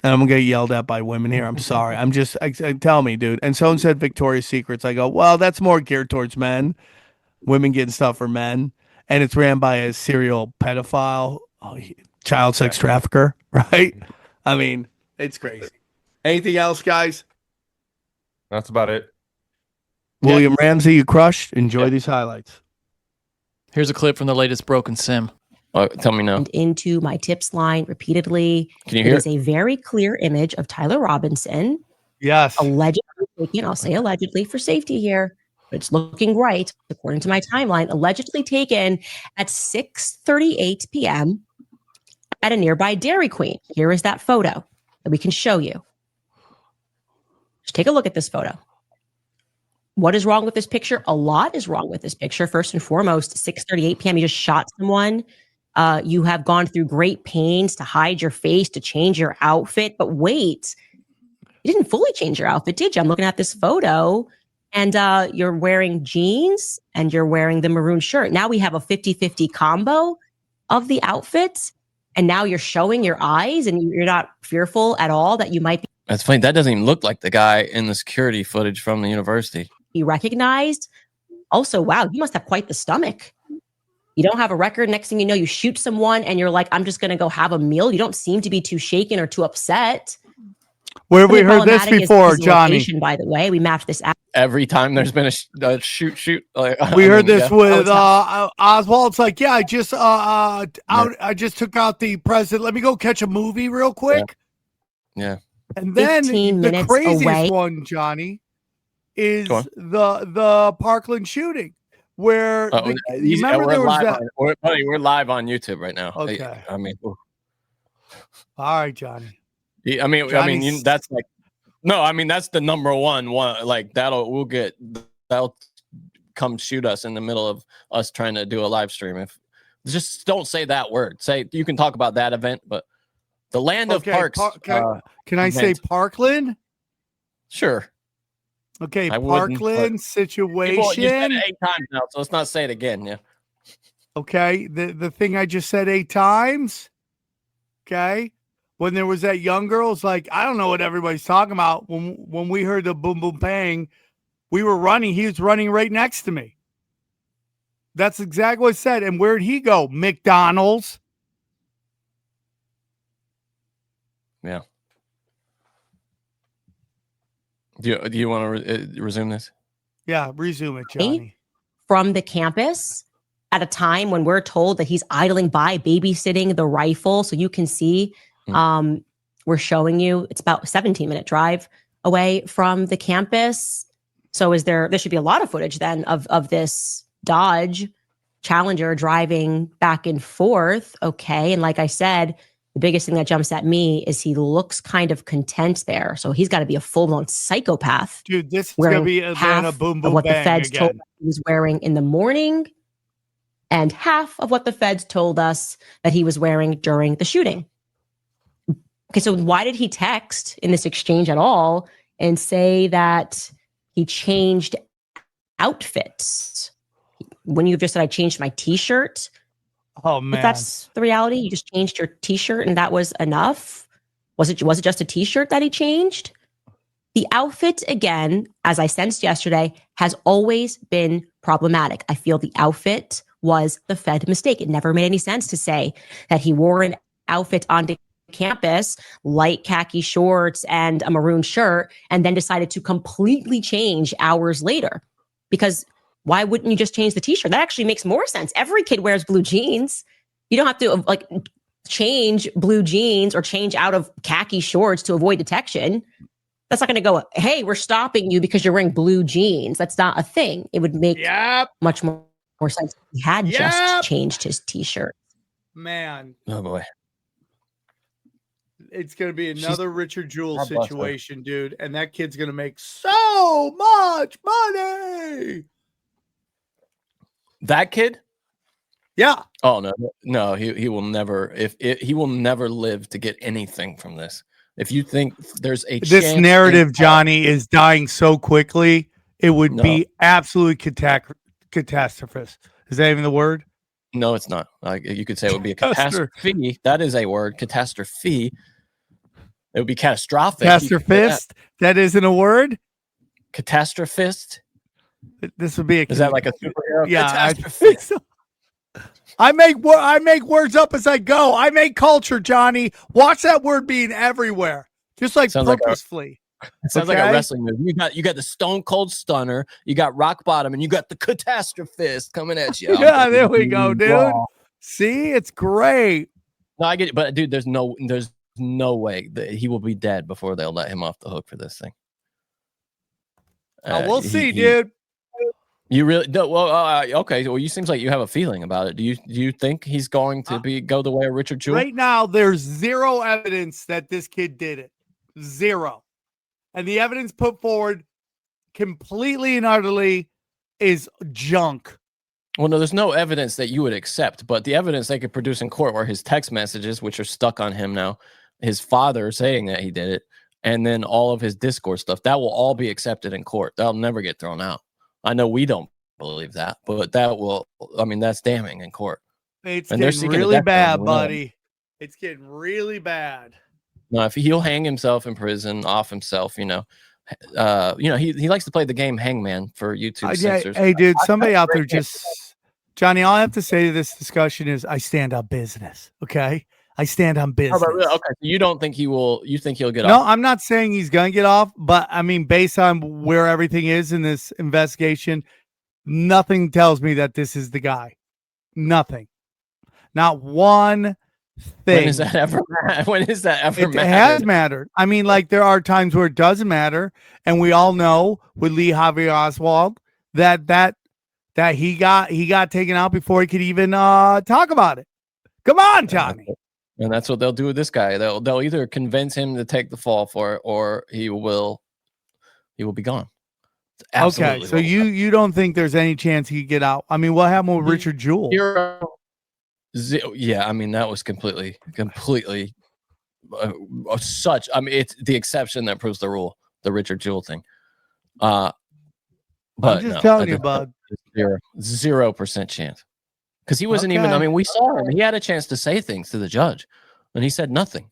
Speaker 5: And I'm gonna get yelled at by women here. I'm sorry. Tell me, dude. And someone said Victoria's Secrets. I go, well, that's more geared towards men. Women getting stuff for men, and it's ran by a serial pedophile, child sex trafficker, right? I mean, it's crazy. Anything else, guys?
Speaker 7: That's about it.
Speaker 5: William Ramsey, you crushed. Enjoy these highlights.
Speaker 12: Here's a clip from the latest Broken Sim.
Speaker 8: Tell me now.
Speaker 18: Into my tips line repeatedly.
Speaker 8: Can you hear
Speaker 18: it? Is a very clear image of Tyler Robinson.
Speaker 5: Yes.
Speaker 18: Allegedly taken, I'll say allegedly for safety here, but it's looking right, according to my timeline, allegedly taken at 6:38 p.m. at a nearby Dairy Queen. Here is that photo that we can show you. Just take a look at this photo. What is wrong with this picture? A lot is wrong with this picture. First and foremost, 6:38 p.m. You just shot someone. You have gone through great pains to hide your face, to change your outfit. But wait, you didn't fully change your outfit, did you? I'm looking at this photo and you're wearing jeans and you're wearing the maroon shirt. Now we have a 50-50 combo of the outfits. And now you're showing your eyes and you're not fearful at all that you might
Speaker 8: That's funny. That doesn't even look like the guy in the security footage from the university.
Speaker 18: be recognized. Also, wow, you must have quite the stomach. You don't have a record. Next thing you know, you shoot someone and you're like, I'm just going to go have a meal. You don't seem to be too shaken or too upset.
Speaker 5: Where have we heard this
Speaker 18: Problematic is
Speaker 5: before,
Speaker 18: his
Speaker 5: Johnny?
Speaker 18: location, by the way, we mapped this out.
Speaker 8: Every time there's been a shoot. Like,
Speaker 5: We heard this with Oswald. It's like, yeah, I just took out the president. Let me go catch a movie real quick.
Speaker 8: Yeah.
Speaker 5: And then
Speaker 18: 15
Speaker 5: the
Speaker 18: minutes
Speaker 5: craziest
Speaker 18: away.
Speaker 5: one, Johnny, is
Speaker 8: Go on.
Speaker 5: the Parkland shooting, where you remember there was that.
Speaker 8: We're live on YouTube right now.
Speaker 5: Okay.
Speaker 8: I mean,
Speaker 5: All right, Johnny.
Speaker 8: I mean, that's like, no, I mean, that's the number one. Like that'll come shoot us in the middle of us trying to do a live stream. If just don't say that word. Say you can talk about that event, but the land of parks.
Speaker 5: Can I say Parkland?
Speaker 8: Sure.
Speaker 5: Okay,
Speaker 8: I wouldn't,
Speaker 5: Parkland
Speaker 8: but-
Speaker 5: situation.
Speaker 8: People, you said it 8 times now, so let's not say it again. Yeah.
Speaker 5: Okay, the thing I just said 8 times. Okay, when there was that young girl, it's like I don't know what everybody's talking about. When we heard the boom boom bang, we were running. He was running right next to me. That's exactly what I said. And where'd he go? McDonald's.
Speaker 8: Yeah. Do you want to resume this?
Speaker 5: Yeah, resume it, Johnny.
Speaker 18: From the campus at a time when we're told that he's idling by, babysitting the rifle. So you can see, we're showing you, it's about a 17-minute drive away from the campus. So there should be a lot of footage then of this Dodge Challenger driving back and forth. Okay. And like I said, the biggest thing that jumps at me is he looks kind of content there. So he's got to be a full-blown psychopath.
Speaker 5: Dude, this is going to be
Speaker 18: half
Speaker 5: a boom boom
Speaker 18: of what
Speaker 5: bang
Speaker 18: the feds
Speaker 5: again.
Speaker 18: told us he was wearing in the morning and half of what the feds told us that he was wearing during the shooting. Okay, so why did he text in this exchange at all and say that he changed outfits? When you've just said, I changed my t-shirt.
Speaker 5: Oh, man.
Speaker 18: If that's the reality, you just changed your t-shirt and that was enough? Was it just a t-shirt that he changed? The outfit, again, as I sensed yesterday, has always been problematic. I feel the outfit was the Fed mistake. It never made any sense to say that he wore an outfit on campus, light khaki shorts and a maroon shirt, and then decided to completely change hours later. Because why wouldn't you just change the t-shirt? That actually makes more sense. Every kid wears blue jeans. You don't have to like change blue jeans or change out of khaki shorts to avoid detection. That's not going to go, hey, we're stopping you because you're wearing blue jeans. That's not a thing. It would make much more sense if he had just changed his t-shirt.
Speaker 9: Man.
Speaker 8: Oh, boy.
Speaker 9: It's going to be another Richard Jewell situation, dude. And that kid's going to make so much money.
Speaker 8: That kid?
Speaker 9: Yeah.
Speaker 8: Oh, no. He will never, he will never live to get anything from this. If you think there's a
Speaker 5: this narrative, Johnny, is dying so quickly, it would be absolutely catastrophist. Is that even the word?
Speaker 8: No, it's not. You could say it would be a catastrophe. That is a word. Catastrophe. It would be catastrophic.
Speaker 5: Catastrophist? That isn't a word?
Speaker 8: Catastrophist?
Speaker 5: This would be
Speaker 8: Is that like a superhero?
Speaker 5: Yeah, I
Speaker 8: Catastrophe.
Speaker 5: think so. I make words up as I go. I make culture, Johnny. Watch that word being everywhere, just like purposefully.
Speaker 8: It sounds like a wrestling move. You got the Stone Cold Stunner, you got Rock Bottom, and you got the Catastrophist coming at you.
Speaker 5: Yeah, there we go, dude. See, it's great.
Speaker 8: No, I get it, but dude, there's no way that he will be dead before they'll let him off the hook for this thing.
Speaker 5: We'll see, dude.
Speaker 8: You really don't? Well, okay. Well, you seems like you have a feeling about it. Do you think he's going to go the way of Richard Jewell?
Speaker 5: Right now, there's zero evidence that this kid did it. Zero. And the evidence put forward completely and utterly is junk.
Speaker 8: Well, no, there's no evidence that you would accept, but the evidence they could produce in court were his text messages, which are stuck on him now, his father saying that he did it, and then all of his Discord stuff. That will all be accepted in court. That'll never get thrown out. I know we don't believe that, but that's damning in court.
Speaker 5: It's getting really bad, buddy. It's getting really bad.
Speaker 8: No, if he'll hang himself in prison, off himself, he likes to play the game hangman for YouTube censors.
Speaker 5: Hey, dude, somebody out there Johnny, all I have to say to this discussion is I stand on business, okay? I stand on business.
Speaker 8: Okay, you don't think you think he'll get off?
Speaker 5: No, I'm not saying he's going to get off, but I mean, based on where everything is in this investigation, nothing tells me that this is the guy. Nothing. Not one thing.
Speaker 8: When is that ever
Speaker 5: It
Speaker 8: mattered?
Speaker 5: has mattered. I mean, like there are times where it doesn't matter, and we all know with Lee Harvey Oswald that he got taken out before he could even talk about it. Come on, Johnny.
Speaker 8: And that's what they'll do with this guy. They'll either convince him to take the fall for it, or he will be gone.
Speaker 5: Okay, so you don't think there's any chance he could get out? I mean, what happened with Richard Jewell?
Speaker 8: Yeah, I mean that was completely such. I mean, it's the exception that proves the rule. The Richard Jewell thing. But
Speaker 5: I'm just telling you, bud.
Speaker 8: 0% chance. Because he wasn't even. I mean, we saw him. He had a chance to say things to the judge, and he said nothing.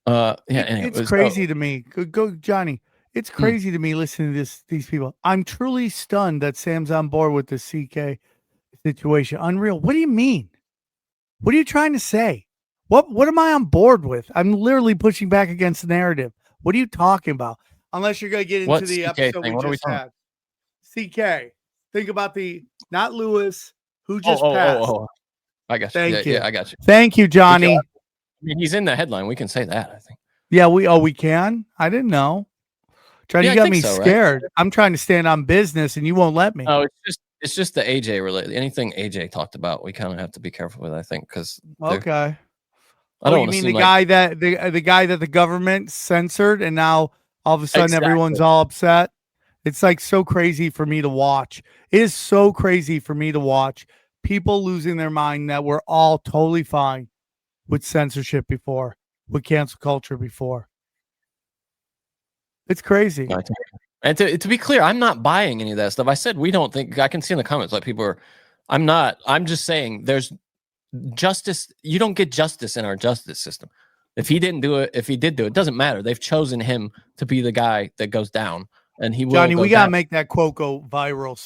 Speaker 8: Anyway,
Speaker 5: it's crazy to me. Go, Johnny. It's crazy to me listening to these people. I'm truly stunned that Sam's on board with the CK situation. Unreal. What do you mean? What are you trying to say? What am I on board with? I'm literally pushing back against the narrative. What are you talking about? Unless you're going to get into the
Speaker 8: CK
Speaker 5: episode
Speaker 8: thing?
Speaker 5: we just had. CK. Think about not Lewis, who just passed.
Speaker 8: I got you.
Speaker 5: Thank you.
Speaker 8: Yeah, I got you.
Speaker 5: Thank you, Johnny.
Speaker 8: I mean, he's in the headline. We can say that, I think.
Speaker 5: Yeah, we can? I didn't know. Johnny, you got me scared. Right? I'm trying to stand on business and you won't let me.
Speaker 8: Oh, it's just the AJ related. Anything AJ talked about, we kind of have to be careful with, I think, because
Speaker 5: okay.
Speaker 8: I don't
Speaker 5: you mean the guy that the guy that the government censored, and now all of a sudden everyone's all upset? It's like so crazy for me to watch. It is so crazy for me to watch people losing their mind that we're all totally fine with censorship before, with cancel culture before. It's crazy.
Speaker 8: And to be clear, I'm not buying any of that stuff. I said we don't think. I can see in the comments like people are. I'm not. I'm just saying there's justice. You don't get justice in our justice system. If he didn't do it, if he did do it, doesn't matter. They've chosen him to be the guy that goes down, and he will.
Speaker 5: Johnny, we gotta make that quote go viral,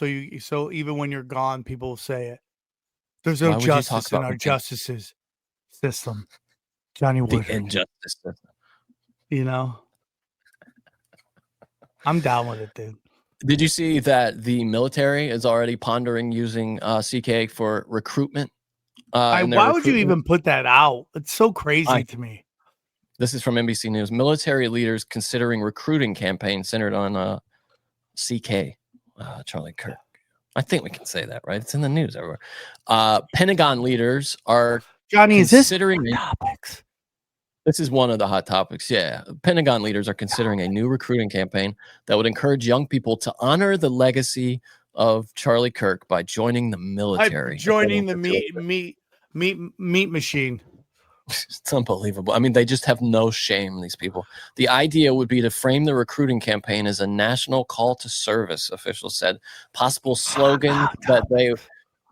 Speaker 5: so even when you're gone, people will say it. There's no justice in our justice system.
Speaker 9: Johnny
Speaker 19: The
Speaker 9: Woodard.
Speaker 19: injustice.
Speaker 9: You know, I'm down with it, dude.
Speaker 19: Did you see that the military is already pondering using CK for recruitment?
Speaker 9: Why would you even put that out? It's so crazy to me.
Speaker 19: This is from NBC News. Military leaders considering recruiting campaign centered on CK, Charlie Kirk. I think we can say that, right? It's in the news everywhere. Pentagon leaders are considering
Speaker 9: topics.
Speaker 19: This is one of the hot topics. Yeah. Pentagon leaders are considering a new recruiting campaign that would encourage young people to honor the legacy of Charlie Kirk by joining the military.
Speaker 9: Joining the meat machine.
Speaker 19: It's unbelievable. I mean, they just have no shame, these people. The idea would be to frame the recruiting campaign as a national call to service, officials said. Possible slogans that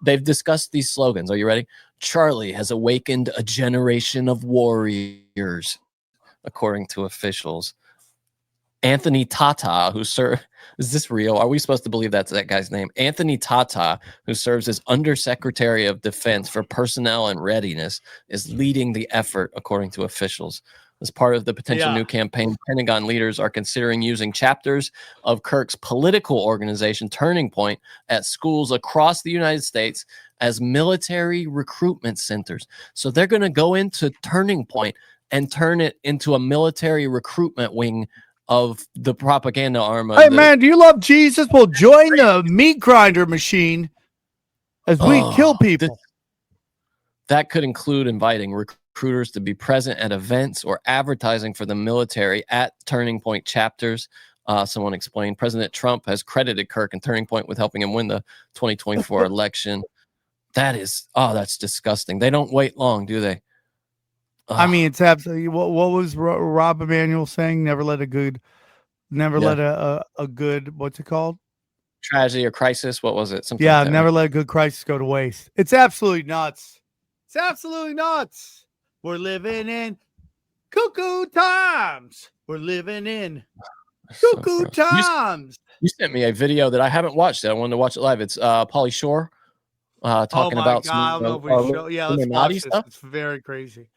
Speaker 19: they've discussed these slogans. Are you ready? Charlie has awakened a generation of warriors, according to officials. Anthony Tata, who served, is this real? Are we supposed to believe that's that guy's name? Anthony Tata, who serves as Undersecretary of Defense for Personnel and Readiness, is leading the effort, according to officials. As part of the potential new campaign, Pentagon leaders are considering using chapters of Kirk's political organization, Turning Point, at schools across the United States as military recruitment centers. So they're going to go into Turning Point and turn it into a military recruitment wing of the propaganda arm.
Speaker 9: Hey, man, do you love Jesus? Well, join the meat grinder machine as we kill people.
Speaker 19: That could include inviting recruiters to be present at events or advertising for the military at Turning Point chapters. Someone explained President Trump has credited Kirk and Turning Point with helping him win the 2024 election. That's disgusting. They don't wait long, do they?
Speaker 9: I mean, it's absolutely. What was Rob Emanuel saying? Never let a good, what's it called?
Speaker 19: Tragedy or crisis. What was it? Something
Speaker 9: yeah,
Speaker 19: like that,
Speaker 9: never
Speaker 19: right?
Speaker 9: let a good crisis go to waste. It's absolutely nuts. It's absolutely nuts. We're living in cuckoo times. We're living in cuckoo times.
Speaker 19: You sent me a video that I haven't watched. I wanted to watch it live. It's Pauly Shore talking about some
Speaker 9: let's watch this. It's very crazy.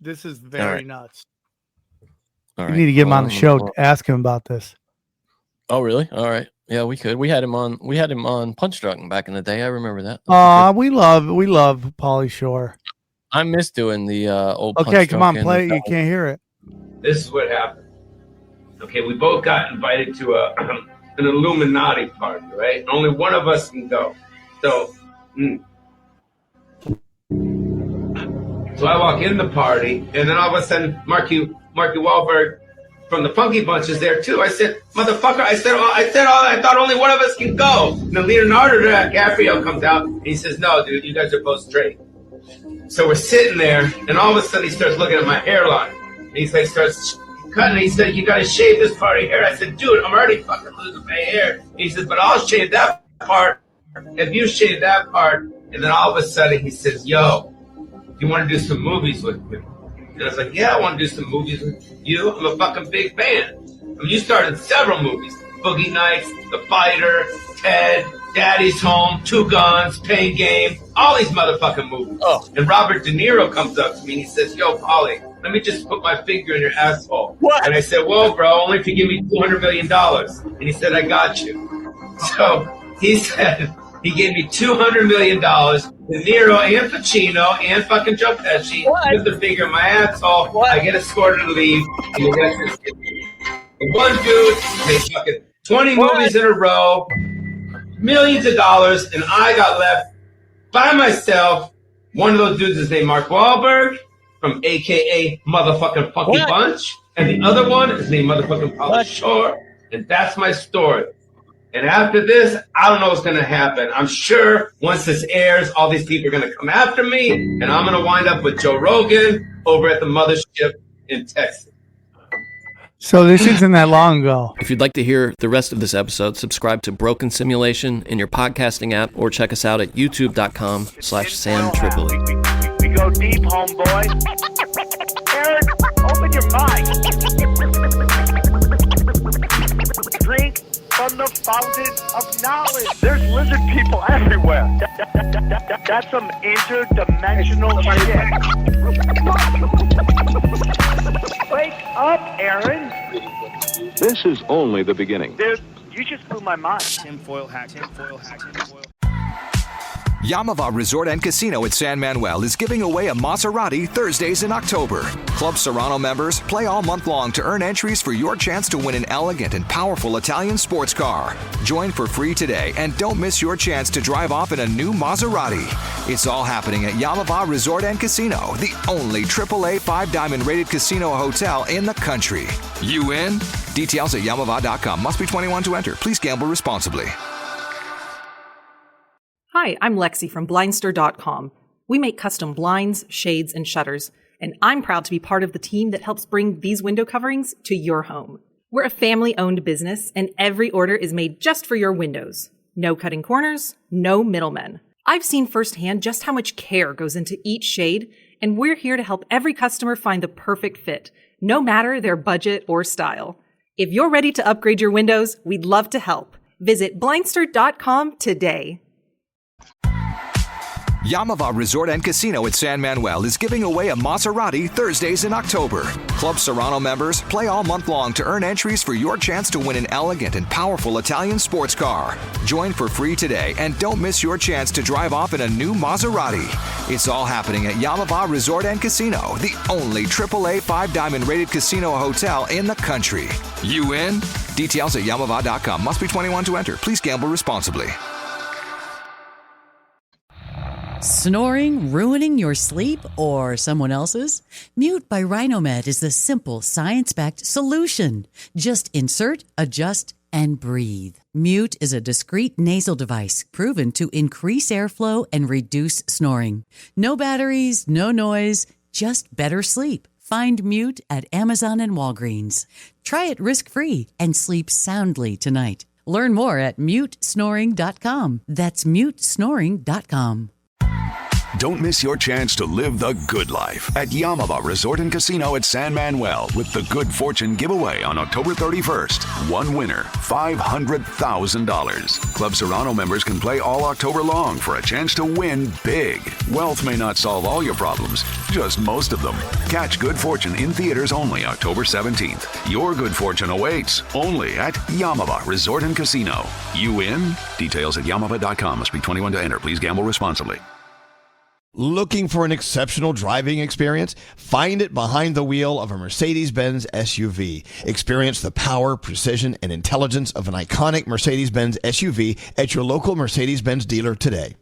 Speaker 9: This is very nuts.
Speaker 19: All
Speaker 9: You
Speaker 19: right.
Speaker 9: need to get him on the show. Ask him about this.
Speaker 19: Oh, really? All right. Yeah, we could. We had him on Punch Drunk back in the day. I remember that.
Speaker 9: We love Pauly Shore.
Speaker 19: I miss doing the old.
Speaker 9: Okay,
Speaker 19: Punch
Speaker 9: come on,
Speaker 19: Drunk
Speaker 9: play it.
Speaker 19: and-
Speaker 9: You can't hear it.
Speaker 20: This is what happened. Okay, we both got invited to an Illuminati party, right? Only one of us can go. So I walk in the party, and then all of a sudden, Marky Wahlberg from the Funky Bunch is there too. I said, "Motherfucker!" I thought only one of us can go. And then Leonardo DiCaprio comes out, and he says, "No, dude, you guys are both straight." So we're sitting there, and all of a sudden he starts looking at my hairline. And he starts cutting. He said, "You got to shave this part of your hair." I said, "Dude, I'm already fucking losing my hair." He says, "But I'll shave that part if you shave that part." And then all of a sudden he says, "Yo, you want to do some movies with me?" And I was like, "Yeah, I want to do some movies with you. I'm a fucking big fan." I mean, you started several movies. Boogie Nights, The Fighter, Ted, Daddy's Home, Two Guns, Pain Game, all these motherfucking movies. Oh. And Robert De Niro comes up to me and he says, "Yo, Pauly, let me just put my finger in your asshole." What? And I said, "Whoa, bro, only if you give me $200 million. And he said, "I got you." So he said, he gave me $200 million. De Niro and Pacino and fucking Joe Pesci put the finger in my asshole. What? I get escorted to leave. And the rest is history. One dude made fucking 20 movies in a row, millions of dollars, and I got left by myself. One of those dudes is named Mark Wahlberg from AKA Motherfucking Funky Bunch, and the other one is named Motherfucking Pauly Shore, and that's my story. And after this, I don't know what's going to happen. I'm sure once this airs, all these people are going to come after me, and I'm going to wind up with Joe Rogan over at the Mothership in Texas.
Speaker 9: So this isn't that long ago.
Speaker 19: If you'd like to hear the rest of this episode, subscribe to Broken Simulation in your podcasting app or check us out at youtube.com/Sam Tripoli.
Speaker 3: We go deep, homeboy. Aaron, open your mind. Drink from the fire. fountain of knowledge. There's lizard people everywhere. That's some interdimensional shit. Wake up, Aaron.
Speaker 21: This is only the beginning.
Speaker 3: Dude, you just blew my mind.
Speaker 22: Tinfoil hack, tinfoil hack, tinfoil.
Speaker 23: Yamava Resort and Casino at San Manuel is giving away a Maserati Thursdays in October. Club Serrano members play all month long to earn entries for your chance to win an elegant and powerful Italian sports car. Join for free today and don't miss your chance to drive off in a new Maserati. It's all happening at Yamava Resort and Casino, the only AAA 5-diamond rated casino hotel in the country. You in? Details at yamava.com. Must be 21 to enter. Please gamble responsibly.
Speaker 24: Hi, I'm Lexi from Blindster.com. We make custom blinds, shades, and shutters, and I'm proud to be part of the team that helps bring these window coverings to your home. We're a family-owned business, and every order is made just for your windows. No cutting corners, no middlemen. I've seen firsthand just how much care goes into each shade, and we're here to help every customer find the perfect fit, no matter their budget or style. If you're ready to upgrade your windows, we'd love to help. Visit Blindster.com today.
Speaker 23: Yamava Resort and Casino at San Manuel is giving away a Maserati Thursdays in October. Club Serrano members play all month long to earn entries for your chance to win an elegant and powerful Italian sports car. Join for free today and don't miss your chance to drive off in a new Maserati. It's all happening at Yamava Resort and Casino, the only AAA 5-diamond rated casino hotel in the country. You in? Details at yamava.com. Must be 21 to enter. Please gamble responsibly.
Speaker 25: Snoring, ruining your sleep or someone else's? Mute by Rhinomed is the simple, science-backed solution. Just insert, adjust, and breathe. Mute is a discreet nasal device proven to increase airflow and reduce snoring. No batteries, no noise, just better sleep. Find Mute at Amazon and Walgreens. Try it risk-free and sleep soundly tonight. Learn more at mutesnoring.com. That's mutesnoring.com.
Speaker 26: Don't miss your chance to live the good life at Yamava Resort and Casino at San Manuel with the Good Fortune giveaway on October 31st. One winner, $500,000. Club Serrano members can play all October long for a chance to win big. Wealth may not solve all your problems, just most of them. Catch Good Fortune in theaters only October 17th. Your good fortune awaits only at Yamava Resort and Casino. You in? Details at yamava.com. Must be 21 to enter. Please gamble responsibly.
Speaker 27: Looking for an exceptional driving experience? Find it behind the wheel of a Mercedes-Benz SUV. Experience the power, precision, and intelligence of an iconic Mercedes-Benz SUV at your local Mercedes-Benz dealer today.